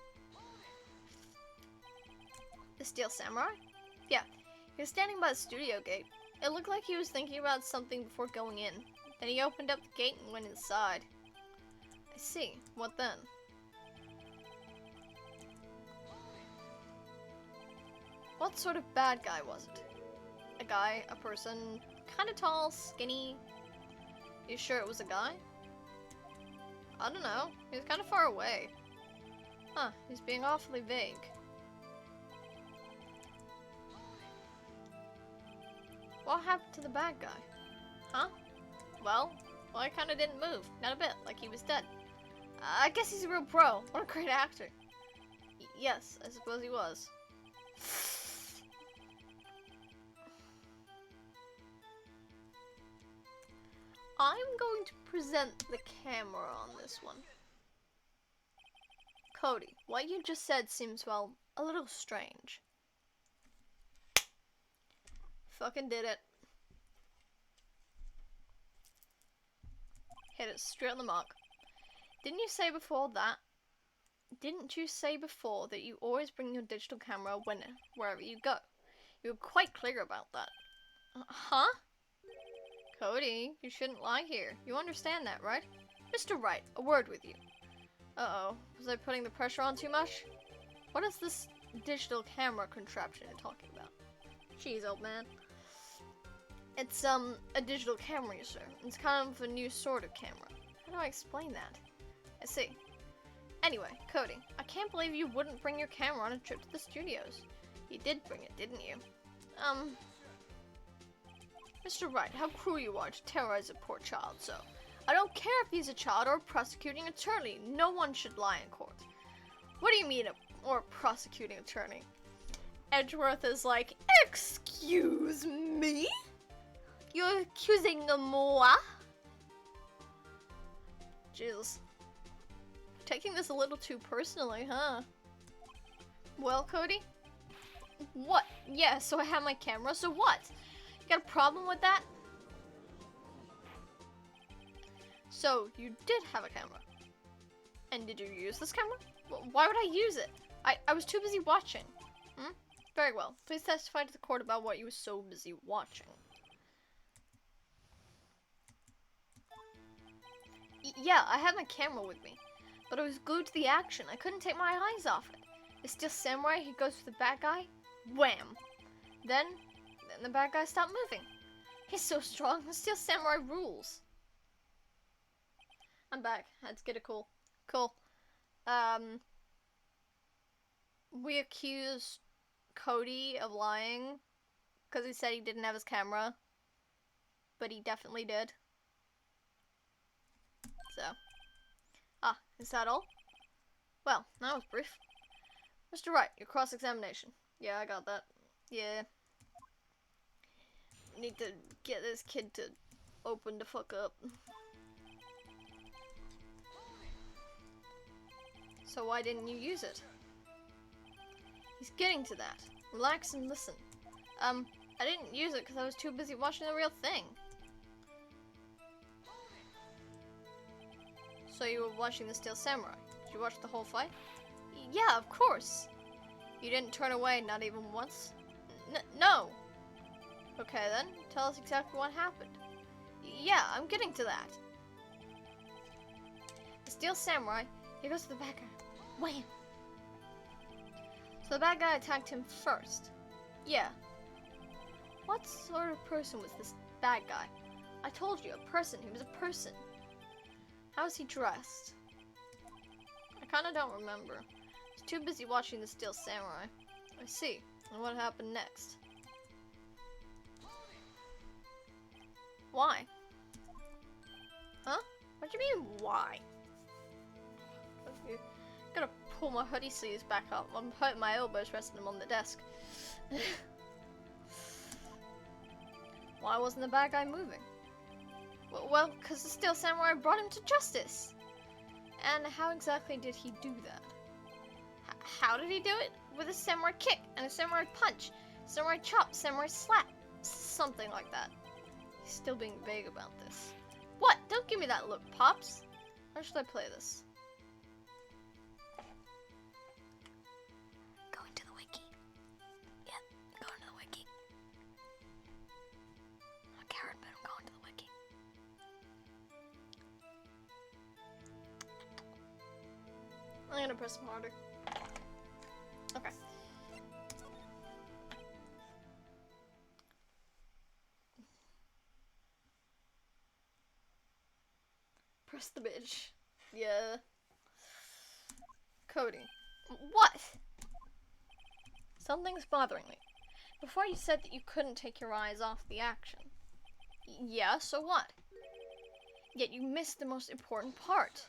The Untitled Samurai? Yeah, he was standing by the studio gate. It looked like he was thinking about something before going in. Then he opened up the gate and went inside. I see. What then? What sort of bad guy was it? A guy, a person, kinda tall, skinny. You sure it was a guy? I don't know. He was kinda far away. Huh, he's being awfully vague. What happened to the bad guy? Huh? Well, I kinda didn't move. Not a bit, like he was dead. I guess he's a real pro. What a great actor. Yes, I suppose he was. I'm going to present the camera on this one. Cody, what you just said seems, well, a little strange. Fucking did it. Hit it straight on the mark. Didn't you say before that you always bring your digital camera wherever you go? You were quite clear about that. Huh? Cody, you shouldn't lie here. You understand that, right? Mr. Wright, a word with you. Uh-oh, was I putting the pressure on too much? What is this digital camera contraption you're talking about? Jeez, old man. It's a digital camera user. It's kind of a new sort of camera. How do I explain that? I see. Anyway, Cody, I can't believe you wouldn't bring your camera on a trip to the studios. You did bring it, didn't you? Mr. Wright, how cruel you are to terrorize a poor child so. I don't care if he's a child or a prosecuting attorney. No one should lie in court. What do you mean, or prosecuting attorney? Edgeworth is like, excuse me? You're accusing moi? Jesus. Taking this a little too personally, huh? Well, Cody? What? Yeah, so I have my camera, so what? You got a problem with that? So, you did have a camera. And did you use this camera? Why would I use it? I was too busy watching. Hmm? Very well. Please testify to the court about what you were so busy watching. Yeah, I had my camera with me. But I was glued to the action. I couldn't take my eyes off it. The Steel Samurai, he goes for the bad guy. Wham! Then the bad guy stopped moving. He's so strong. The Steel Samurai rules. I'm back. Had to get it cool. Cool. We accused Cody of lying because he said he didn't have his camera, but he definitely did. So, is that all? Well, that was brief. Mr. Wright, your cross-examination. Yeah, I got that. Yeah. Need to get this kid to open the fuck up. So why didn't you use it? He's getting to that. Relax and listen. I didn't use it because I was too busy watching the real thing. So you were watching the Steel Samurai. Did you watch the whole fight? Yeah, of course. You didn't turn away, not even once? No. Okay then, tell us exactly what happened. Yeah, I'm getting to that. The Steel Samurai, he goes to the bad guy. Wham! So the bad guy attacked him first. Yeah. What sort of person was this bad guy? I told you, a person. He was a person. How was he dressed? I kinda don't remember. I was too busy watching the Steel Samurai. I see. And what happened next? Why? Huh? What do you mean, why? Gotta pull my hoodie sleeves back up. I'm hurting my elbows resting them on the desk. Why wasn't the bad guy moving? Well, because the Steel Samurai brought him to justice. And how exactly did he do that? How did he do it? With a samurai kick and a samurai punch, samurai chop, samurai slap, something like that. He's still being vague about this. What? Don't give me that look, Pops. How should I play this? Go into the wiki. Yep, go into the wiki. I'm a coward, but I'm going to the wiki. I'm gonna press them harder. Okay. Press the bitch. Yeah. Cody. What? Something's bothering me. Before you said that you couldn't take your eyes off the action. Yeah, so what? Yet you missed the most important part.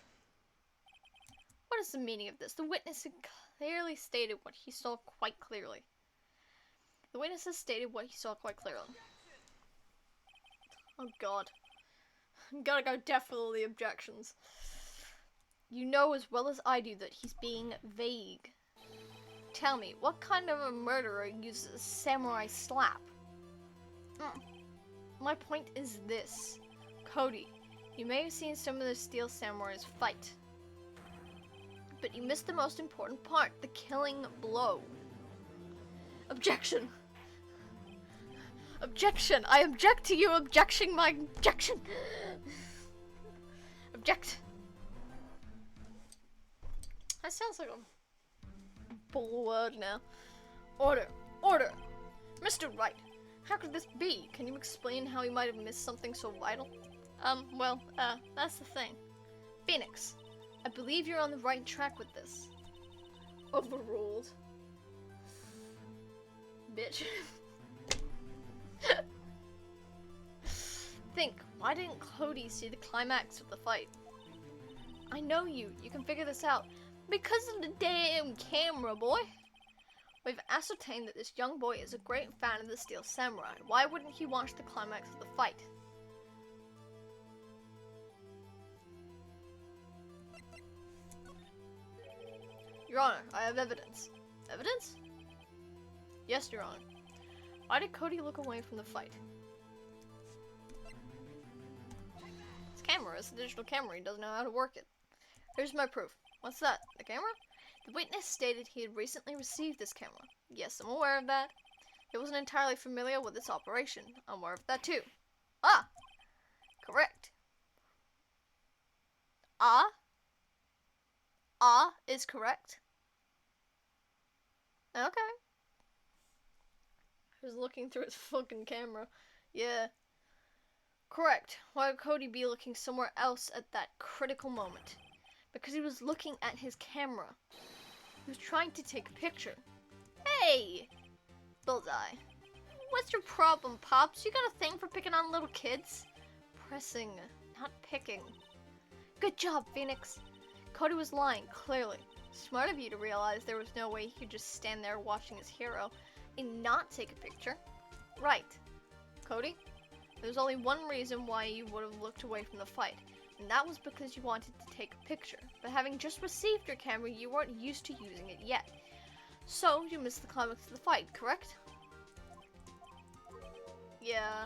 What is the meaning of this? The witness clearly stated what he saw quite clearly. The witnesses stated what he saw quite clearly. Oh god. I'm gonna go deaf with all the objections. You know as well as I do that he's being vague. Tell me, what kind of a murderer uses a samurai slap? My point is this. Cody, you may have seen some of the Steel Samurais fight. But you missed the most important part, the killing blow. Objection! Objection! I object to you objecting my objection! Object! That sounds like a bull word now. Order! Order! Mr. Wright, How could this be? Can you explain how he might have missed something so vital? That's the thing. Phoenix, I believe you're on the right track with this. Overruled. Bitch. Think, why didn't Cody see the climax of the fight? I know you can figure this out. Because of the damn camera, boy. We've ascertained that this young boy is a great fan of the Steel Samurai. Why wouldn't he watch the climax of the fight? Your Honor, I have evidence. Evidence? Yes, Your Honor. Why did Cody look away from the fight? His camera is a digital camera. He doesn't know how to work it. Here's my proof. What's that? The camera? The witness stated he had recently received this camera. Yes, I'm aware of that. He wasn't entirely familiar with its operation. I'm aware of that too. Ah! Correct. Ah is correct. Okay. He was looking through his fucking camera. Yeah. Correct. Why would Cody be looking somewhere else at that critical moment? Because he was looking at his camera. He was trying to take a picture. Hey! Bullseye. What's your problem, Pops? You got a thing for picking on little kids? Pressing, not picking. Good job, Phoenix. Cody was lying, clearly. Smart of you to realize there was no way he could just stand there watching his hero and not take a picture. Right. Cody, there's only one reason why you would have looked away from the fight, and that was because you wanted to take a picture. But having just received your camera, you weren't used to using it yet. So, you missed the climax of the fight, correct? Yeah.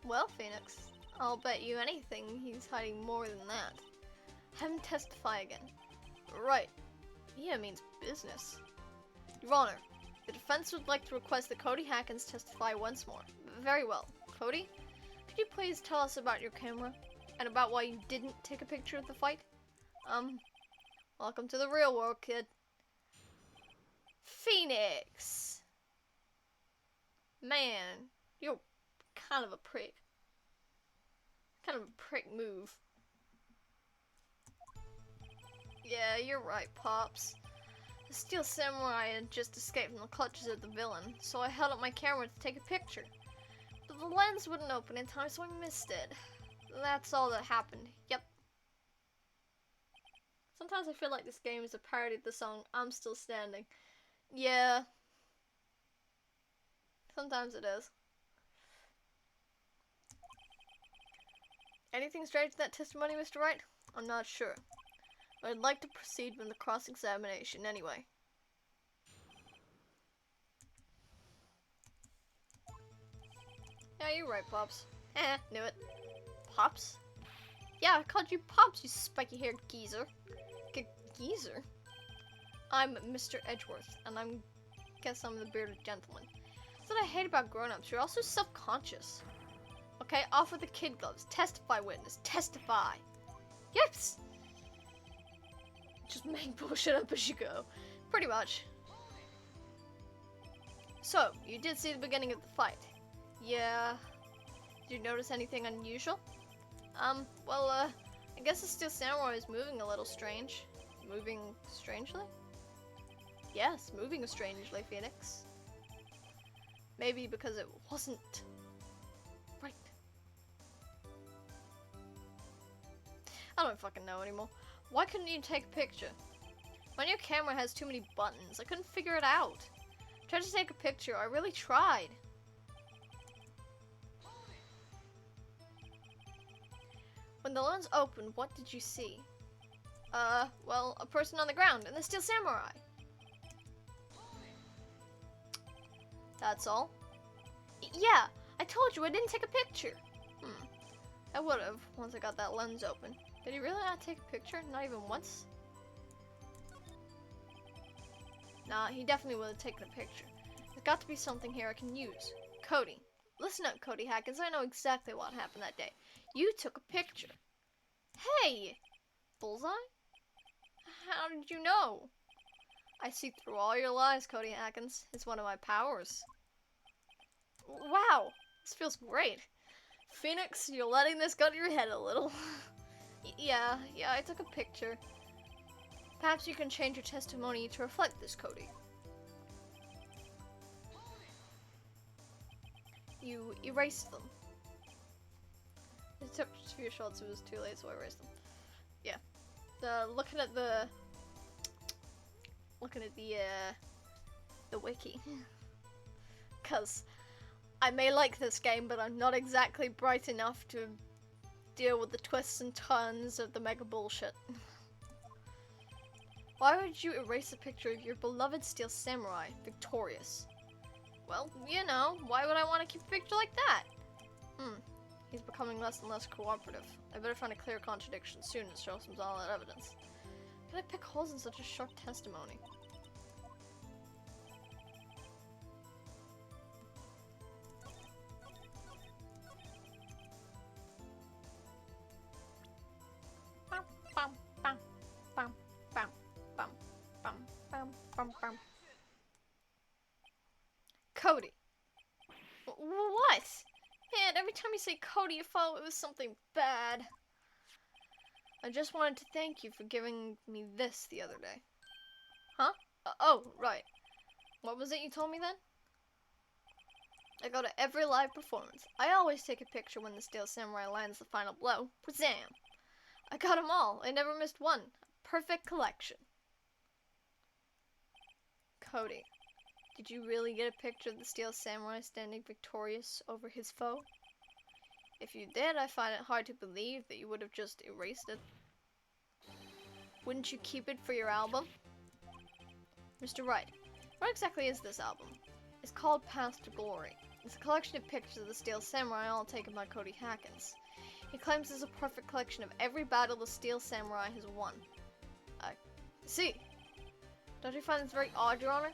Well, Phoenix, I'll bet you anything he's hiding more than that. Have him testify again. Right. Yeah, means business. Your Honor, the defense would like to request that Cody Hackins testify once more. Very well. Cody, could you please tell us about your camera? And about why you didn't take a picture of the fight? Welcome to the real world, kid. Phoenix! Man, you're kind of a prick. Kind of a prick move. Yeah, you're right, Pops. The Steel Samurai had just escaped from the clutches of the villain, so I held up my camera to take a picture. But the lens wouldn't open in time, so I missed it. That's all that happened. Yep. Sometimes I feel like this game is a parody of the song I'm Still Standing. Yeah. Sometimes it is. Anything strange in that testimony, Mr. Wright? I'm not sure. But I'd like to proceed with the cross-examination anyway. Yeah, you're right, Pops. Knew it. Pops? Yeah, I called you Pops, you spiky-haired geezer. Geezer? I'm Mr. Edgeworth, and guess I'm the bearded gentleman. That's what I hate about grown-ups. You're also self-conscious. Okay, off with the kid gloves. Testify, witness. Testify. Yes! Just make bullshit up as you go. Pretty much. So, you did see the beginning of the fight. Yeah. Did you notice anything unusual? I guess the Steel Samurai is moving a little strange. Moving strangely? Yes, moving strangely, Phoenix. Maybe because it wasn't right. I don't fucking know anymore. Why couldn't you take a picture? My new camera has too many buttons. I couldn't figure it out. I tried to take a picture. I really tried. When the lens opened, what did you see? Well, a person on the ground and the Steel Samurai. That's all? Yeah, I told you I didn't take a picture. I would have once I got that lens open. Did he really not take a picture? Not even once? Nah, he definitely would have taken a picture. There's got to be something here I can use. Cody. Listen up, Cody Hackins. I know exactly what happened that day. You took a picture. Hey! Bullseye? How did you know? I see through all your lies, Cody Hackins. It's one of my powers. Wow, this feels great. Phoenix, you're letting this go to your head a little. Yeah, I took a picture. Perhaps you can change your testimony to reflect this, Cody. You erased them. It took just a few shots, it was too late, so I erased them. Yeah. Looking at the wiki. Cause I may like this game, but I'm not exactly bright enough to deal with the twists and turns of the mega bullshit. Why would you erase a picture of your beloved Steel Samurai victorious? Well, you know, why would I want to keep a picture like that? He's becoming less and less cooperative. I better find a clear contradiction soon and show some solid evidence. How did I pick holes in such a short testimony? Cody. What? Man, every time you say Cody, you follow it with something bad. I just wanted to thank you for giving me this the other day. Huh? Oh, right. What was it you told me then? I go to every live performance. I always take a picture when the Steel Samurai lands the final blow. Prazam! I got them all. I never missed one. A perfect collection. Cody, did you really get a picture of the Steel Samurai standing victorious over his foe? If you did, I find it hard to believe that you would have just erased it. Wouldn't you keep it for your album? Mr. Wright, what exactly is this album? It's called Path to Glory. It's a collection of pictures of the Steel Samurai all taken by Cody Hackins. He claims it's a perfect collection of every battle the Steel Samurai has won. I see. Don't you find this very odd, Your Honor?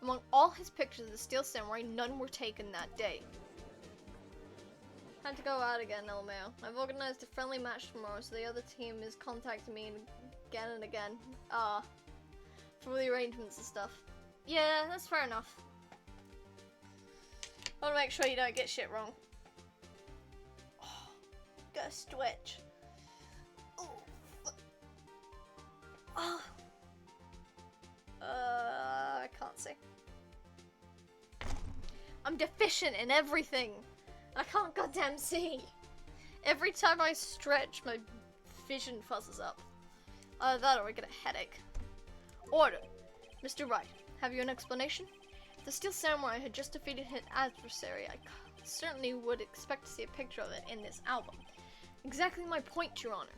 Among all his pictures of the Steel Samurai, none were taken that day. Time to go out again, LMAO. I've organized a friendly match tomorrow, so the other team is contacting me again and again. For the arrangements and stuff. Yeah, that's fair enough. I want to make sure you don't get shit wrong. Oh, gotta stretch. Oh, oh. I can't see. I'm deficient in everything. I can't goddamn see. Every time I stretch, my vision fuzzes up. Either that or I get a headache. Order. Mr. Wright, have you an explanation? If the Steel Samurai had just defeated his adversary, I certainly would expect to see a picture of it in this album. Exactly my point, Your Honor.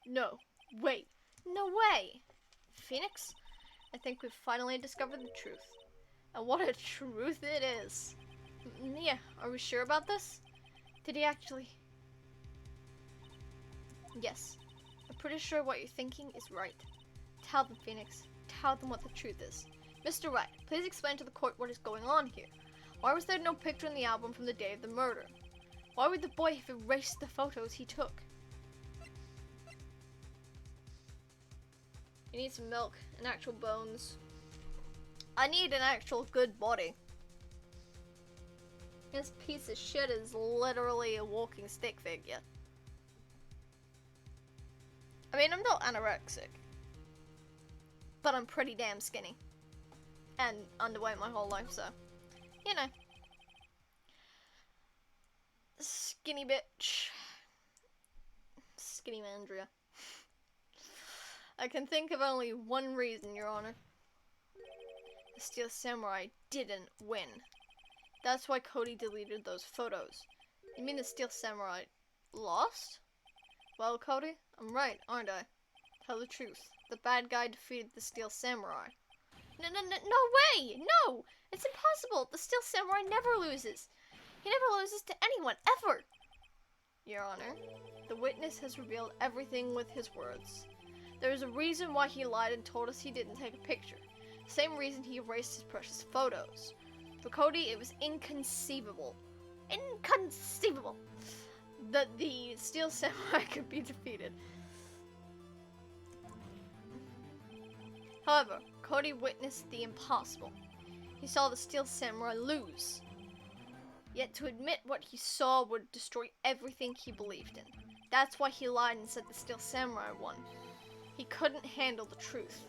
No. Wait. No way! Phoenix, I think we've finally discovered the truth. And what a truth it is. Yeah, are we sure about this? Did he actually... Yes. I'm pretty sure what you're thinking is right. Tell them, Phoenix. Tell them what the truth is. Mr. Wright, please explain to the court what is going on here. Why was there no picture in the album from the day of the murder? Why would the boy have erased the photos he took? You need some milk and actual bones. I need an actual good body. This piece of shit is literally a walking stick figure. I mean, I'm not anorexic, but I'm pretty damn skinny. And underweight my whole life, so, you know. Skinny bitch. Skinny mandria. I can think of only one reason, Your Honor. The Steel Samurai didn't win. That's why Cody deleted those photos. You mean the Steel Samurai lost? Well, Cody, I'm right, aren't I? Tell the truth. The bad guy defeated the Steel Samurai. No way! No! It's impossible! The Steel Samurai never loses! He never loses to anyone, ever! Your Honor, the witness has revealed everything with his words. There is a reason why he lied and told us he didn't take a picture. Same reason he erased his precious photos. For Cody, it was inconceivable. Inconceivable! That the Steel Samurai could be defeated. However, Cody witnessed the impossible. He he saw the Steel Samurai lose. Yet to admit what he saw would destroy everything he believed in. That's why he lied and said the Steel Samurai won. He couldn't handle the truth.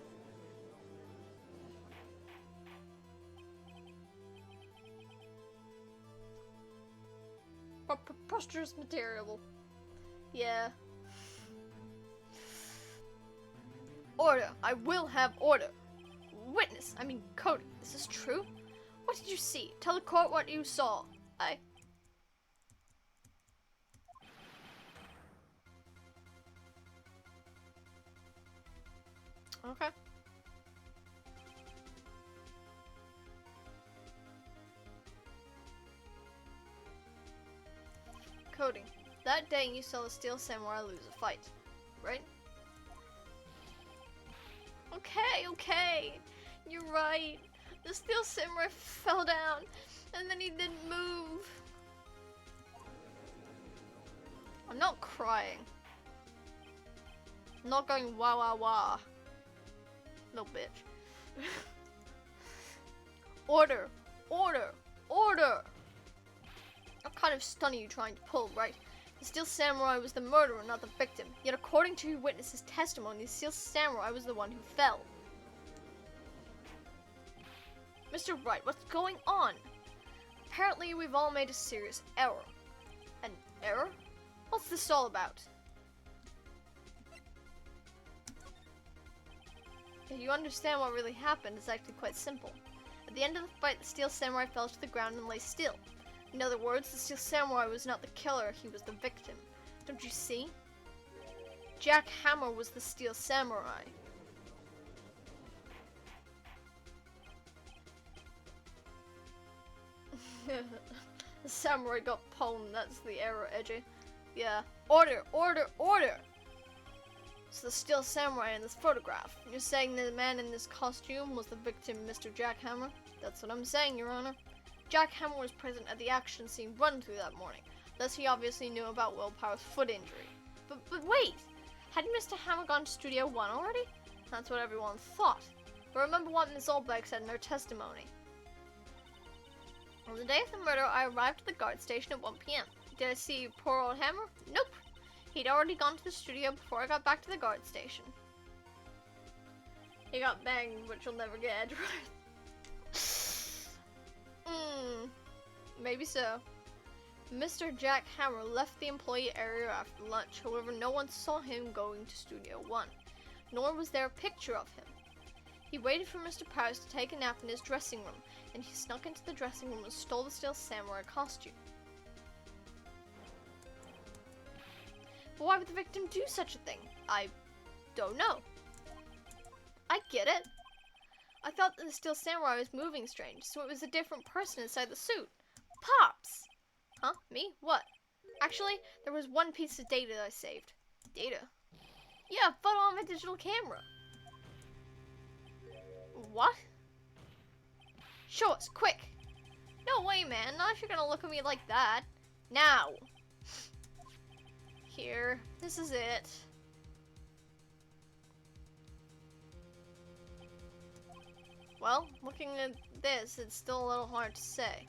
But preposterous material. Yeah. Order. I will have order. Witness. I mean, Cody. Is this true? What did you see? Tell the court what you saw. Okay. Cody. That day you saw the Steel Samurai lose a fight, right? Okay. You're right. The Steel Samurai fell down, and then he didn't move. I'm not crying. I'm not going wah wah wah. Little bitch. Order! Order! Order! What kind of stunt are you trying to pull, right? The Steel Samurai was the murderer, not the victim. Yet according to your witness's testimony, the Steel Samurai was the one who fell. Mr. Wright, what's going on? Apparently we've all made a serious error. An error? What's this all about? If you understand what really happened, it's actually quite simple. At the end of the fight, the Steel Samurai fell to the ground and lay still. In other words, the Steel Samurai was not the killer, he was the victim. Don't you see? Jack Hammer was the Steel Samurai. The samurai got pwned, that's the error, Edgy. Yeah. Order! Order! Order! So the Steel Samurai in this photograph. You're saying the man in this costume was the victim, Mr. Jack Hammer? That's what I'm saying, Your Honor. Jack Hammer was present at the action scene run through that morning. Thus he obviously knew about Willpower's foot injury. But wait! Hadn't Mr. Hammer gone to Studio 1 already? That's what everyone thought. But remember what Ms. Oldbeck said in her testimony. On the day of the murder, I arrived at the guard station at 1 p.m. Did I see poor old Hammer? Nope. He'd already gone to the studio before I got back to the guard station. He got banged, which will never get edged right. Maybe so. Mr. Jack Hammer left the employee area after lunch. However, no one saw him going to Studio 1, nor was there a picture of him. He waited for Mr. Powers to take a nap in his dressing room, and he snuck into the dressing room and stole the Steel Samurai costume. But why would the victim do such a thing? I don't know. I get it. I thought that the Steel Samurai was moving strange, so it was a different person inside the suit. Pops! Huh? Me? What? Actually, there was one piece of data that I saved. Data? Yeah, photo on my digital camera. What? Show us, quick! No way, man. Not if you're gonna look at me like that. Now! Here. This is it. Well, looking at this, it's still a little hard to say.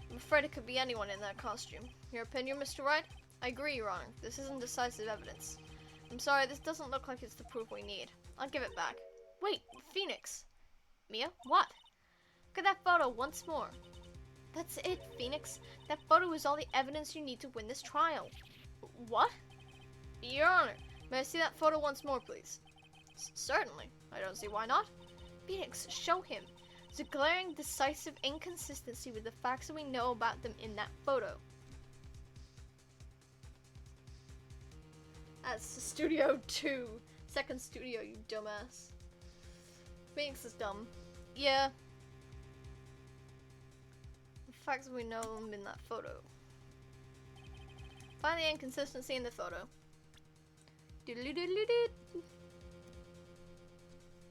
I'm afraid it could be anyone in that costume. Your opinion, Mr. Wright? I agree, Your Honor. This isn't decisive evidence. I'm sorry, this doesn't look like it's the proof we need. I'll give it back. Wait, Phoenix! Mia, what? Look at that photo once more. That's it, Phoenix. That photo is all the evidence you need to win this trial. What? Your Honor, may I see that photo once more, please? Certainly. I don't see why not. Phoenix, show him. There's a glaring, decisive inconsistency with the facts that we know about them in that photo. That's Studio 2. Second studio, you dumbass. Phoenix is dumb. Yeah. The facts that we know them in that photo. Find the inconsistency in the photo. Doodle-doodle-doodle.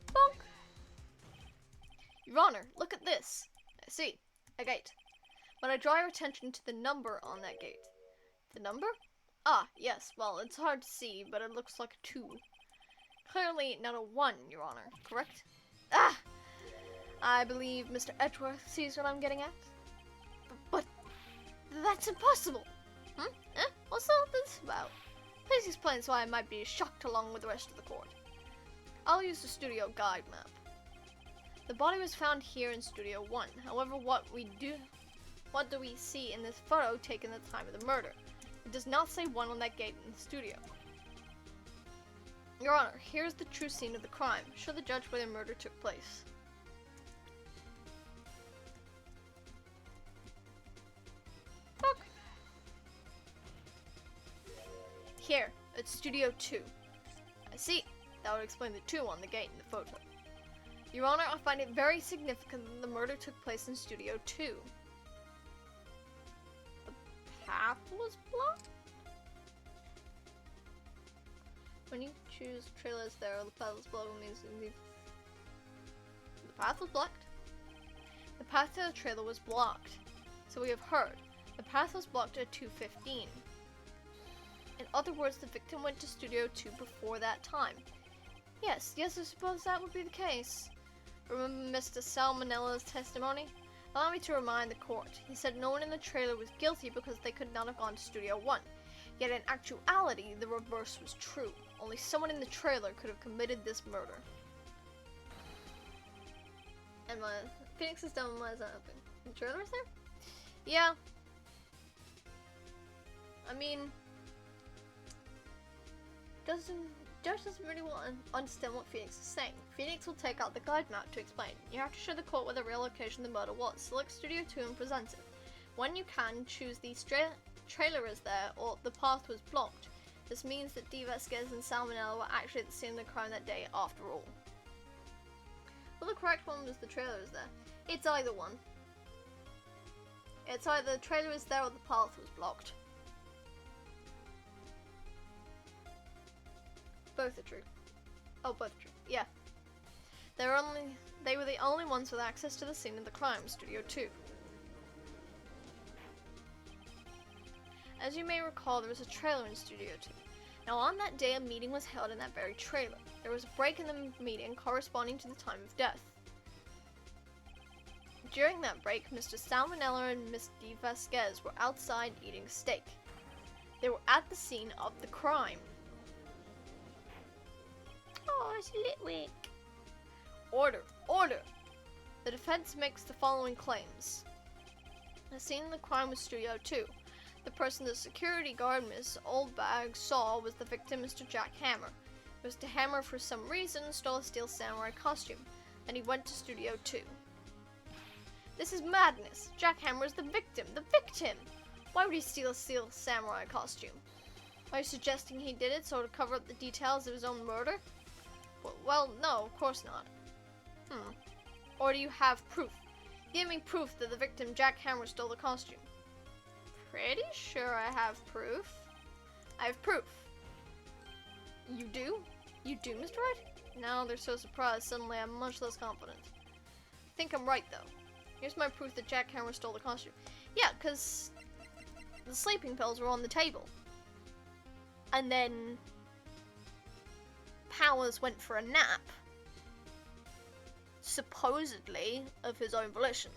Bonk. Your Honor, look at this. I see. A gate. When I draw your attention to the number on that gate. The number? Ah, yes. Well, it's hard to see, but it looks like a 2. Clearly not a 1, Your Honor. Correct? Ah! I believe Mr. Edgeworth sees what I'm getting at. But that's impossible! What's all this about? Please explain so I might be shocked along with the rest of the court. I'll use the studio guide map. The body was found here in Studio 1. However, what do we see in this photo taken at the time of the murder? It does not say 1 on that gate in the studio. Your Honor, here's the true scene of the crime. Show the judge where the murder took place. Fuck. Here, it's Studio 2. I see. That would explain the 2 on the gate in the photo. Your Honor, I find it very significant that the murder took place in Studio 2. The path was blocked? When you choose trailers there, the path was blocked means the path was blocked? The path to the trailer was blocked. So we have heard. The path was blocked at 2:15. In other words, the victim went to Studio 2 before that time. Yes, I suppose that would be the case. Remember Mr. Salmonella's testimony? Allow me to remind the court. He said no one in the trailer was guilty because they could not have gone to Studio 1. Yet in actuality, the reverse was true. Only someone in the trailer could have committed this murder. And Phoenix is done. Why is that open? The trailer is there? Yeah. I mean, Judge doesn't really want to understand what Phoenix is saying. Phoenix will take out the guide map to explain. You have to show the court where the real location of the murder was. Select Studio 2 and present it. When you can, choose the trailer is there or the path was blocked. This means that D. Vasquez and Salmonella were actually at the scene of the crime that day after all. Well, the correct one was the trailer is there. It's either one. It's either the trailer is there or the path was blocked. Both are true. Oh, both are true. Yeah. They were the only ones with access to the scene of the crime, Studio 2. As you may recall, there was a trailer in Studio 2. Now on that day, a meeting was held in that very trailer. There was a break in the meeting corresponding to the time of death. During that break, Mr. Salmonella and Miss D. Vasquez were outside eating steak. They were at the scene of the crime. Oh, it's Litwick. Order! Order! The defense makes the following claims. The scene of the crime was Studio 2. The person the security guard, Miss Oldbag, saw was the victim, Mr. Jack Hammer. Mr. Hammer, for some reason, stole a steel samurai costume, and he went to Studio 2. This is madness! Jack Hammer is the victim! The victim! Why would he steal a steel samurai costume? Are you suggesting he did it so to cover up the details of his own murder? Well, no, of course not. Or do you have proof? Give me proof that the victim, Jack Hammer, stole the costume. Pretty sure I have proof. I have proof. You do? You do, Mr. Wright? Now they're so surprised, suddenly I'm much less confident. I think I'm right, though. Here's my proof that Jack Hammer stole the costume. Yeah, because the sleeping pills were on the table. And then Powers went for a nap, supposedly of his own volition.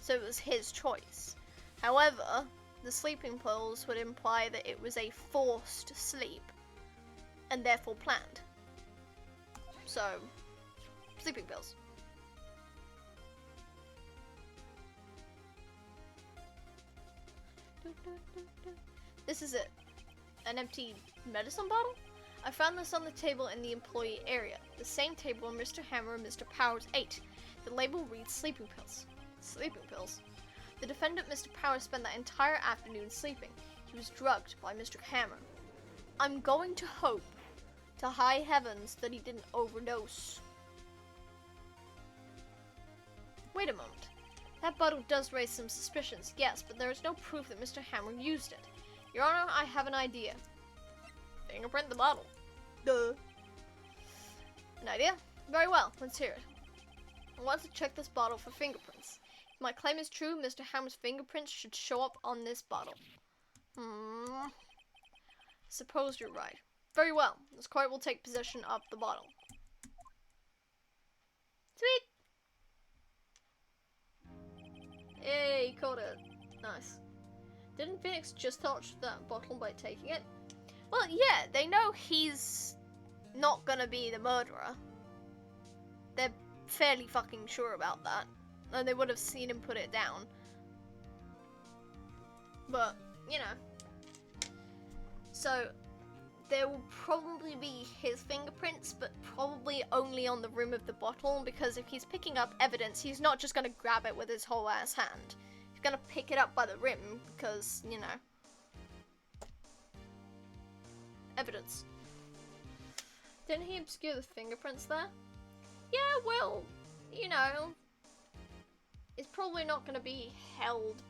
So it was his choice. However, the sleeping pills would imply that it was a forced sleep, and therefore planned. So, sleeping pills. This is it. An empty medicine bottle? I found this on the table in the employee area. The same table where Mr. Hammer and Mr. Powers ate. The label reads sleeping pills. Sleeping pills? The defendant, Mr. Powers, spent that entire afternoon sleeping. He was drugged by Mr. Hammer. I'm going to hope to high heavens that he didn't overdose. Wait a moment. That bottle does raise some suspicions, yes, but there is no proof that Mr. Hammer used it. Your Honor, I have an idea. Fingerprint the bottle. Duh. An idea? Very well, let's hear it. I want to check this bottle for fingerprints. If my claim is true, Mr. Hammer's fingerprints should show up on this bottle. Suppose you're right. Very well, this court will take possession of the bottle. Sweet! Yay, caught it. Nice. Didn't Phoenix just touch that bottle by taking it? Well, yeah, they know he's not gonna be the murderer. They're fairly fucking sure about that. And they would have seen him put it down. But, you know. So, there will probably be his fingerprints, but probably only on the rim of the bottle, because if he's picking up evidence, he's not just gonna grab it with his whole ass hand. He's gonna pick it up by the rim, because, you know. Evidence. Didn't he obscure the fingerprints there? Yeah, well, you know, it's probably not gonna be held.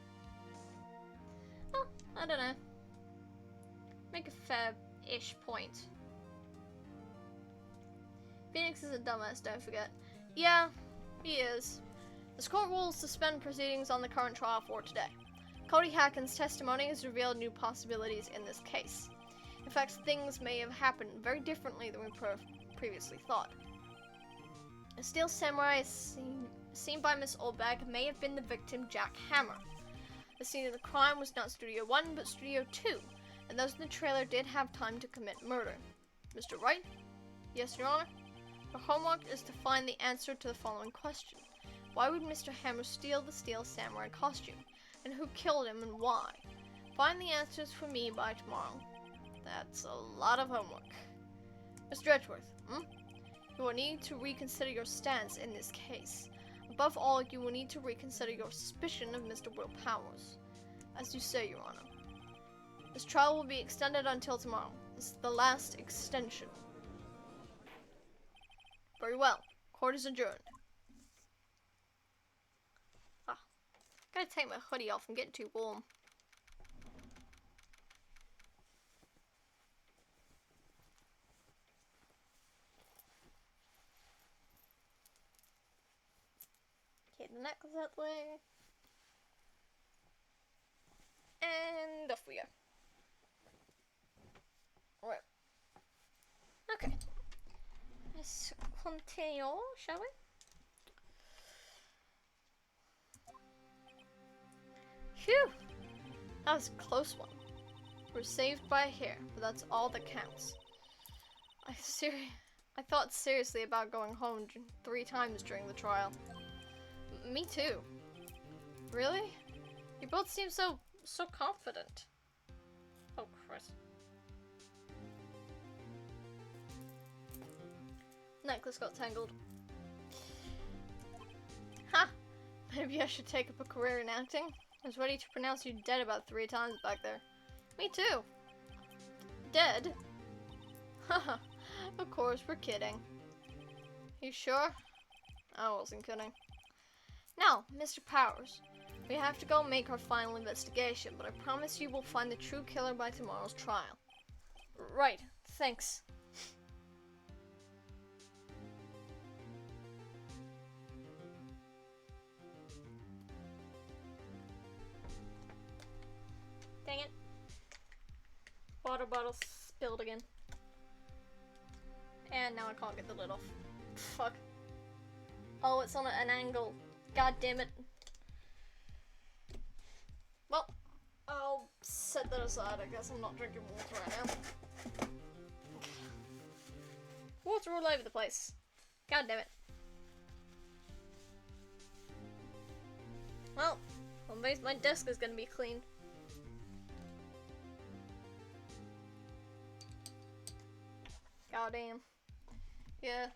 Oh, I don't know. Make a fair-ish point. Phoenix is a dumbass, don't forget. Yeah, he is. This court will suspend proceedings on the current trial for today. Cody Hacken's testimony has revealed new possibilities in this case. In fact, things may have happened very differently than we previously thought. A steel samurai seen by Miss Olbag may have been the victim, Jack Hammer. The scene of the crime was not Studio 1, but Studio 2, and those in the trailer did have time to commit murder. Mr. Wright? Yes, Your Honor? Your homework is to find the answer to the following question. Why would Mr. Hammer steal the steel samurai costume? And who killed him and why? Find the answers for me by tomorrow. That's a lot of homework. Mr. Edgeworth, You will need to reconsider your stance in this case. Above all, you will need to reconsider your suspicion of Mr. Will Powers. As you say, Your Honor. This trial will be extended until tomorrow. This is the last extension. Very well. Court is adjourned. Ah, gotta take my hoodie off. I'm getting too warm. Okay, the necklace that way. And off we go. Right. Okay. Let's continue, shall we? Phew! That was a close one. We're saved by a hair, but that's all that counts. I thought seriously about going home 3 times during the trial. Me too. Really? You both seem so confident. Oh, Christ. Necklace got tangled. Ha! Maybe I should take up a career in acting. I was ready to pronounce you dead about 3 times back there. Me too. Dead? Haha. Of course, we're kidding. You sure? I wasn't kidding. Now, Mr. Powers, we have to go make our final investigation, but I promise you we'll find the true killer by tomorrow's trial. Right, thanks. Dang it. Water bottle spilled again. And now I can't get the lid off. Fuck. Oh, it's on an angle. God damn it. Well, I'll set that aside. I guess I'm not drinking water right now. Water all over the place. God damn it. Well, at least my desk is gonna be clean. God damn. Yeah.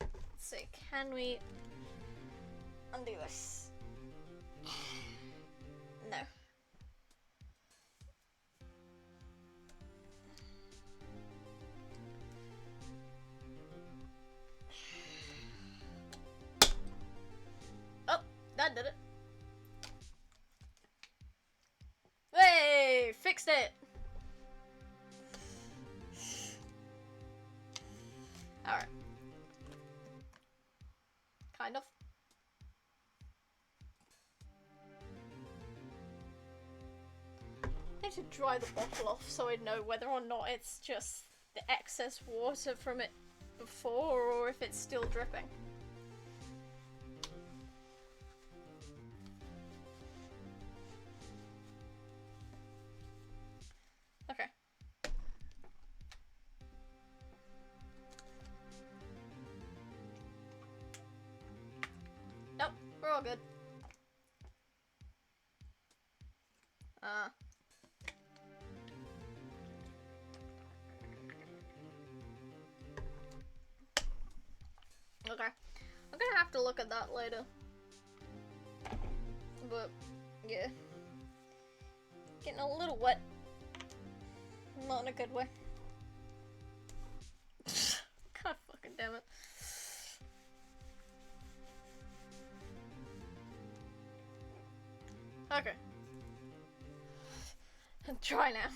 Let's see, can we undo this? No. Oh, that did it. Hey, fixed it. Alright. Kind of. to dry the bottle off so I know whether or not it's just the excess water from it before or if it's still dripping. Okay. Nope, we're all good. Okay. I'm gonna have to look at that later. But, yeah. Getting a little wet. Not in a good way. God fucking damn it. Okay. Try now.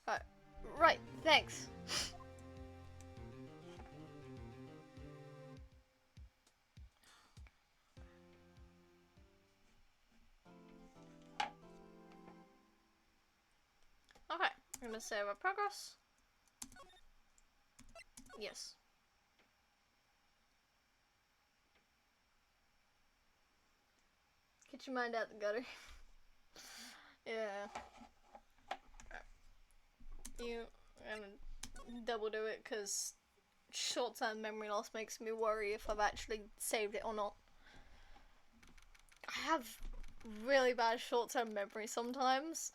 Alright. Right, thanks. Okay, I'm gonna save our progress. Yes. Get your mind out the gutter. Yeah. I'm gonna double do it because short-term memory loss makes me worry if I've actually saved it or not. I have really bad short-term memory sometimes.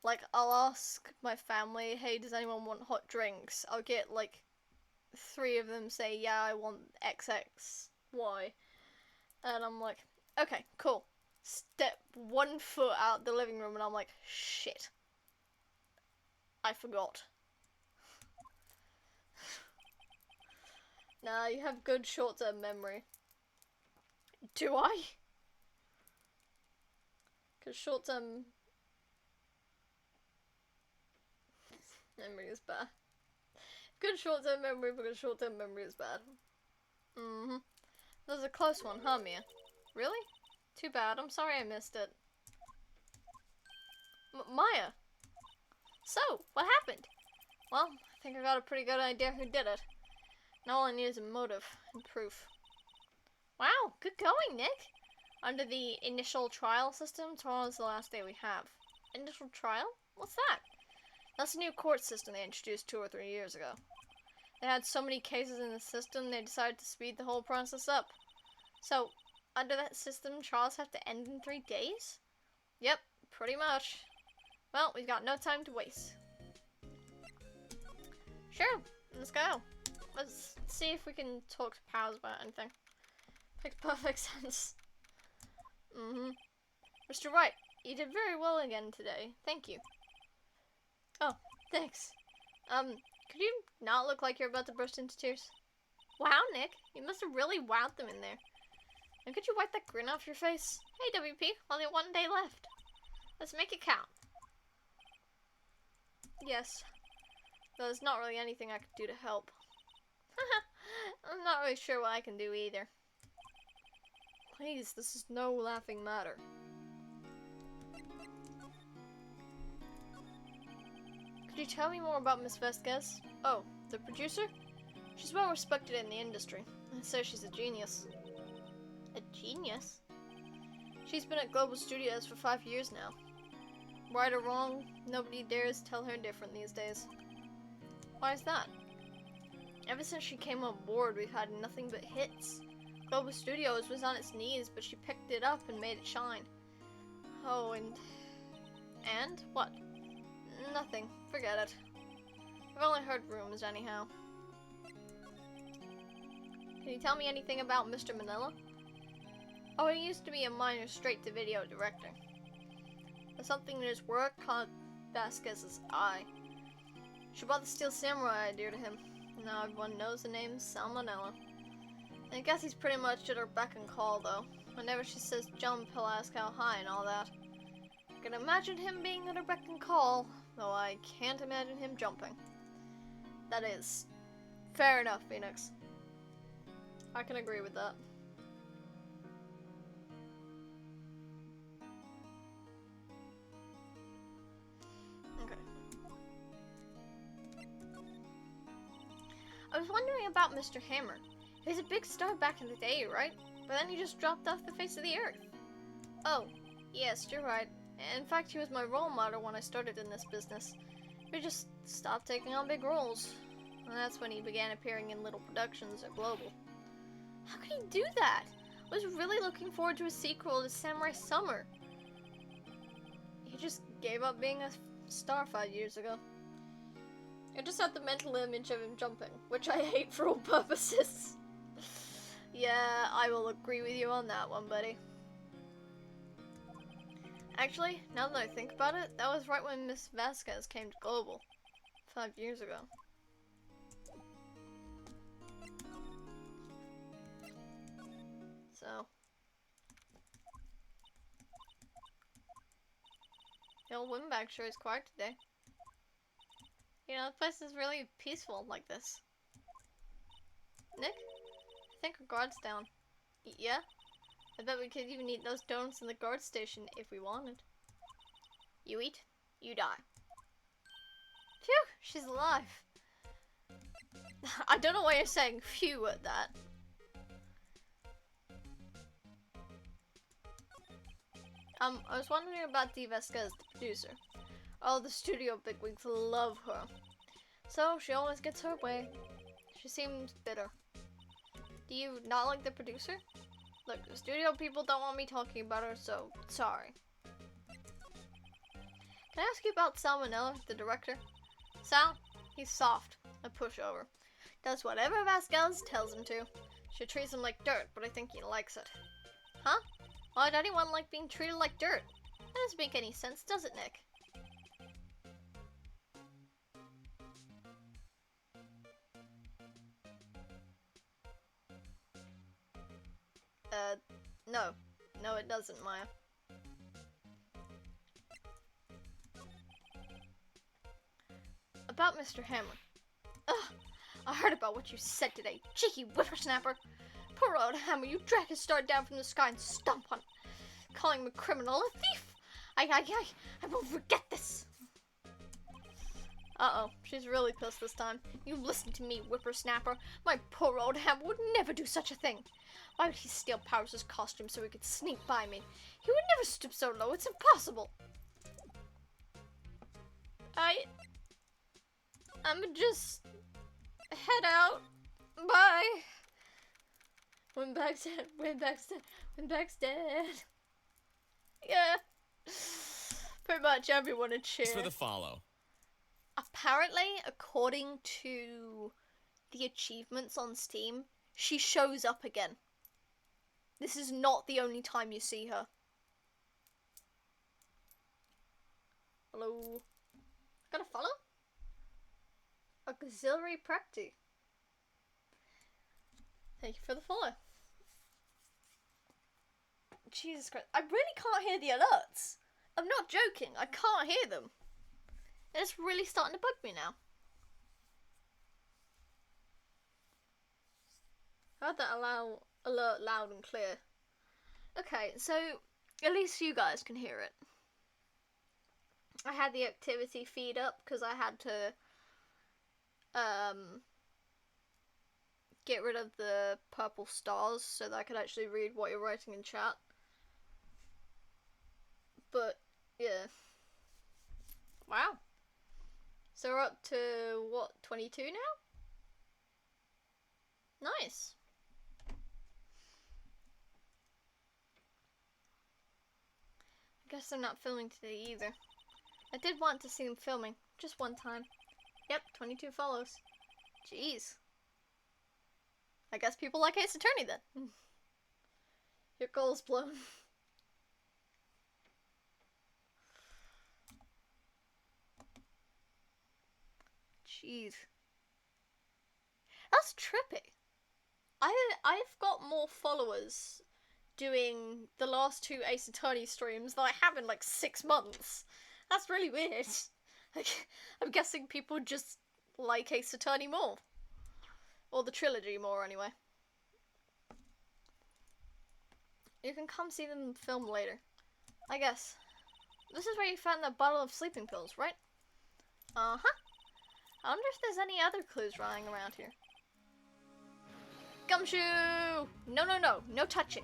Like, I'll ask my family, hey, does anyone want hot drinks? I'll get, like, 3 of them say, yeah, I want XXY. And I'm like, okay, cool. Step 1 foot out the living room and I'm like, shit. I forgot. Nah, you have good short-term memory. Do I? Because short-term memory is bad. Good short-term memory because short-term memory is bad. Mm-hmm. That was a close one, huh, Mia? Really? Too bad. I'm sorry I missed it. Maya! So, what happened? Well, I think I got a pretty good idea who did it. Now all I need is a motive and proof. Wow, good going, Nick! Under the initial trial system, tomorrow's the last day we have. Initial trial? What's that? That's a new court system they introduced 2 or 3 years ago. They had so many cases in the system, they decided to speed the whole process up. So, under that system, trials have to end in 3 days? Yep, pretty much. Well, we've got no time to waste. Sure, let's go. Let's see if we can talk to pals about anything. Makes perfect sense. Mr. Wright, you did very well again today. Thank you. Oh, thanks. Could you not look like you're about to burst into tears? Wow, Nick, you must have really wowed them in there. And could you wipe that grin off your face? Hey, WP, only 1 day left. Let's make it count. Yes. There's not really anything I could do to help. I'm not really sure what I can do either. Please, this is no laughing matter. Could you tell me more about Miss Vasquez? Oh, the producer? She's well respected in the industry. I say she's a genius. A genius? She's been at Global Studios for 5 years now. Right or wrong, nobody dares tell her different these days. Why is that? Ever since she came on board, we've had nothing but hits. Global Studios was on its knees, but she picked it up and made it shine. Oh, and? What? Nothing. Forget it. I've only heard rumors anyhow. Can you tell me anything about Mr. Manila? Oh, he used to be a minor straight-to-video director. But something in his work caught Vasquez's eye. She brought the Steel Samurai idea to him. Now everyone knows the name Salmonella. I guess he's pretty much at her beck and call, though. Whenever she says jump, he'll ask how high and all that. I can imagine him being at her beck and call, though I can't imagine him jumping. That is fair enough, Phoenix. I can agree with that. I was wondering about Mr. Hammer. He was a big star back in the day, right? But then he just dropped off the face of the earth. Oh, yes, you're right. In fact, he was my role model when I started in this business. He just stopped taking on big roles. And that's when he began appearing in little productions at Global. How could he do that? I was really looking forward to a sequel to Samurai Summer. He just gave up being a star 5 years ago. I just had the mental image of him jumping, which I hate for all purposes. Yeah, I will agree with you on that one, buddy. Actually, now that I think about it, that was right when Miss Vasquez came to Global. 5 years ago. So. The old Windbag sure is quiet today. You know, the place is really peaceful like this. Nick? I think our guard's down. Yeah? I bet we could even eat those donuts in the guard station if we wanted. You eat, you die. Phew, she's alive. I don't know why you're saying phew at that. I was wondering about Dee Vasquez, the producer. Oh, the studio bigwigs love her. So, she always gets her way. She seems bitter. Do you not like the producer? Look, the studio people don't want me talking about her, so sorry. Can I ask you about Salmonella, the director? Sal? He's soft. A pushover. Does whatever Vasquez tells him to. She treats him like dirt, but I think he likes it. Huh? Why'd anyone like being treated like dirt? That doesn't make any sense, does it, Nick? No. No, it doesn't, Maya. About Mr. Hammer. Ugh, I heard about what you said today, cheeky whippersnapper. Poor old Hammer, you dragged his star down from the sky and stomp on it. Calling him a criminal, a thief. I won't forget this. Uh-oh, she's really pissed this time. You listen to me, whippersnapper. My poor old Hammer would never do such a thing. Why would he steal Powers' costume so he could sneak by me? He would never stoop so low, it's impossible. I'm just head out. Bye. Windbag's dead. Yeah. Pretty much everyone would cheer. Thanks for the follow. Apparently, according to the achievements on Steam, she shows up again. This is not the only time you see her. Hello. Got a follow? Auxiliary Practi. Thank you for the follow. Jesus Christ. I really can't hear the alerts. I'm not joking. I can't hear them. It's really starting to bug me now. I heard that alert loud and clear. Okay, so at least you guys can hear it. I had the activity feed up because I had to get rid of the purple stars so that I could actually read what you're writing in chat. But yeah. Wow. So we're up to what, 22 now? Nice. I guess they're not filming today either. I did want to see them filming, just one time. Yep, 22 follows. Jeez. I guess people like Ace Attorney then. Your goal's blown. Jeez. That's trippy. I've got more followers doing the last 2 Ace Attorney streams than I have in like 6 months. That's really weird. Like, I'm guessing people just like Ace Attorney more. Or the trilogy more, anyway. You can come see them film later. I guess. This is where you found that bottle of sleeping pills, right? Uh-huh. I wonder if there's any other clues lying around here. Gumshoe! No, no, no. No touching.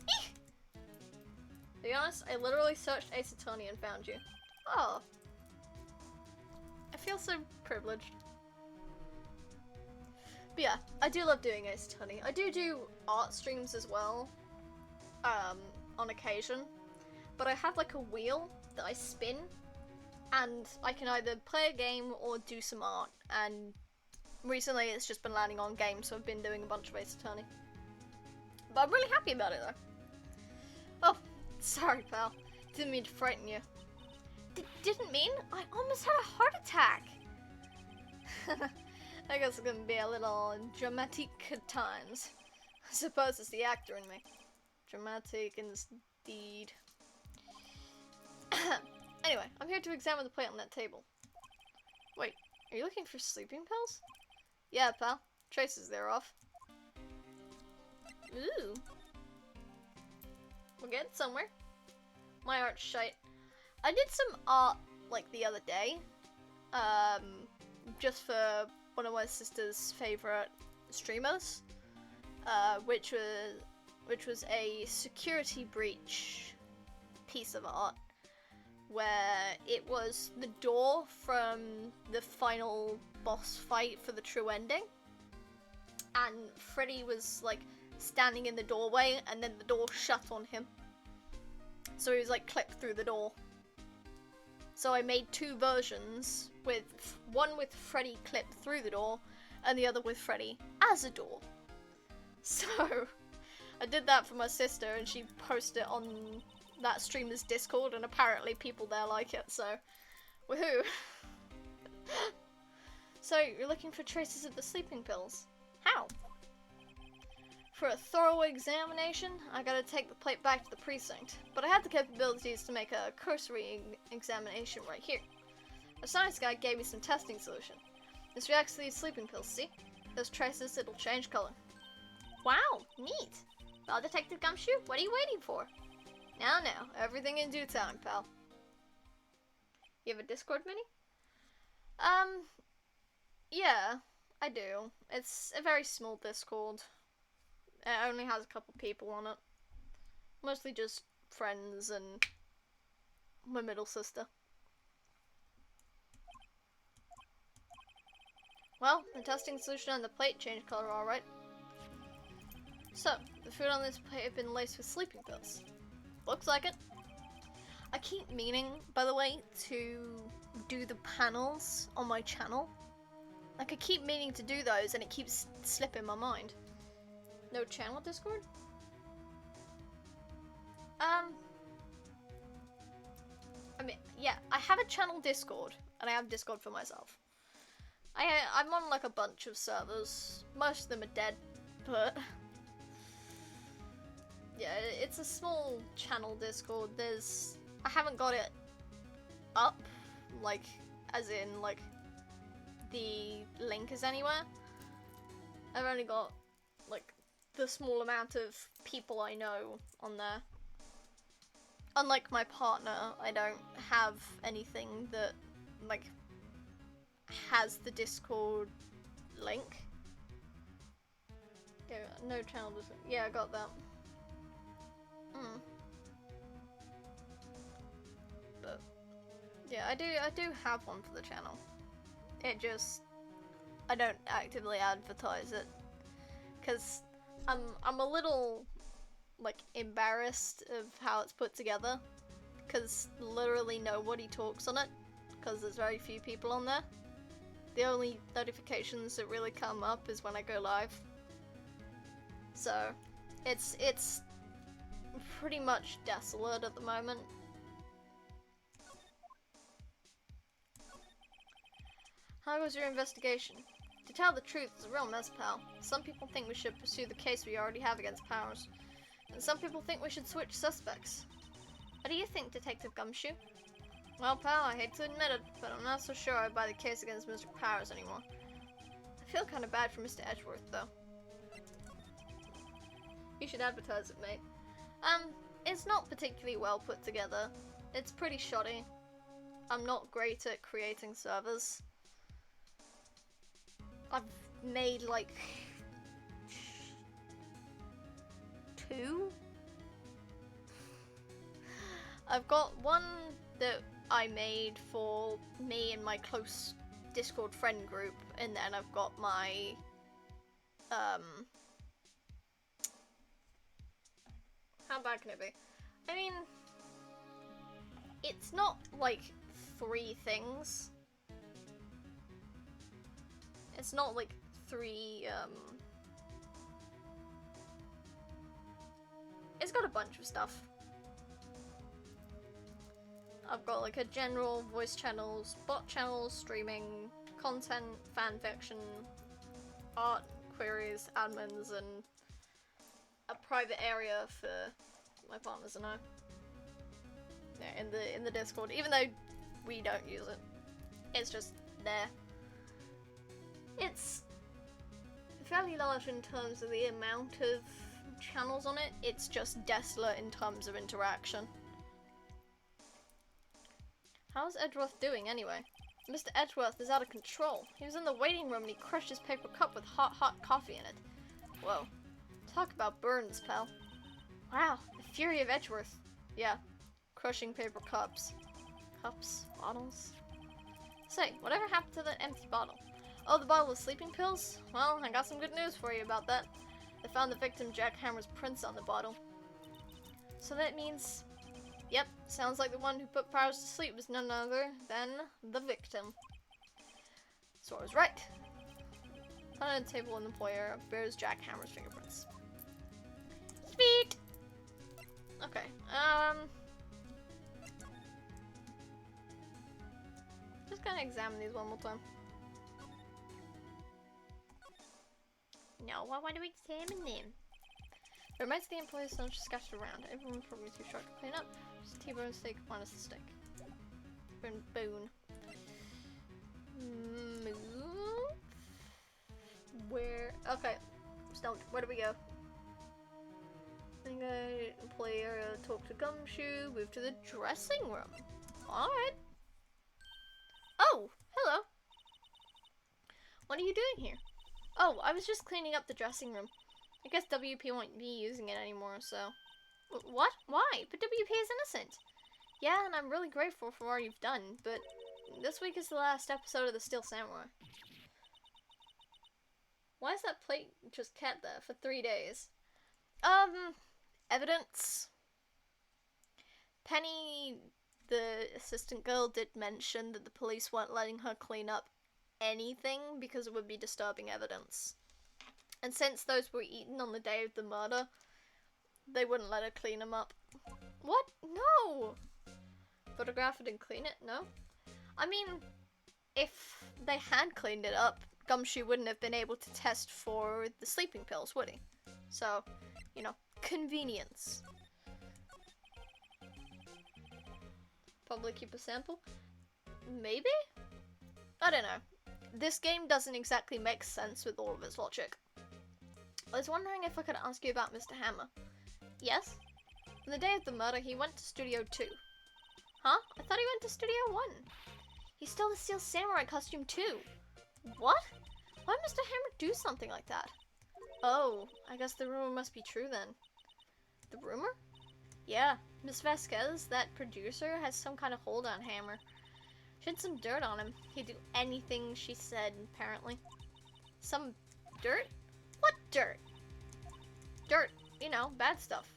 Eek! To be honest, I literally searched Ace Attorney and found you. Oh. I feel so privileged. But yeah, I do love doing Ace Attorney. I do art streams as well. On occasion. But I have like a wheel that I spin. And I can either play a game or do some art. And recently it's just been landing on games, so I've been doing a bunch of Ace Attorney. But I'm really happy about it though. Oh, sorry pal. Didn't mean to frighten you. Didn't mean? I almost had a heart attack. I guess it's gonna be a little dramatic at times. I suppose it's the actor in me. Dramatic indeed. Anyway, I'm here to examine the plate on that table. Wait, are you looking for sleeping pills? Yeah, pal. Traces thereof. Ooh. We're getting somewhere. My art's shite. I did some art, like, the other day. Just for one of my sister's favorite streamers. Which was a security breach piece of art. Where it was the door from the final boss fight for the true ending. And Freddy was, like, standing in the doorway, and then the door shut on him. So he was, like, clipped through the door. So I made two versions, with one with Freddy clipped through the door, and the other with Freddy as a door. So, I did that for my sister, and she posted it on that streamer's Discord, and apparently people there like it, so woohoo. So, you're looking for traces of the sleeping pills. How? For a thorough examination, I gotta take the plate back to the precinct, but I have the capabilities to make a cursory examination right here. A science guy gave me some testing solution. This reacts to these sleeping pills, see? Those traces, it'll change color. Wow, neat! Well, Detective Gumshoe, what are you waiting for? Now, everything in due time, pal. You have a Discord mini? Yeah, I do. It's a very small Discord. It only has a couple people on it. Mostly just friends and my middle sister. Well, the testing solution and the plate changed color alright. So, the food on this plate have been laced with sleeping pills. Looks like it. I keep meaning, by the way, to do the panels on my channel. Like, I keep meaning to do those and it keeps slipping my mind. No channel Discord? I mean, yeah, I have a channel Discord, and I have Discord for myself. I'm on like a bunch of servers. Most of them are dead, but yeah, it's a small channel Discord. I haven't got it up, like, as in, like, the link is anywhere. I've only got, like, the small amount of people I know on there. Unlike my partner, I don't have anything that, like, has the Discord link. Yeah, no channel Discord. Yeah, I got that. But yeah, I do have one for the channel. It just, I don't actively advertise it because I'm a little, like, embarrassed of how it's put together because literally nobody talks on it because there's very few people on there. The only notifications that really come up is when I go live. So it's pretty much desolate at the moment. How was your investigation? To tell the truth, it's a real mess, pal. Some people think we should pursue the case we already have against Powers, and some people think we should switch suspects. What do you think, Detective Gumshoe? Well, pal, I hate to admit it, but I'm not so sure I'd buy the case against Mr. Powers anymore. I feel kind of bad for Mr. Edgeworth, though. You should advertise it, mate. It's not particularly well put together. It's pretty shoddy. I'm not great at creating servers. I've made, like, 2. I've got one that I made for me and my close Discord friend group, and then I've got my how bad can it be? I mean, it's not like 3 things. It's not like 3 it's got a bunch of stuff. I've got like a general voice channels, bot channels, streaming, content, fanfiction, art, queries, admins, and a private area for my partners and I. Yeah, in the Discord, even though we don't use it. It's just there. It's fairly large in terms of the amount of channels on it. It's just desolate in terms of interaction. How's Edgeworth doing anyway? Mr. Edgeworth is out of control. He was in the waiting room and he crushed his paper cup with hot coffee in it. Whoa. Talk about burns, pal. Wow, the fury of Edgeworth. Yeah, crushing paper cups. Cups? Bottles? Say, whatever happened to that empty bottle? Oh, the bottle of sleeping pills? Well, I got some good news for you about that. They found the victim Jack Hammer's prints on the bottle. So that means... Yep, sounds like the one who put Powers to sleep was none other than the victim. So I was right. Found on the table in the foyer bears Jack Hammer's fingerprints. Sweet! Okay, just gonna examine these one more time. No, I want to examine them. It reminds the employees so just scattered around. Everyone's probably too short to clean up. Just T-bone steak, minus the stick. Boon. Move. Where? Okay. Stumped. Where do we go? I think employee area, talk to Gumshoe, move to the dressing room. Alright. Oh, hello. What are you doing here? Oh, I was just cleaning up the dressing room. I guess WP won't be using it anymore, so... What? Why? But WP is innocent! Yeah, and I'm really grateful for what you've done, but this week is the last episode of the Steel Samurai. Why is that plate just kept there for 3 days? Evidence. Penny, the assistant girl, did mention that the police weren't letting her clean up anything because it would be disturbing evidence. And since those were eaten on the day of the murder, they wouldn't let her clean them up. What? No! Photograph it and clean it? No? I mean, if they had cleaned it up, Gumshoe wouldn't have been able to test for the sleeping pills, would he? So, you know, convenience. Probably keep a sample? Maybe? I don't know. This game doesn't exactly make sense with all of its logic. I was wondering if I could ask you about Mr. Hammer. Yes? On the day of the murder, he went to Studio 2. Huh? I thought he went to Studio 1. He stole the Steel Samurai costume too. What? Why would Mr. Hammer do something like that? Oh, I guess the rumor must be true then. The rumor? Yeah, Miss Vasquez, that producer, has some kind of hold on Hammer. She had some dirt on him. He'd do anything she said, apparently. Some dirt? What dirt? Dirt, you know, bad stuff.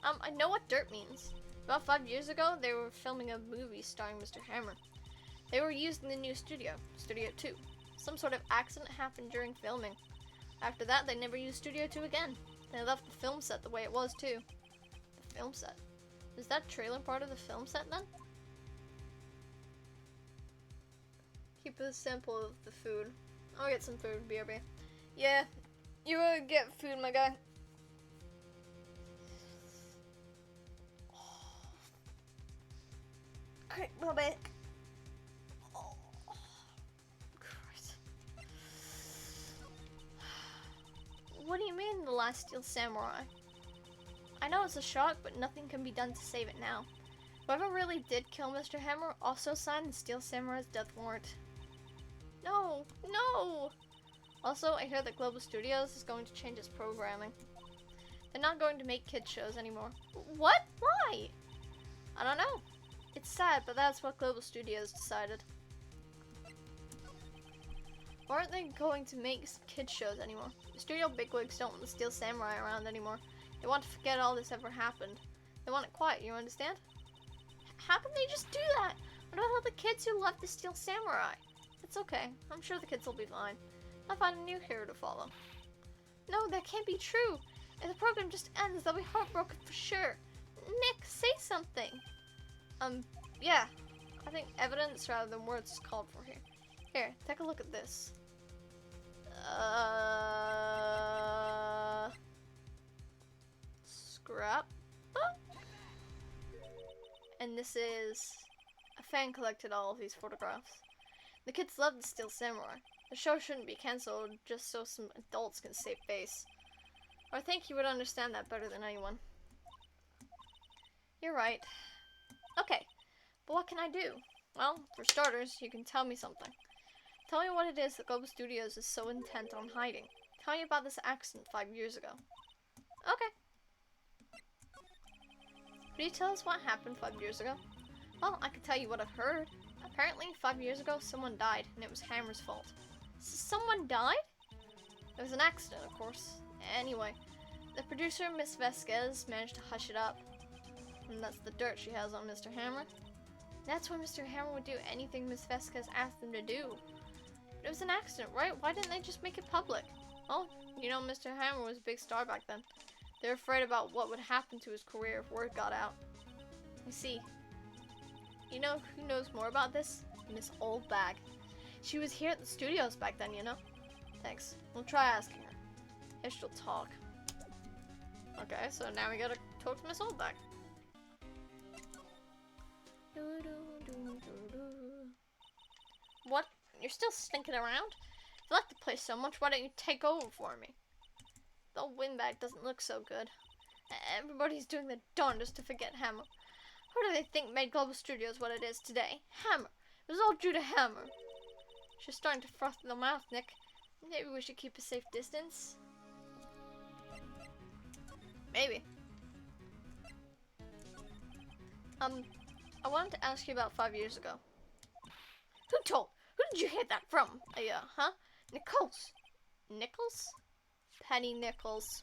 I know what dirt means. About 5 years ago, they were filming a movie starring Mr. Hammer. They were used in the new studio, Studio 2. Some sort of accident happened during filming. After that, they never used Studio 2 again. They left the film set the way it was, too. The film set? Is that trailer part of the film set, then? Keep a sample of the food. I'll get some food, BRB. Yeah, you get food, my guy. Okay, go back. Oh, Christ. What do you mean, the last Steel Samurai? I know it's a shock, but nothing can be done to save it now. Whoever really did kill Mr. Hammer also signed the Steel Samurai's death warrant. No, no! Also, I hear that Global Studios is going to change its programming. They're not going to make kids shows anymore. What? Why? I don't know. It's sad, but that's what Global Studios decided. Why aren't they going to make kids shows anymore? The studio bigwigs don't want the Steel Samurai around anymore. They want to forget all this ever happened. They want it quiet, you understand? How can they just do that? What about all the kids who love the Steel Samurai? It's okay. I'm sure the kids will be fine. I'll find a new hero to follow. No, that can't be true. If the program just ends, they'll be heartbroken for sure. Nick, say something. Yeah. I think evidence rather than words is called for here. Here, take a look at this. Scrap. And this is... A fan collected all of these photographs. The kids love the Steel Samurai. The show shouldn't be cancelled just so some adults can save face. Or I think you would understand that better than anyone. You're right. Okay, but what can I do? Well, for starters, you can tell me something. Tell me what it is that Global Studios is so intent on hiding. Tell me about this accident 5 years ago. Okay. Could you tell us what happened 5 years ago? Well, I can tell you what I've heard. Apparently, 5 years ago, someone died, and it was Hammer's fault. Someone died? It was an accident, of course. Anyway, the producer, Miss Vasquez, managed to hush it up. And that's the dirt she has on Mr. Hammer. That's why Mr. Hammer would do anything Miss Vasquez asked him to do. But it was an accident, right? Why didn't they just make it public? Well, you know, Mr. Hammer was a big star back then. They were afraid about what would happen to his career if word got out. I see. You know who knows more about this? Miss Old Bag. She was here at the studios back then, you know? Thanks. We'll try asking her. If she'll talk. Okay, so now we gotta talk to Miss Old Bag. What? You're still stinking around? If you like the place so much, why don't you take over for me? The windbag doesn't look so good. Everybody's doing their darndest to forget Hammer. Who do they think made Global Studios what it is today? Hammer. It was all due to Hammer. She's starting to froth in the mouth, Nick. Maybe we should keep a safe distance. Maybe. I wanted to ask you about 5 years ago. Who did you hear that from? Huh? Nichols. Nichols? Penny Nichols.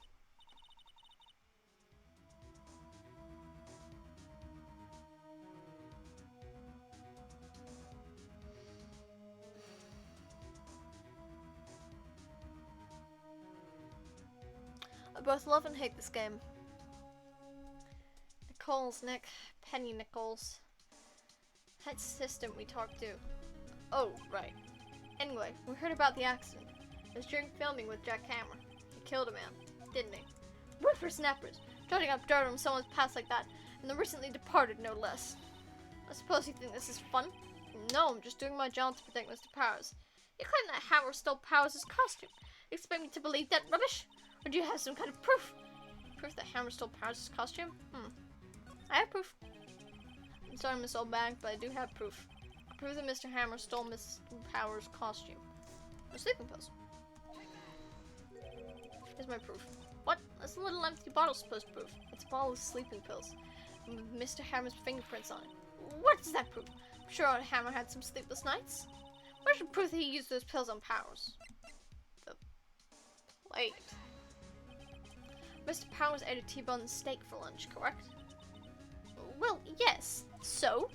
I both love and hate this game. Nichols, Nick. Penny Nichols. That assistant we talked to. Oh, right. Anyway, we heard about the accident. It was during filming with Jack Hammer. He killed a man, didn't he? Whippersnappers! Trotting up dirt on someone's past like that, and the recently departed, no less. I suppose you think this is fun? No, I'm just doing my job to protect Mr. Powers. You claim that Hammer stole Powers' costume. You expect me to believe that rubbish? Or do you have some kind of proof? Proof that Hammer stole Powers' costume? I have proof. I'm sorry, Miss Oldbag, but I do have proof. Proof that Mr. Hammer stole Miss Powers' costume. No sleeping pills. Here's my proof. What? That's a little empty bottle supposed to prove. It's a bottle of sleeping pills. With Mr. Hammer's fingerprints on it. What does that prove? I'm sure our Hammer had some sleepless nights. Where's the proof that he used those pills on Powers? The plate. Mr. Powers ate a T-bone steak for lunch, correct? Well, yes. So?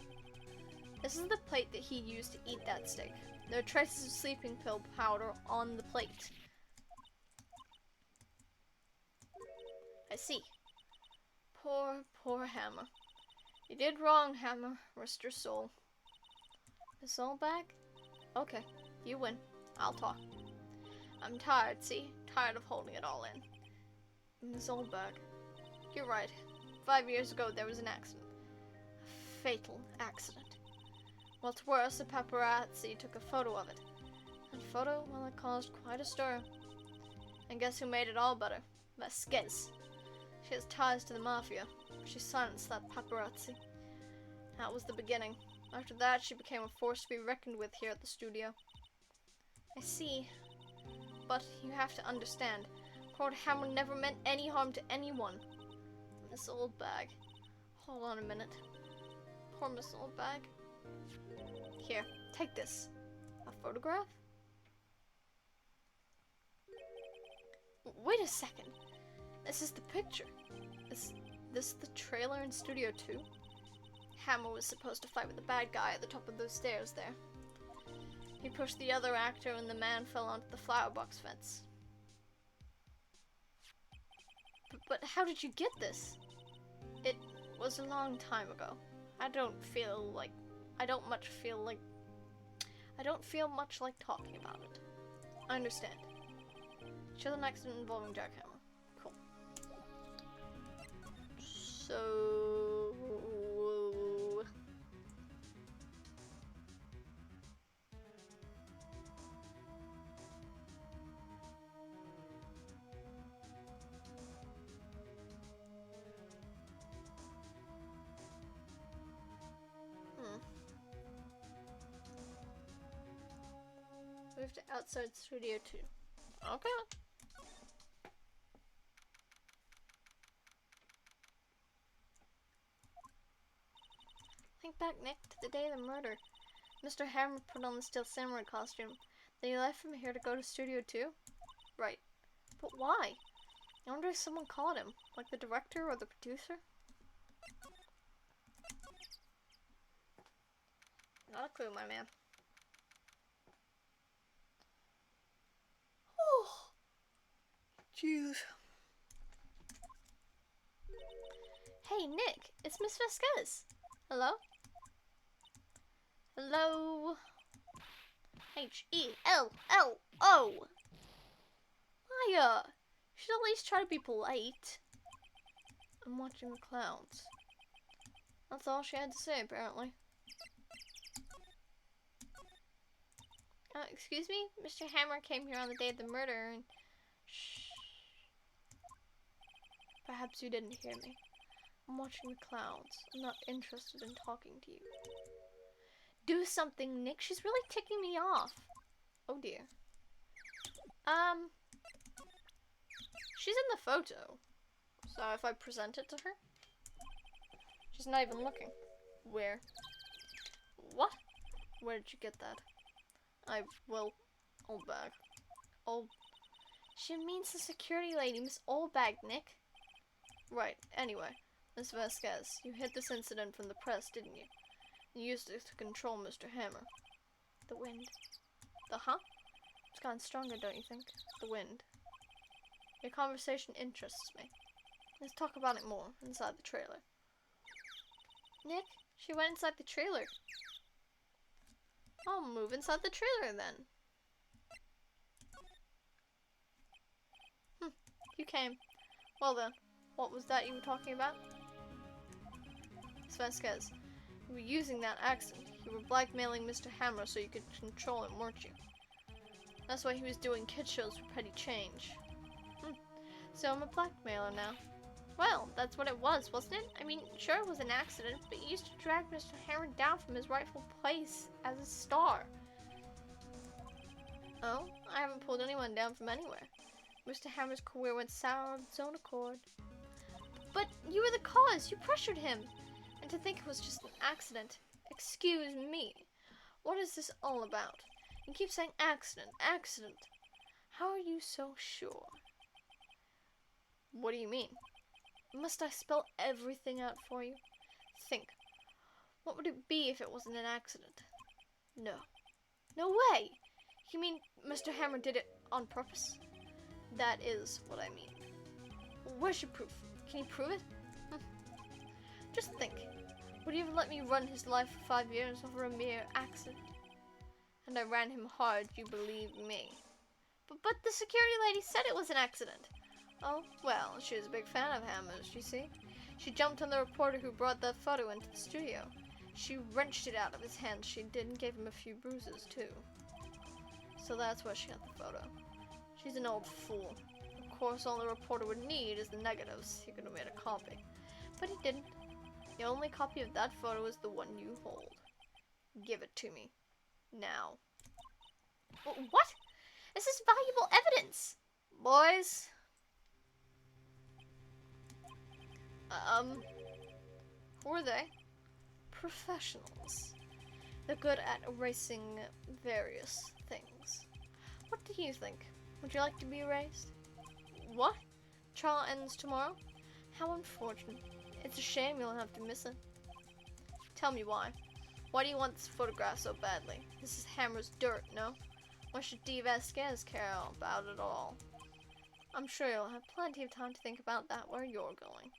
This is the plate that he used to eat that steak. There are traces of sleeping pill powder on the plate. I see. Poor Hammer. You did wrong, Hammer. Rest your soul. Miss Oldbag? Okay, you win. I'll talk. I'm tired, see? Tired of holding it all in. Miss Oldbag, you're right. 5 years ago there was an accident. A fatal accident. What's worse, a paparazzi took a photo of it. And photo, well, it caused quite a stir. And guess who made it all better? Vasquez. She has ties to the mafia. She silenced that paparazzi. That was the beginning. After that, she became a force to be reckoned with here at the studio. I see. But you have to understand, Lord Hammer never meant any harm to anyone. Miss Old Bag. Hold on a minute. Poor Miss Old Bag. Here, take this. A photograph? Wait a second. This is the picture. Is this the trailer in Studio 2? Hammer was supposed to fight with the bad guy at the top of those stairs there. He pushed the other actor and the man fell onto the flower box fence. But how did you get this? It was a long time ago. I don't feel much like talking about it. I understand. Show an accident involving Jackhammer. Cool. So... Move to outside Studio 2. Okay. Think back, Nick, to the day of the murder. Mr. Hammer put on the Steel Samurai costume. Then he left from here to go to Studio 2? Right. But why? I wonder if someone called him, like the director or the producer? Not a clue, my man. Oh, jeez. Hey, Nick, it's Miss Vasquez. Hello? Hello? H-E-L-L-O. Maya, you should at least try to be polite. I'm watching the clouds. That's all she had to say, apparently. Excuse me? Mr. Hammer came here on the day of the murder and... Shh. Perhaps you didn't hear me. I'm watching the clouds. I'm not interested in talking to you. Do something, Nick. She's really ticking me off. Oh dear. She's in the photo. So if I present it to her? She's not even looking. Where? What? Where did you get that? Old Bag. She means the security lady, Miss Old Bag, Nick. Right, anyway. Miss Vasquez, you hid this incident from the press, didn't you? You used it to control Mr. Hammer. The wind. The huh? It's gotten stronger, don't you think? The wind. Your conversation interests me. Let's talk about it more, inside the trailer. Nick, she went inside the trailer. I'll move inside the trailer then. You came. Well then, what was that you were talking about? Miss Vasquez, you were using that accent. You were blackmailing Mr. Hammer so you could control him, weren't you? That's why he was doing kid shows for petty change. So I'm a blackmailer now. Well, that's what it was, wasn't it? I mean, sure it was an accident, but you used to drag Mr. Hammer down from his rightful place as a star. Oh, I haven't pulled anyone down from anywhere. Mr. Hammer's career went sour of its own accord. But you were the cause, you pressured him. And to think it was just an accident. Excuse me. What is this all about? You keep saying accident, accident. How are you so sure? What do you mean? Must I spell everything out for you? Think. What would it be if it wasn't an accident? No. No way! You mean Mr. Hammer did it on purpose? That is what I mean. Where's your proof? Can you prove it? Just think. Would you even let me run his life for 5 years over a mere accident? And I ran him hard, you believe me. But the security lady said it was an accident. Oh, well, she was a big fan of Hammer's, you see. She jumped on the reporter who brought that photo into the studio. She wrenched it out of his hand. She did gave him a few bruises, too. So that's why she got the photo. She's an old fool. Of course, all the reporter would need is the negatives. He could have made a copy. But he didn't. The only copy of that photo is the one you hold. Give it to me. Now. What? This is valuable evidence! Boys, Who are they? Professionals. They're good at erasing various things. What do you think? Would you like to be erased? What? Trial ends tomorrow? How unfortunate. It's a shame you'll have to miss it. Tell me why. Why do you want this photograph so badly? This is Hammer's dirt, no? Why should D. Vasquez care about it all? I'm sure you'll have plenty of time to think about that where you're going.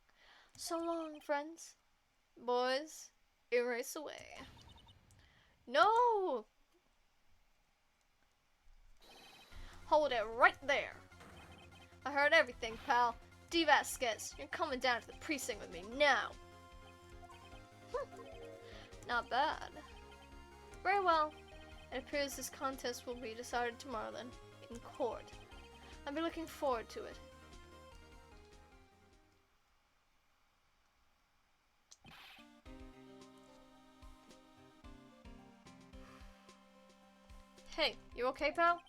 So long, friends. Boys, erase away. No! Hold it right there. I heard everything, pal. D. Vasquez, you're coming down to the precinct with me now. Not bad. Very well. It appears this contest will be decided tomorrow then, in court. I'll be looking forward to it. Hey, you okay, pal?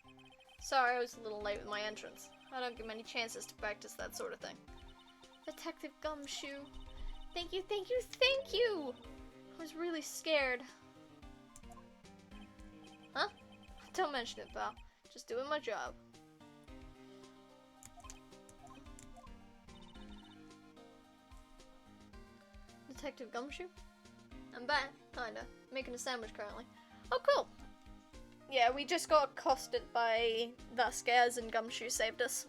Sorry, I was a little late with my entrance. I don't get many chances to practice that sort of thing. Detective Gumshoe. Thank you, thank you, thank you! I was really scared. Huh? Don't mention it, pal. Just doing my job. Detective Gumshoe? I'm back, kinda. Making a sandwich currently. Oh, cool! Yeah, we just got accosted by Vasquez and Gumshoe saved us.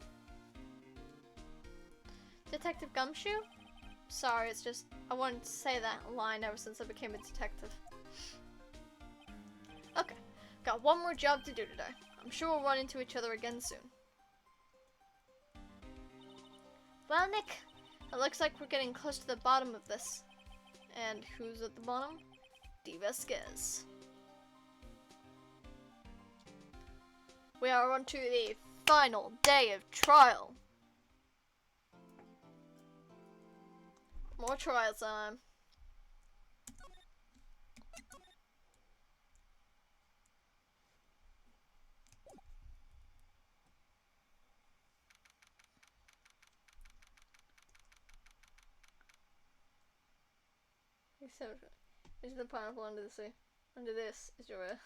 Detective Gumshoe? Sorry, it's just, I wanted to say that line ever since I became a detective. Okay, got one more job to do today. I'm sure we'll run into each other again soon. Well, Nick, it looks like we're getting close to the bottom of this. And who's at the bottom? D. Vasquez. We are on to the final day of trial. More trial time. This is the pineapple under the sea. Under this is your ass.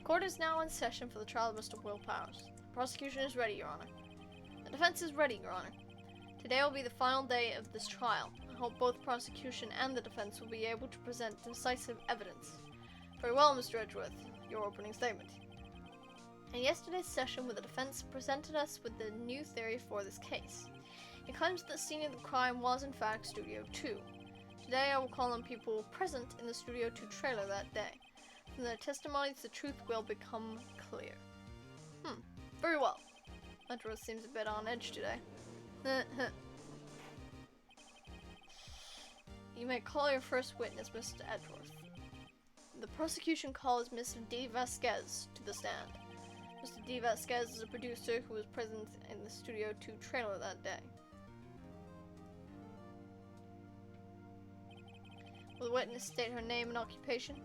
Court is now in session for the trial of Mr. Will Powers. The prosecution is ready, Your Honor. The defense is ready, Your Honor. Today will be the final day of this trial. I hope both prosecution and the defense will be able to present decisive evidence. Very well, Mr. Edgeworth. Your opening statement. In yesterday's session, the defense presented us with the new theory for this case. It claims that the scene of the crime was in fact Studio 2. Today I will call on people present in the Studio 2 trailer that day. From their testimonies, the truth will become clear. Very well. Edgeworth seems a bit on edge today. You may call your first witness, Mr. Edgeworth. The prosecution calls Mr. D. Vasquez to the stand. Mr. D. Vasquez is a producer who was present in the Studio 2 trailer that day. Will the witness state her name and occupation?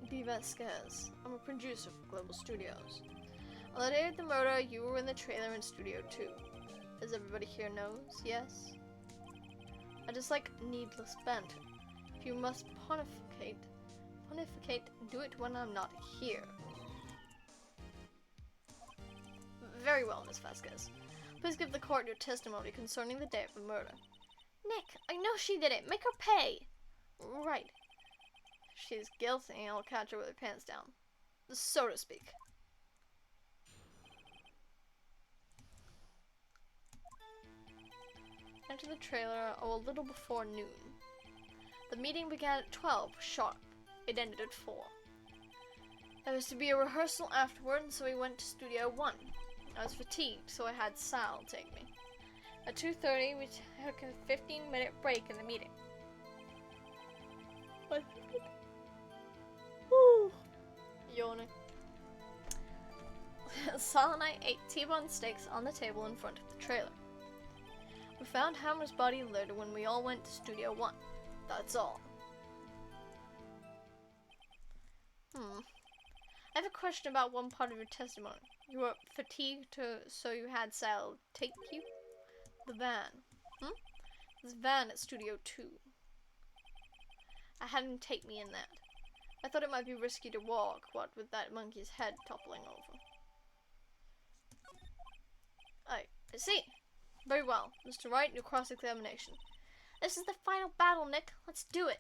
D. Vasquez. I'm a producer for Global Studios. On the day of the murder, you were in the trailer in Studio 2. As everybody here knows, yes? I dislike needless banter. If you must pontificate, do it when I'm not here. Very well, Miss Vasquez. Please give the court your testimony concerning the day of the murder. Nick, I know she did it. Make her pay. Right. She's guilty, and I'll catch her with her pants down. So to speak. Enter the trailer a little before noon. The meeting began at 12 sharp. It ended at 4. There was to be a rehearsal afterward, so we went to Studio 1. I was fatigued, so I had Sal take me. At 2:30, we took a 15-minute break in the meeting. Woo! Yawning. Sal and I ate T-bone steaks on the table in front of the trailer. We found Hammer's body later when we all went to Studio 1. That's all. I have a question about one part of your testimony. You were fatigued, so you had Sal take you? The van. This van at Studio 2. I had him take me in that. I thought it might be risky to walk, what with that monkey's head toppling over. I see. Very well. Mr. Wright, your cross-examination. This is the final battle, Nick. Let's do it.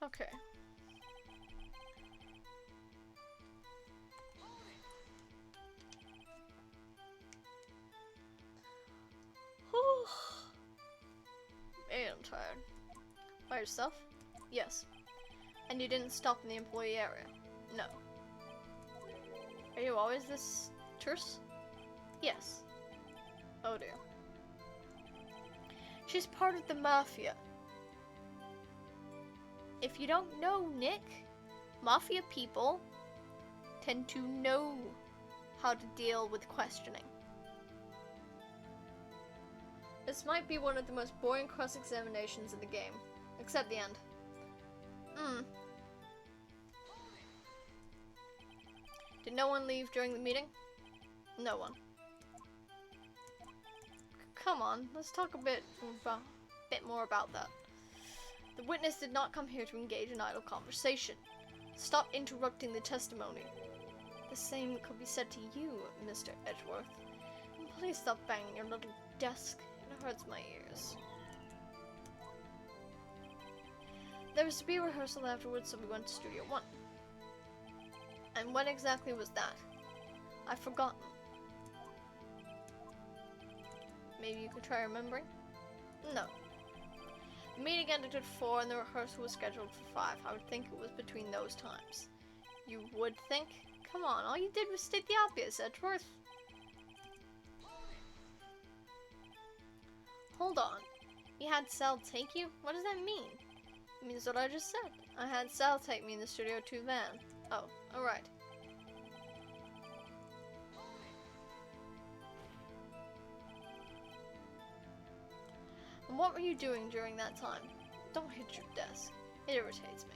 Okay. Man, I'm tired. By yourself? Yes. And you didn't stop in the employee area? No. Are you always this terse? Yes. Oh dear. She's part of the mafia. If you don't know, Nick, mafia people tend to know how to deal with questioning. This might be one of the most boring cross-examinations in the game, except the end. Did no one leave during the meeting? No one. Come on, let's talk a bit more about that. The witness did not come here to engage in idle conversation. Stop interrupting the testimony. The same could be said to you, Mr. Edgeworth. Please stop banging your little desk. It hurts my ears. There was to be a rehearsal afterwards, so we went to Studio 1. And when exactly was that? I've forgotten. Maybe you could try remembering? No. The meeting ended at 4 and the rehearsal was scheduled for 5. I would think it was between those times. You would think? Come on, all you did was state the obvious, Edgeworth. Hold on. You had Sal take you? What does that mean? It means what I just said. I had Sal take me in the Studio 2 van. Oh, alright. And what were you doing during that time? Don't hit your desk. It irritates me.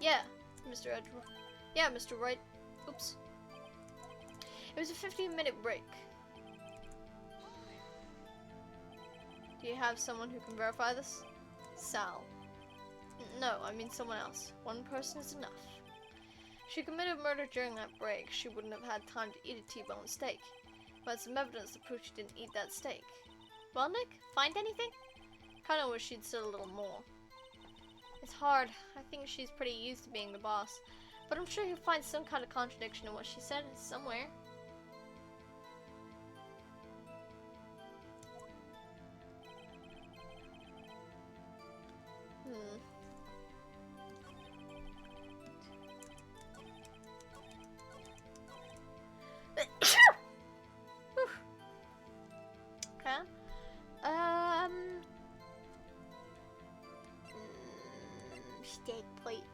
Yeah, Mr. Edgeworth. Yeah, Mr. Wright. Oops. It was a 15-minute break. Do you have someone who can verify this? Sal. No, I mean someone else. One person is enough. If she committed murder during that break, she wouldn't have had time to eat a T-bone steak. But some evidence to prove she didn't eat that steak. Well, Nick, find anything? Kinda wish she'd said a little more. It's hard. I think she's pretty used to being the boss. But I'm sure you'll find some kind of contradiction in what she said somewhere. Steak plate.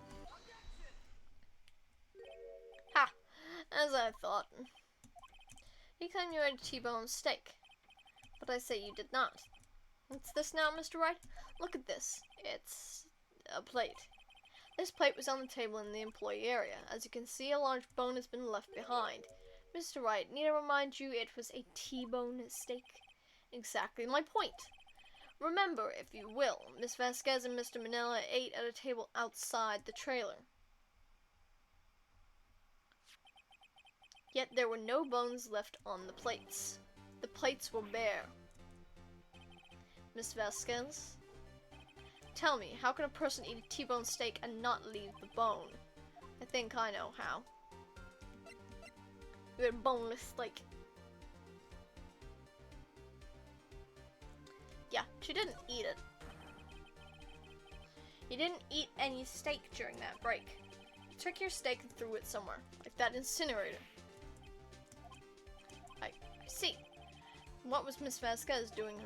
Ha! As I thought. You claim you ate a T-bone steak, but I say you did not. What's this now, Mr. Wright? Look at this. It's a plate. This plate was on the table in the employee area. As you can see, a large bone has been left behind. Mr. Wright, need I remind you it was a T-bone steak? Exactly my point. Remember, if you will, Miss Vasquez and Mr. Manila ate at a table outside the trailer. Yet there were no bones left on the plates. The plates were bare. Miss Vasquez, tell me, how can a person eat a T-bone steak and not leave the bone? I think I know how. You had a boneless steak. Yeah, she didn't eat it. You didn't eat any steak during that break. You took your steak and threw it somewhere, like that incinerator. I see. What was Miss Vasquez doing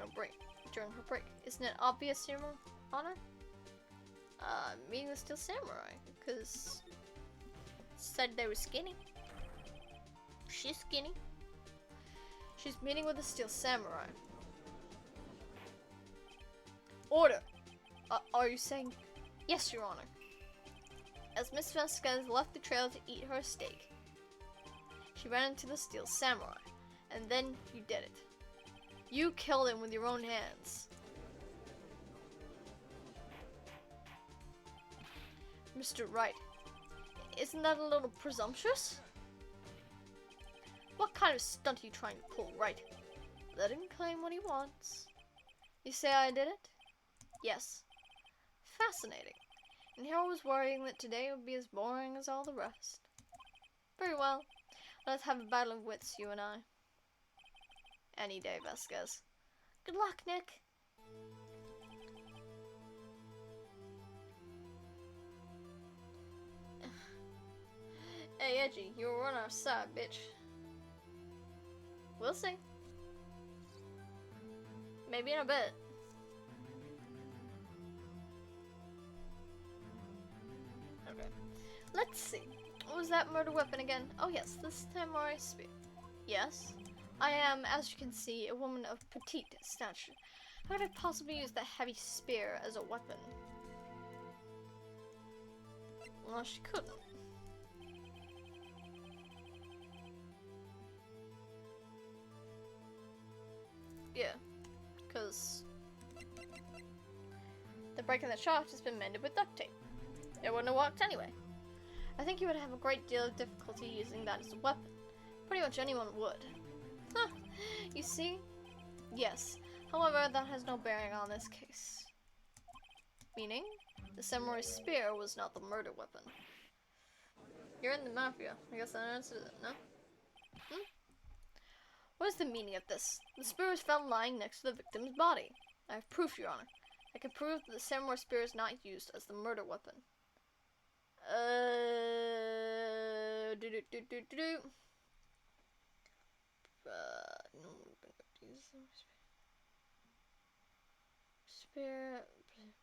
during her break? Isn't it obvious, Your Honor? Meeting the Steel Samurai, because said they were skinny. She's skinny. She's meeting with the Steel Samurai. Order! Are you saying? Yes, Your Honor. As Miss Vasquez left the trail to eat her steak, she ran into the Steel Samurai, and then you did it. You killed him with your own hands. Mr. Wright, isn't that a little presumptuous? What kind of stunt are you trying to pull, Wright? Let him claim what he wants. You say I did it? Yes. Fascinating. And here I was worrying that today would be as boring as all the rest. Very well. Let's have a battle of wits, you and I. Any day, Vasquez. Good luck, Nick. Hey, Edgy, you were on our side, bitch. We'll see. Maybe in a bit. Okay. Let's see. What was that murder weapon again? Oh yes, the samurai spear. Yes. I am, as you can see, a woman of petite stature. How could I possibly use that heavy spear as a weapon? Well, she couldn't. Yeah, because the break in the shaft has been mended with duct tape. It wouldn't have worked anyway. I think you would have a great deal of difficulty using that as a weapon. Pretty much anyone would. Huh, you see? Yes. However, that has no bearing on this case. Meaning, the samurai spear was not the murder weapon. You're in the mafia. I guess that answers it, no? What is the meaning of this? The spear was found lying next to the victim's body. I have proof, Your Honor. I can prove that the samurai spear is not used as the murder weapon. Spear.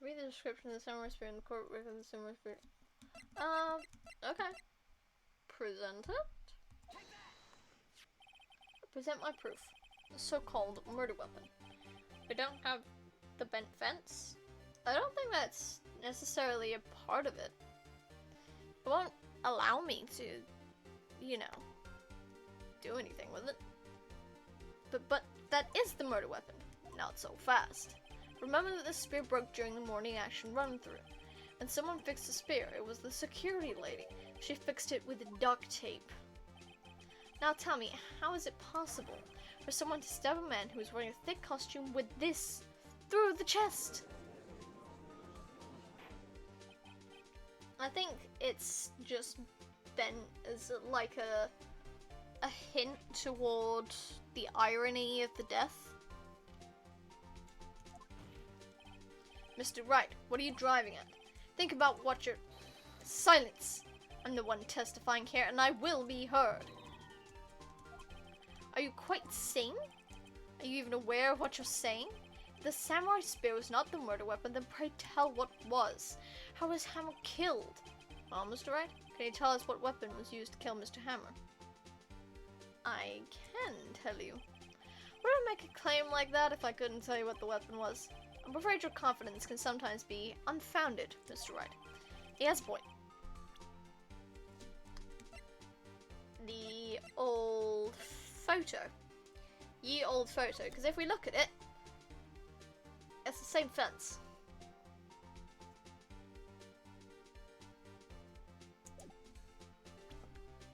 Read the description of the samurai spear in the court record of the samurai spear. Okay. Present it. Present my proof. The so-called murder weapon. We don't have the bent fence. I don't think that's necessarily a part of it. It won't allow me to, you know, do anything with it. But that is the murder weapon. Not so fast. Remember that the spear broke during the morning action run-through. When someone fixed the spear, it was the security lady. She fixed it with duct tape. Now tell me, how is it possible for someone to stab a man who is wearing a thick costume with this through the chest? I think it's just bent as like a hint toward the irony of the death. Mr. Wright, what are you driving at? Think about what you're... Silence! I'm the one testifying here, and I will be heard. Are you quite sane? Are you even aware of what you're saying? If the samurai spear was not the murder weapon, then pray tell what was. How was Hammer killed? Well, Mr. Wright, can you tell us what weapon was used to kill Mr. Hammer? I can tell you. Would I make a claim like that if I couldn't tell you what the weapon was? I'm afraid your confidence can sometimes be unfounded, Mr. Wright. He has a point. The old photo. Ye old photo. Because if we look at it, it's the same fence.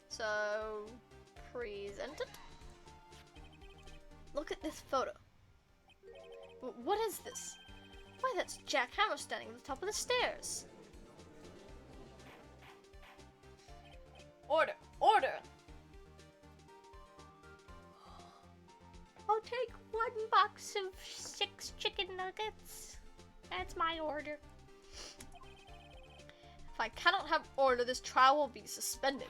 So, present it. Look at this photo. What is this? Why, that's Jack Hammer standing at the top of the stairs. Order! Order! I'll take 1 box of 6 chicken nuggets. That's my order. If I cannot have order, this trial will be suspended.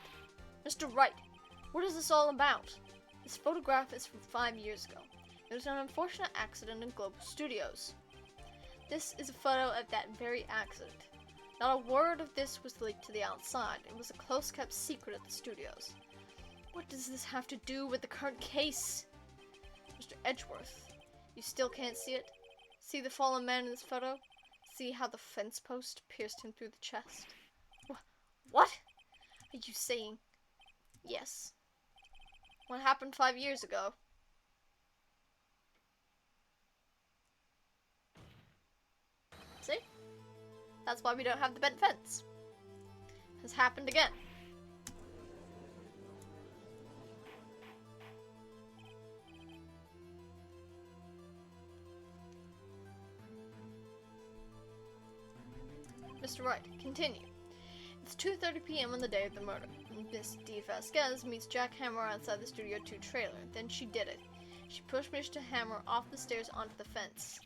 Mr. Wright, what is this all about? This photograph is from 5 years ago. There was an unfortunate accident in Global Studios. This is a photo of that very accident. Not a word of this was leaked to the outside. It was a close-kept secret at the studios. What does this have to do with the current case? Mr. Edgeworth, you still can't see it? See the fallen man in this photo? See how the fence post pierced him through the chest? What are you saying? Yes. What happened 5 years ago? See? That's why we don't have the bent fence. Has happened again. Mr. Wright, continue. It's 2:30 p.m. on the day of the murder. Miss D. Vasquez meets Jack Hammer outside the Studio 2 trailer. Then she did it. She pushed Mr. Hammer off the stairs onto the fence.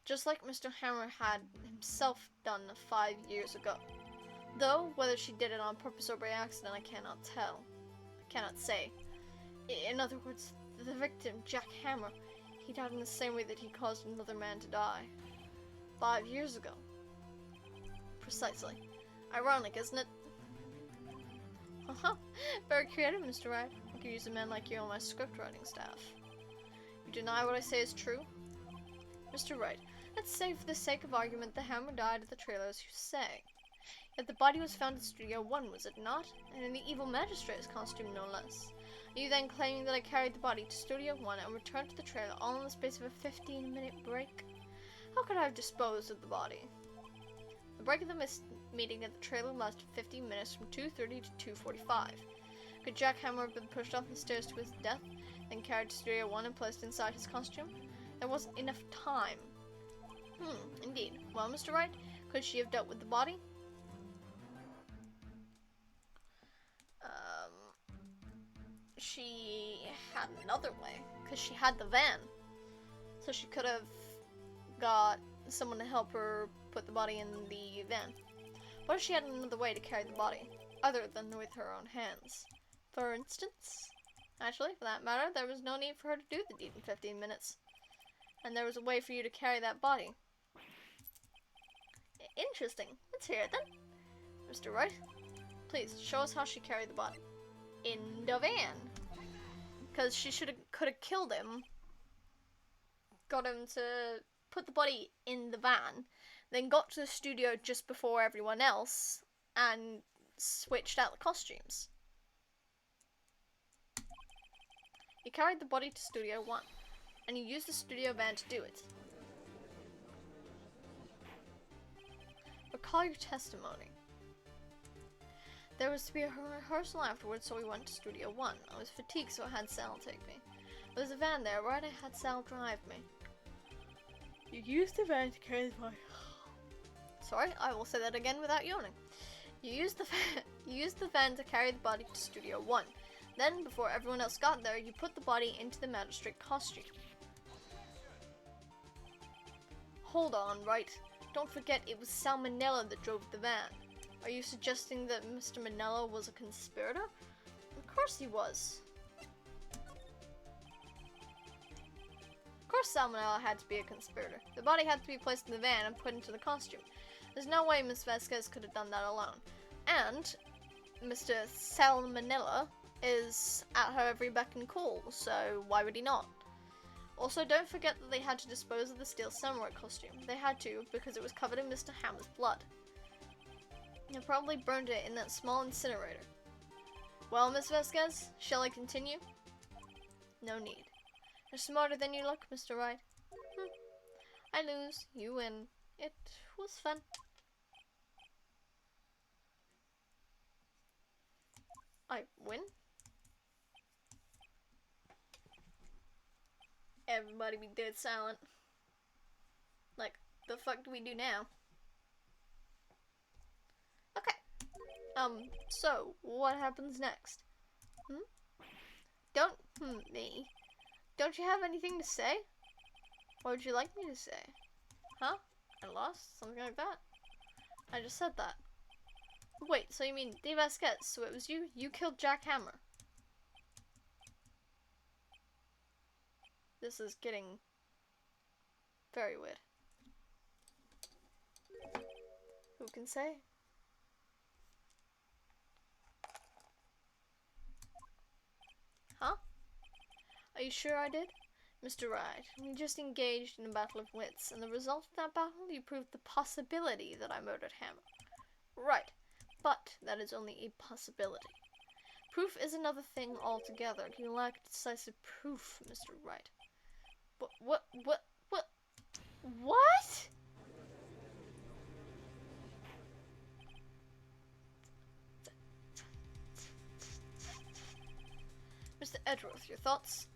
Just like Mr. Hammer had himself done 5 years ago. Though, whether she did it on purpose or by accident, I cannot tell. I cannot say. In other words, the victim, Jack Hammer, he died in the same way that he caused another man to die. 5 years ago. Precisely. Ironic, isn't it? Very creative, Mr. Wright. I could use a man like you on my script writing staff. You deny what I say is true? Mr. Wright, let's say for the sake of argument the Hammer died at the trailer as you say. Yet the body was found in Studio 1, was it not? And in the evil magistrate's costume, no less. Are you then claiming that I carried the body to Studio 1 and returned to the trailer all in the space of a 15-minute break? How could I have disposed of the body? The break of the meeting at the trailer lasted 15 minutes from 2:30 to 2:45. Could Jack Hammer have been pushed off the stairs to his death, then carried to Studio 1 and placed inside his costume? There wasn't enough time. Indeed. Well, Mr. Wright, could she have dealt with the body? She had another way, because she had the van. So she could have got someone to help her put the body in the van. What if she had another way to carry the body, other than with her own hands? For instance? Actually, for that matter, there was no need for her to do the deed in 15 minutes. And there was a way for you to carry that body. Interesting. Let's hear it then. Mr. Wright, please, show us how she carried the body. In the van. Because she could have killed him. Got him to put the body in the van. Then got to the studio just before everyone else. And switched out the costumes. You carried the body to Studio 1. And you used the studio van to do it. Recall your testimony. There was to be a rehearsal afterwards, so we went to Studio 1. I was fatigued, so I had Sal take me. There was a van there, right? I had Sal drive me. You used the van to carry the body. Sorry, I will say that again without yawning. You used the van to carry the body to Studio 1. Then, before everyone else got there, you put the body into the magistrate costume. Hold on, Wright. Don't forget it was Sal Manella that drove the van. Are you suggesting that Mr. Manella was a conspirator? Of course he was. Of course Sal Manella had to be a conspirator. The body had to be placed in the van and put into the costume. There's no way Miss Vasquez could have done that alone. And Mr. Sal Manella is at her every beck and call, so why would he not? Also, don't forget that they had to dispose of the steel samurai costume. They had to, because it was covered in Mr. Hammer's blood. They probably burned it in that small incinerator. Well, Miss Vasquez, shall I continue? No need. You're smarter than you look, Mr. Wright. I lose, you win. It was fun. I win? Everybody be dead silent. Like, the fuck do we do now? Okay. So, what happens next? Don't, me. Don't you have anything to say? What would you like me to say? Huh? I lost? Something like that? I just said that. Wait, so you mean D. Vasquez, so it was you? You killed Jack Hammer. This is getting very weird. Who can say? Huh? Are you sure I did? Mr. Wright, we just engaged in a battle of wits, and the result of that battle, you proved the possibility that I murdered Hammer. Right, but that is only a possibility. Proof is another thing altogether. You lack decisive proof, Mr. Wright. What? Mr. Edgeworth, your thoughts?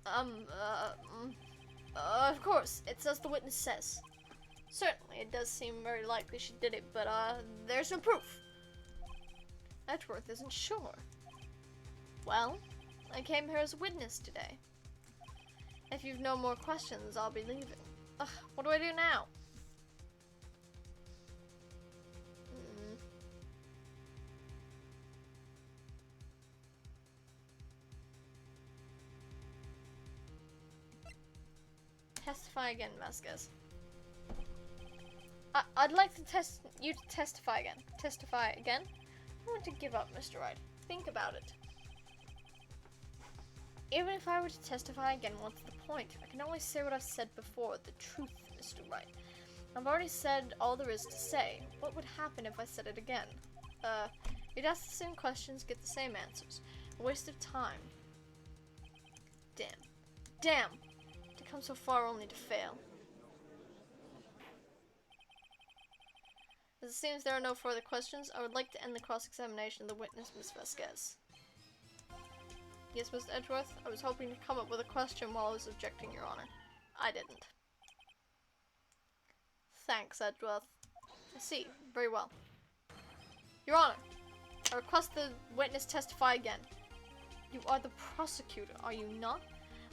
Of course, it's as the witness says. Certainly, it does seem very likely she did it, but, there's no proof. Edgeworth isn't sure. Well, I came here as a witness today. If you've no more questions, I'll be leaving. Ugh, what do I do now? Testify again, Vasquez. I'd like to you to testify again. Testify again? I want to give up, Mr. Wright. Think about it. Even if I were to testify again, what's the point? I can only say what I've said before, the truth, Mr. Wright. I've already said all there is to say. What would happen if I said it again? You'd ask the same questions, get the same answers. A waste of time. Damn. To come so far only to fail. As it seems there are no further questions, I would like to end the cross-examination of the witness, Miss Vasquez. Yes, Mr. Edgeworth, I was hoping to come up with a question while I was objecting, Your Honor. I didn't. Thanks, Edgeworth. I see. Very well. Your Honor, I request the witness testify again. You are the prosecutor, are you not?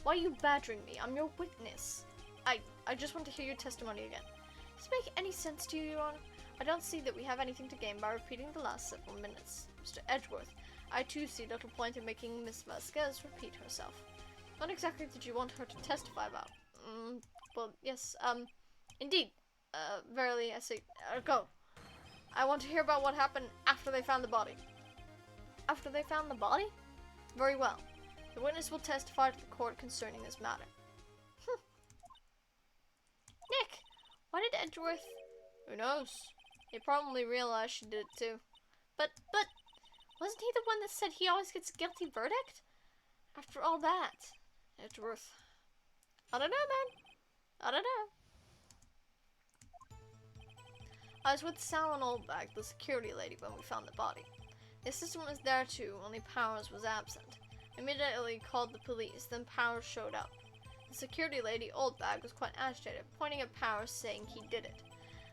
Why are you badgering me? I'm your witness. I just want to hear your testimony again. Does it make any sense to you, Your Honor? I don't see that we have anything to gain by repeating the last several minutes. Mr. Edgeworth, I too see little point in making Miss Vasquez repeat herself. What exactly did you want her to testify about? Well, yes, indeed. Verily, I say, go. I want to hear about what happened after they found the body. After they found the body? Very well. The witness will testify to the court concerning this matter. Nick, why did Edgeworth... Who knows? He probably realized she did it too. But, wasn't he the one that said he always gets a guilty verdict? After all that, Edgeworth. I don't know, man. I don't know. I was with Sal and Oldbag, the security lady, when we found the body. The assistant was there too, only Powers was absent. I immediately called the police, then Powers showed up. The security lady, Oldbag, was quite agitated, pointing at Powers, saying he did it.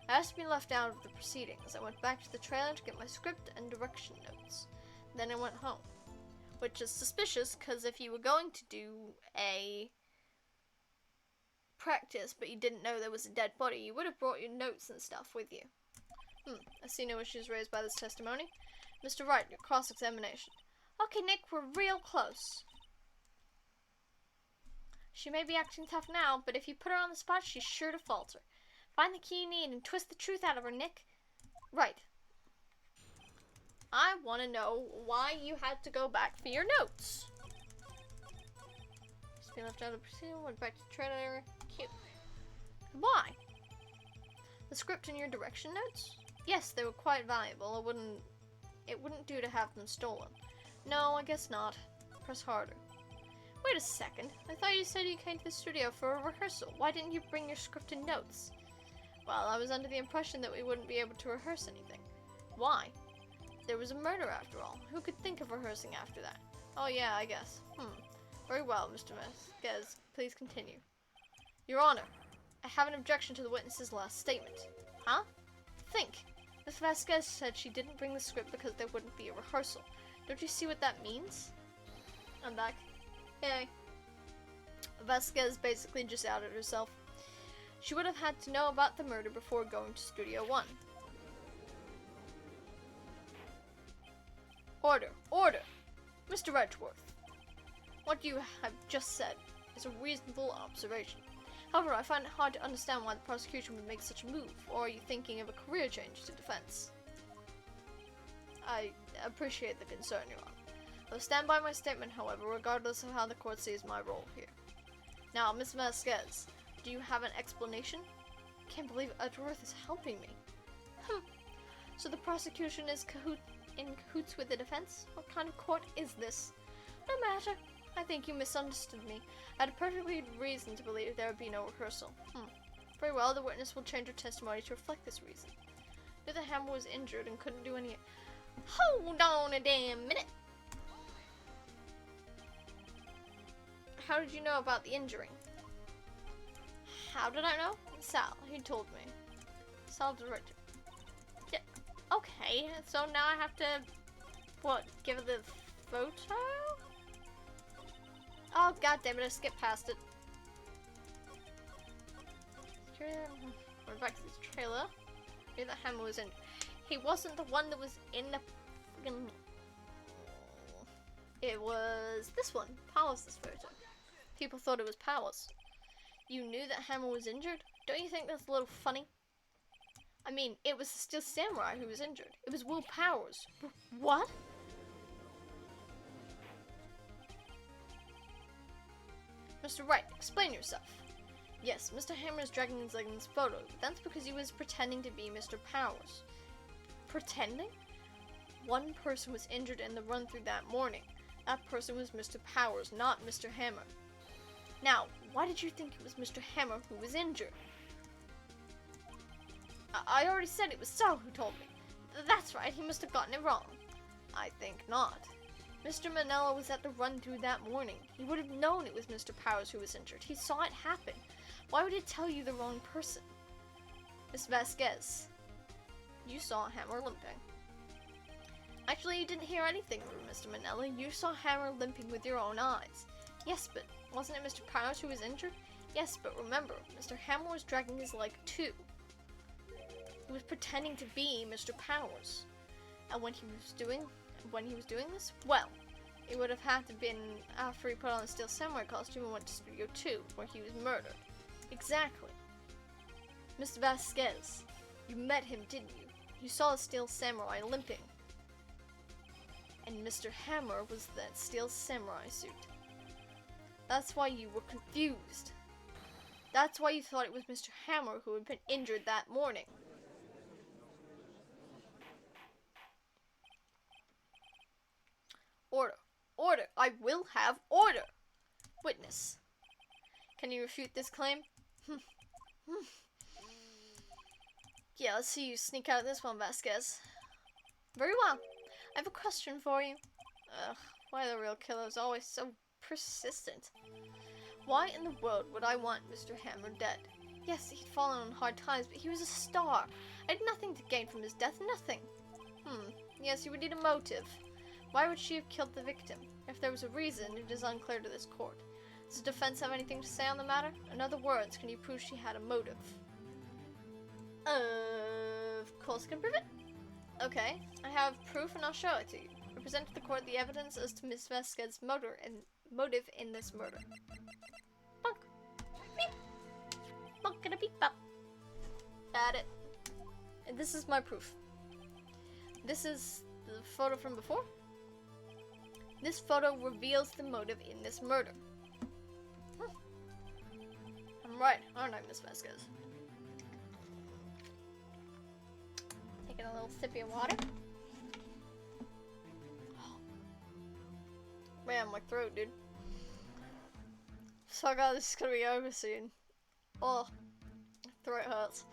I asked to be left out of the proceedings. I went back to the trailer to get my script and direction notes. Then I went home. Which is suspicious, because if you were going to do a practice, but you didn't know there was a dead body, you would have brought your notes and stuff with you. I see no issues raised by this testimony. Mr. Wright, your cross-examination. Okay, Nick, we're real close. She may be acting tough now, but if you put her on the spot, she's sure to falter. Find the key you need and twist the truth out of her, Nick. Right. I want to know why you had to go back for your notes. Just been left out of the proceeding, went back to the trailer. Cute. Why? The script and your direction notes? Yes, they were quite valuable. It wouldn't do to have them stolen. No, I guess not. Press harder. Wait a second. I thought you said you came to the studio for a rehearsal. Why didn't you bring your script and notes? Well, I was under the impression that we wouldn't be able to rehearse anything. Why? There was a murder after all. Who could think of rehearsing after that? Oh yeah, I guess. Very well, Mr. Vasquez. Please continue. Your Honor, I have an objection to the witness's last statement. Huh? Think. Miss Vasquez said she didn't bring the script because there wouldn't be a rehearsal. Don't you see what that means? I'm back. Yay. Vasquez basically just outed herself. She would have had to know about the murder before going to Studio One. Order! Order! Mr. Edgeworth, what you have just said is a reasonable observation. However, I find it hard to understand why the prosecution would make such a move, or are you thinking of a career change to defense? I appreciate the concern, Your Honor. I'll stand by my statement, however, regardless of how the court sees my role here. Now, Miss Vasquez, do you have an explanation? Can't believe Edgeworth is helping me. So the prosecution is in cahoots with the defense? What kind of court is this? No matter. I think you misunderstood me. I had a perfect reason to believe there would be no rehearsal. Very well, the witness will change her testimony to reflect this reason. Knew the hammer was injured and couldn't do any... Hold on a damn minute! How did you know about the injury? How did I know? Sal, he told me. Sal directed. Yeah, okay, so now I have to... What, give it the photo? Oh, god damn it, I skipped past it. We're back to this trailer. Knew that hammer was in. He wasn't the one that was in the friggin'... It was this one. Powers' photo. People thought it was Powers. You knew that Hammer was injured? Don't you think that's a little funny? I mean, it was the Steel Samurai who was injured. It was Will Powers. What? Mr. Wright, explain yourself. Yes, Mr. Hammer is dragging his leg in this photo, but that's because he was pretending to be Mr. Powers. Pretending? One person was injured in the run-through that morning. That person was Mr. Powers, not Mr. Hammer. Now, why did you think it was Mr. Hammer who was injured? I already said it was Sal who told me. That's right, he must have gotten it wrong. I think not. Mr. Manella was at the run-through that morning. He would have known it was Mr. Powers who was injured. He saw it happen. Why would it tell you the wrong person? Miss Vasquez, you saw Hammer limping. Actually, you didn't hear anything from Mr. Manella. You saw Hammer limping with your own eyes. Yes, but wasn't it Mr. Powers who was injured? Yes, but remember, Mr. Hammer was dragging his leg too. He was pretending to be Mr. Powers. And when he was doing this, well, it would have had to been after he put on the Steel Samurai costume and went to Studio 2, where he was murdered. Exactly. Mr. Vasquez, you met him, didn't you? You saw the Steel Samurai limping. And Mr. Hammer was that Steel Samurai suit. That's why you were confused. That's why you thought it was Mr. Hammer who had been injured that morning. Order. Order. I will have order. Witness. Can you refute this claim? Yeah, let's see you sneak out of this one, Vasquez. Very well. I have a question for you. Ugh, why are the real killers always so persistent? Why in the world would I want Mr. Hammer dead? Yes, he'd fallen on hard times, but he was a star. I had nothing to gain from his death, nothing. Yes, you would need a motive. Why would she have killed the victim? If there was a reason, it is unclear to this court. Does the defense have anything to say on the matter? In other words, can you prove she had a motive? Of course I can prove it. Okay, I have proof and I'll show it to you. I present to the court the evidence as to Miss Vasquez's motive in this murder. Bonk. Beep. Bonkada beep bop. Got it. And this is my proof. This is the photo from before. This photo reveals the motive in this murder. I'm right, aren't I, Miss Vasquez? Taking a little sippy of water. Man, my throat, dude. So god, this is gonna be over soon. Oh, my throat hurts.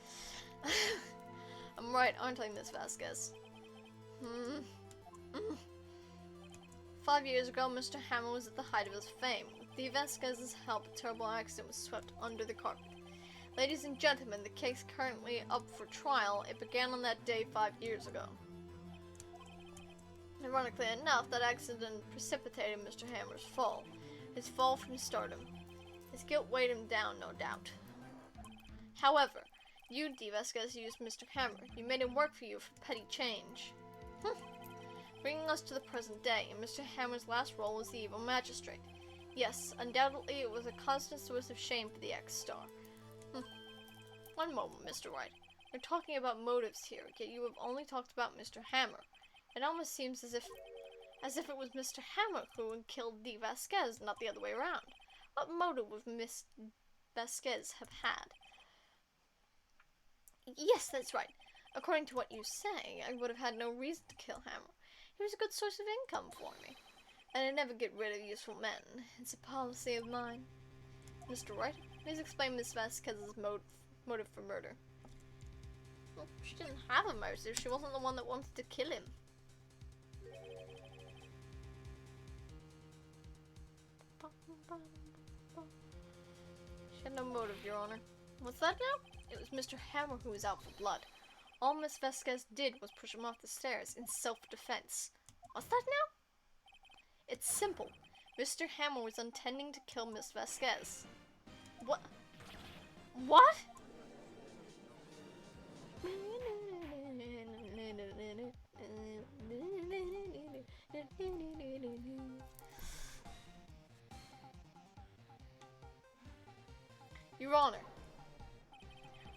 I'm right, aren't I, Miss Vasquez? 5 years ago, Mr. Hammer was at the height of his fame. With the Vasquez's help, a terrible accident was swept under the carpet. Ladies and gentlemen, the case currently up for trial. It began on that day 5 years ago. Ironically enough, that accident precipitated Mr. Hammer's fall. His fall from stardom. His guilt weighed him down, no doubt. However, you, D. Vasquez, used Mr. Hammer. You made him work for you for petty change. Bringing us to the present day, and Mr. Hammer's last role was the evil magistrate. Yes, undoubtedly it was a constant source of shame for the ex-star. One moment, Mr. Wright. We're talking about motives here, yet you have only talked about Mr. Hammer. It almost seems as if it was Mr. Hammer who killed D. Vasquez, not the other way around. What motive would Miss Vasquez have had? Yes, that's right. According to what you say, I would have had no reason to kill Hammer. He was a good source of income for me. And I never get rid of useful men. It's a policy of mine. Mr. Wright, please explain Miss Vasquez's motive for murder. Well, she didn't have a motive. She wasn't the one that wanted to kill him. She had no motive, Your Honor. What's that now? It was Mr. Hammer who was out for blood. All Miss Vasquez did was push him off the stairs in self-defense. What's that now? It's simple. Mr. Hammer was intending to kill Miss Vasquez. What? What? Your Honor,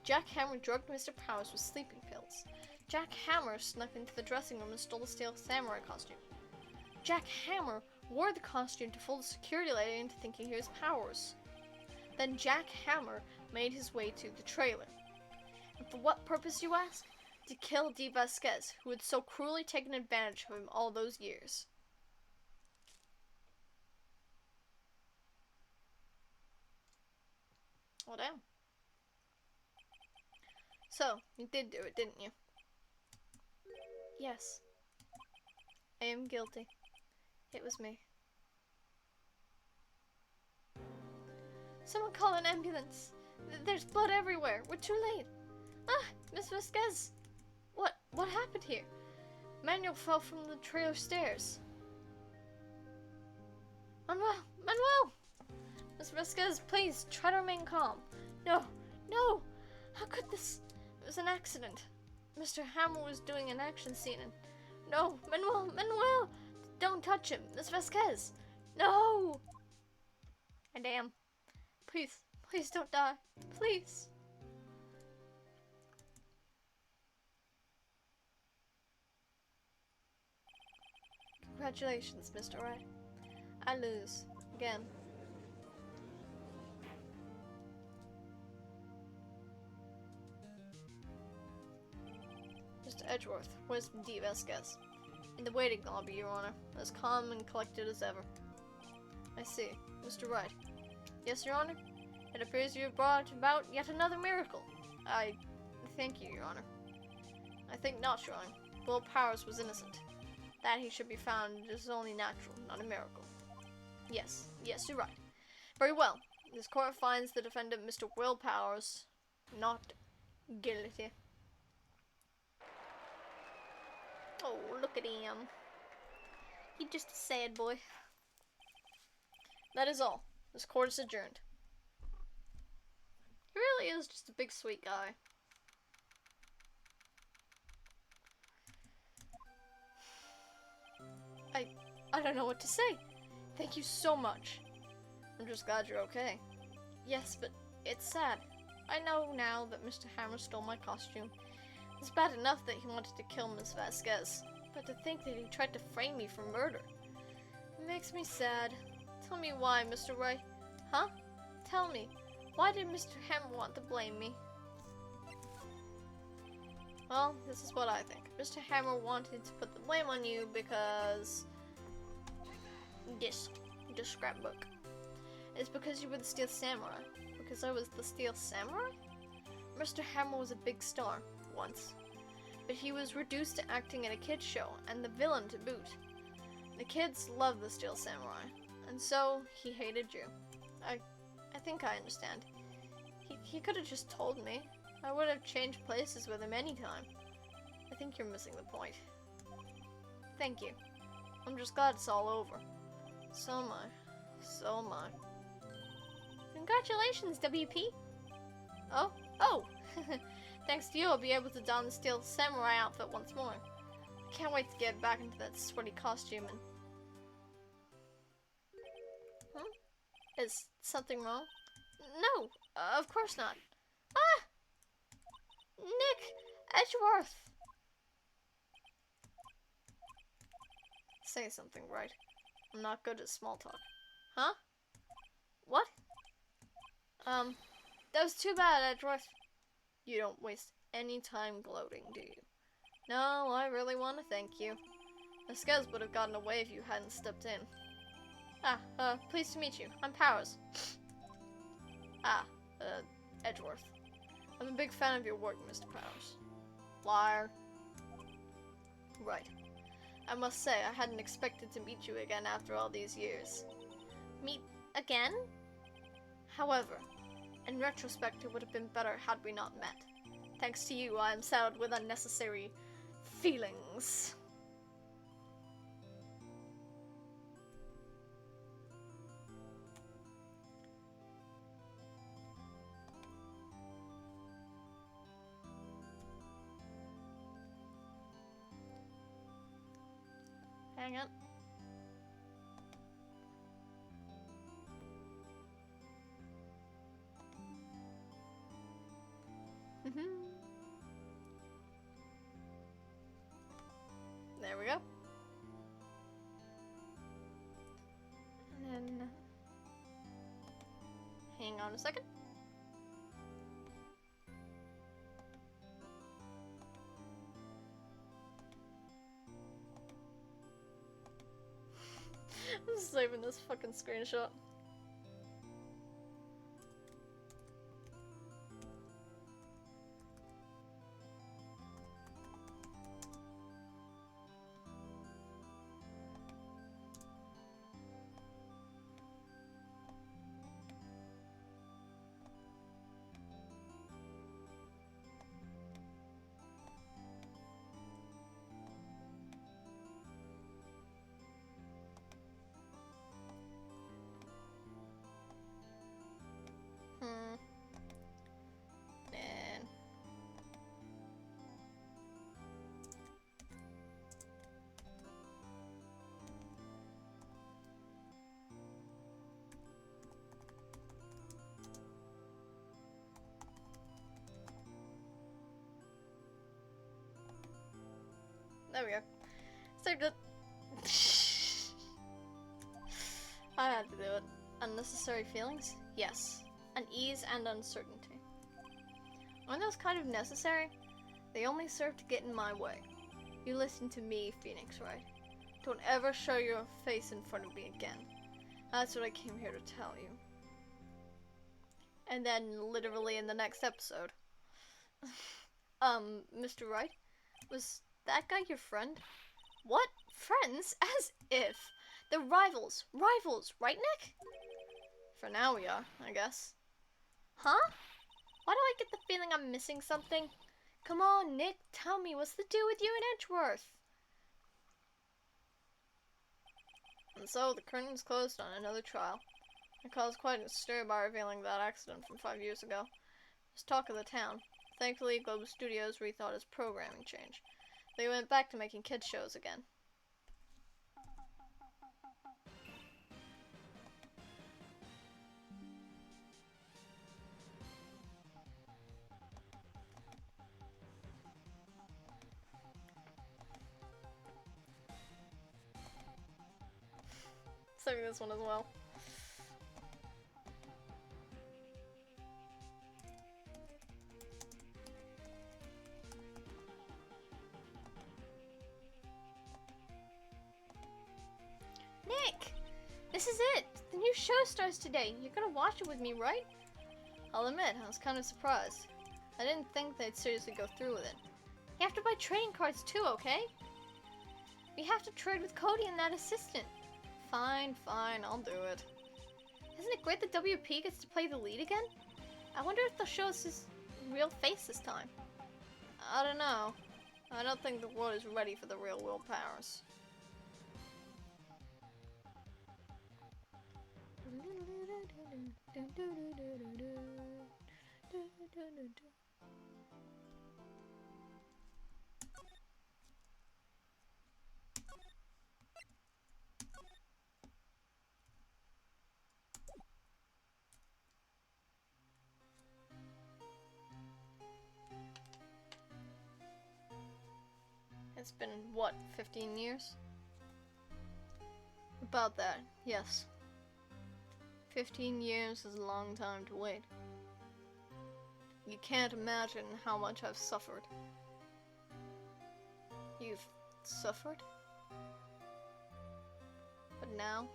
Jack Hammer drugged Mr. Powers with sleeping pills. Jack Hammer snuck into the dressing room and stole the steel samurai costume. Jack Hammer wore the costume to fool the security lady into thinking he was Powers. Then Jack Hammer made his way to the trailer. And for what purpose, you ask? To kill Dee Vasquez, who had so cruelly taken advantage of him all those years. Well, damn. So, you did do it, didn't you? Yes. I am guilty. It was me. Someone call an ambulance. There's blood everywhere. We're too late. Ah, Miss Vasquez. What happened here? Manuel fell from the trailer stairs. Manuel! Miss Vasquez, please, try to remain calm. No! How could this? It was an accident. Mr. Hammer was doing an action scene and... No! Manuel! Don't touch him! Miss Vasquez! No! And damn. Please don't die. Please. Congratulations, Mr. Wright. I lose. Again. Mr. Edgeworth, where's Dee Vasquez? In the waiting lobby, Your Honor. As calm and collected as ever. I see. Mr. Wright. Yes, Your Honor? It appears you have brought about yet another miracle. I thank you, Your Honor. I think not, Your Honor. Will Powers was innocent. That he should be found is only natural, not a miracle. Yes, you're right. Very well. This court finds the defendant, Mr. Will Powers, not guilty. Oh, look at him. He's just a sad boy. That is all. This court is adjourned. He really is just a big sweet guy. I don't know what to say. Thank you so much. I'm just glad you're okay. Yes, but it's sad. I know now that Mr. Hammer stole my costume. It's bad enough that he wanted to kill Miss Vasquez, but to think that he tried to frame me for murder. It makes me sad. Tell me why, Mr. Wright. Huh? Tell me, why did Mr. Hammer want to blame me? Well, this is what I think. Mr. Hammer wanted to put the blame on you because... This scrapbook. It's because you were the Steel Samurai. Because I was the Steel Samurai? Mr. Hammer was a big star, once. But he was reduced to acting in a kid's show, and the villain to boot. The kids loved the Steel Samurai, and so he hated you. I think I understand. He could have just told me. I would have changed places with him anytime. I think you're missing the point. Thank you. I'm just glad it's all over. So am I. So am I. Congratulations, WP! Oh! Thanks to you, I'll be able to don the Steel Samurai outfit once more. I can't wait to get back into that sweaty costume and... Is something wrong? No! Of course not. Ah! Nick! Edgeworth! Say something, right? I'm not good at small talk. Huh? What? That was too bad, Edgeworth. You don't waste any time gloating, do you? No, I really want to thank you. The scales would have gotten away if you hadn't stepped in. Pleased to meet you. I'm Powers. Edgeworth. I'm a big fan of your work, Mr. Powers. Liar. Right. I must say, I hadn't expected to meet you again after all these years. Meet again? However, in retrospect, it would have been better had we not met. Thanks to you, I am saddled with unnecessary feelings. Hang on. There we go. And then, hang on a second. I'm saving this fucking screenshot. And there we go. Saved it. I had to do it. Unnecessary feelings? Yes. Unease and uncertainty. Aren't those kind of necessary? They only serve to get in my way. You listen to me, Phoenix Wright. Don't ever show your face in front of me again. That's what I came here to tell you. And then, literally in the next episode. Mr. Wright? Was that guy your friend? What? Friends? As if. They're rivals. Rivals, right, Nick? For now we are, I guess. Huh? Why do I get the feeling I'm missing something? Come on, Nick, tell me, what's the deal with you and Edgeworth? And so, the curtain's closed on another trial. It caused quite a stir by revealing that accident from 5 years ago. It was talk of the town. Thankfully, Global Studios rethought its programming change. They went back to making kids shows again. Saving this one as well. Nick! This is it! The new show starts today. You're gonna watch it with me, right? I'll admit, I was kind of surprised. I didn't think they'd seriously go through with it. You have to buy trading cards too, okay? We have to trade with Cody and that assistant. Fine, I'll do it. Isn't it great that WP gets to play the lead again? I wonder if they'll show us his real face this time. I don't know. I don't think the world is ready for the real Will Powers. It's been, what, 15 years? About that, yes. 15 years is a long time to wait. You can't imagine how much I've suffered. You've suffered? But now,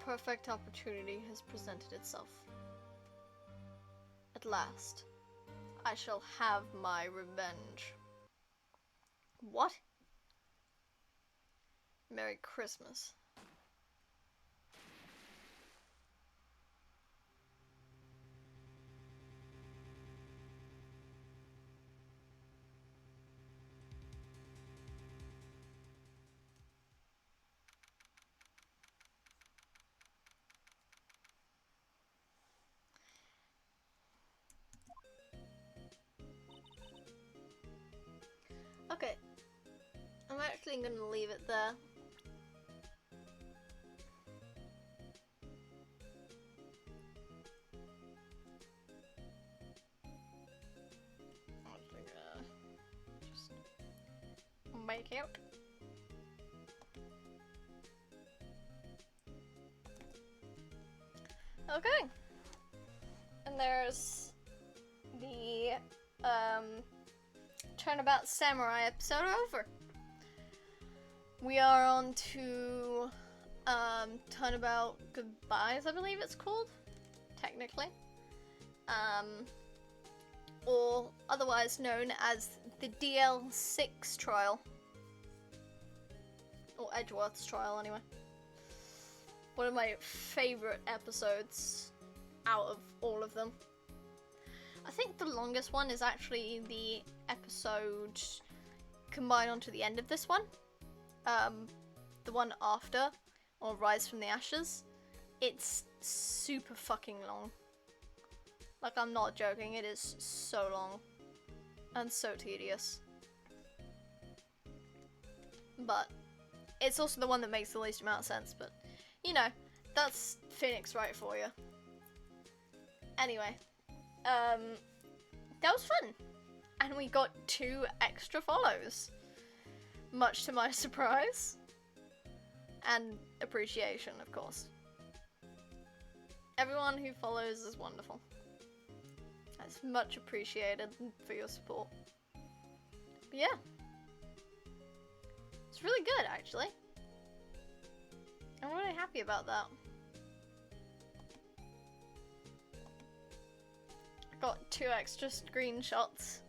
a perfect opportunity has presented itself. At last, I shall have my revenge. What? Merry Christmas. Okay, I'm actually gonna leave it there. I'm actually gonna just make out. Okay, and there's the Turnabout Samurai episode over. We are on to Turnabout Goodbyes, I believe it's called, technically, or otherwise known as the DL6 trial, or Edgeworth's trial anyway. One of my favourite episodes out of all of them. I think the longest one is actually the episode combined onto the end of this one. The one after, or Rise from the Ashes. It's super fucking long. Like, I'm not joking, it is so long. And so tedious. But it's also the one that makes the least amount of sense, but you know, that's Phoenix Wright for you. Anyway, that was fun. And we got 2 extra follows. Much to my surprise. And appreciation, of course. Everyone who follows is wonderful. That's much appreciated for your support. But yeah. It's really good, actually. I'm really happy about that. I got 2 extra screenshots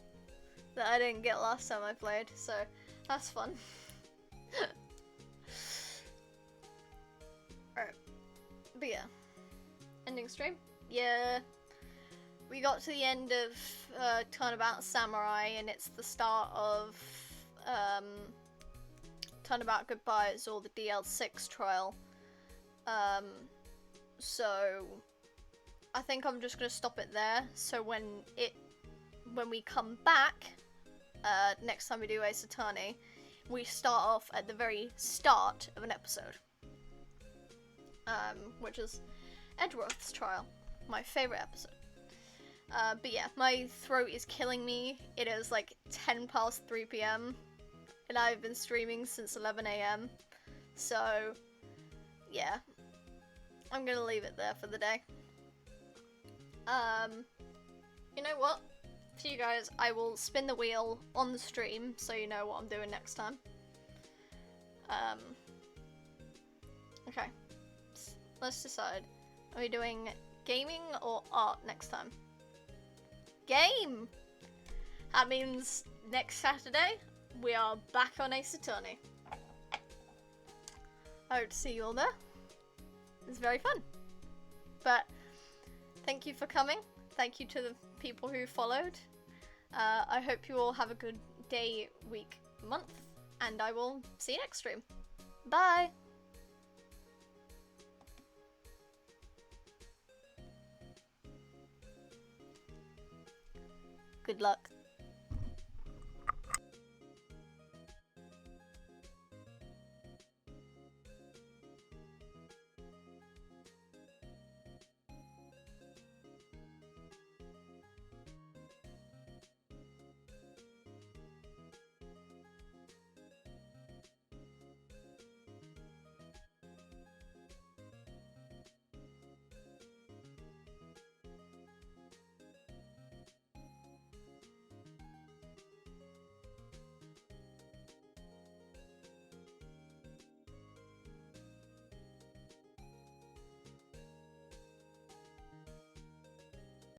that I didn't get last time I played, so that's fun. Alright. But yeah. Ending stream? Yeah. We got to the end of Turnabout Samurai, and it's the start of Turnabout Goodbyes, or the DL6 trial. So I think I'm just gonna stop it there, so when we come back next time we do Ace Attorney, we start off at the very start of an episode, which is Edgeworth's trial, my favourite episode. But yeah, my throat is killing me. It is like 10 past 3 PM, and I've been streaming since 11 AM, so yeah, I'm gonna leave it there for the day. You know what? For you guys, I will spin the wheel on the stream so you know what I'm doing next time. Okay. Let's decide. Are we doing gaming or art next time? Game! That means next Saturday, we are back on Ace Attorney. I hope to see you all there. It's very fun. But thank you for coming. Thank you to the people who followed. I hope you all have a good day, week, month, and I will see you next stream. Bye! Good luck.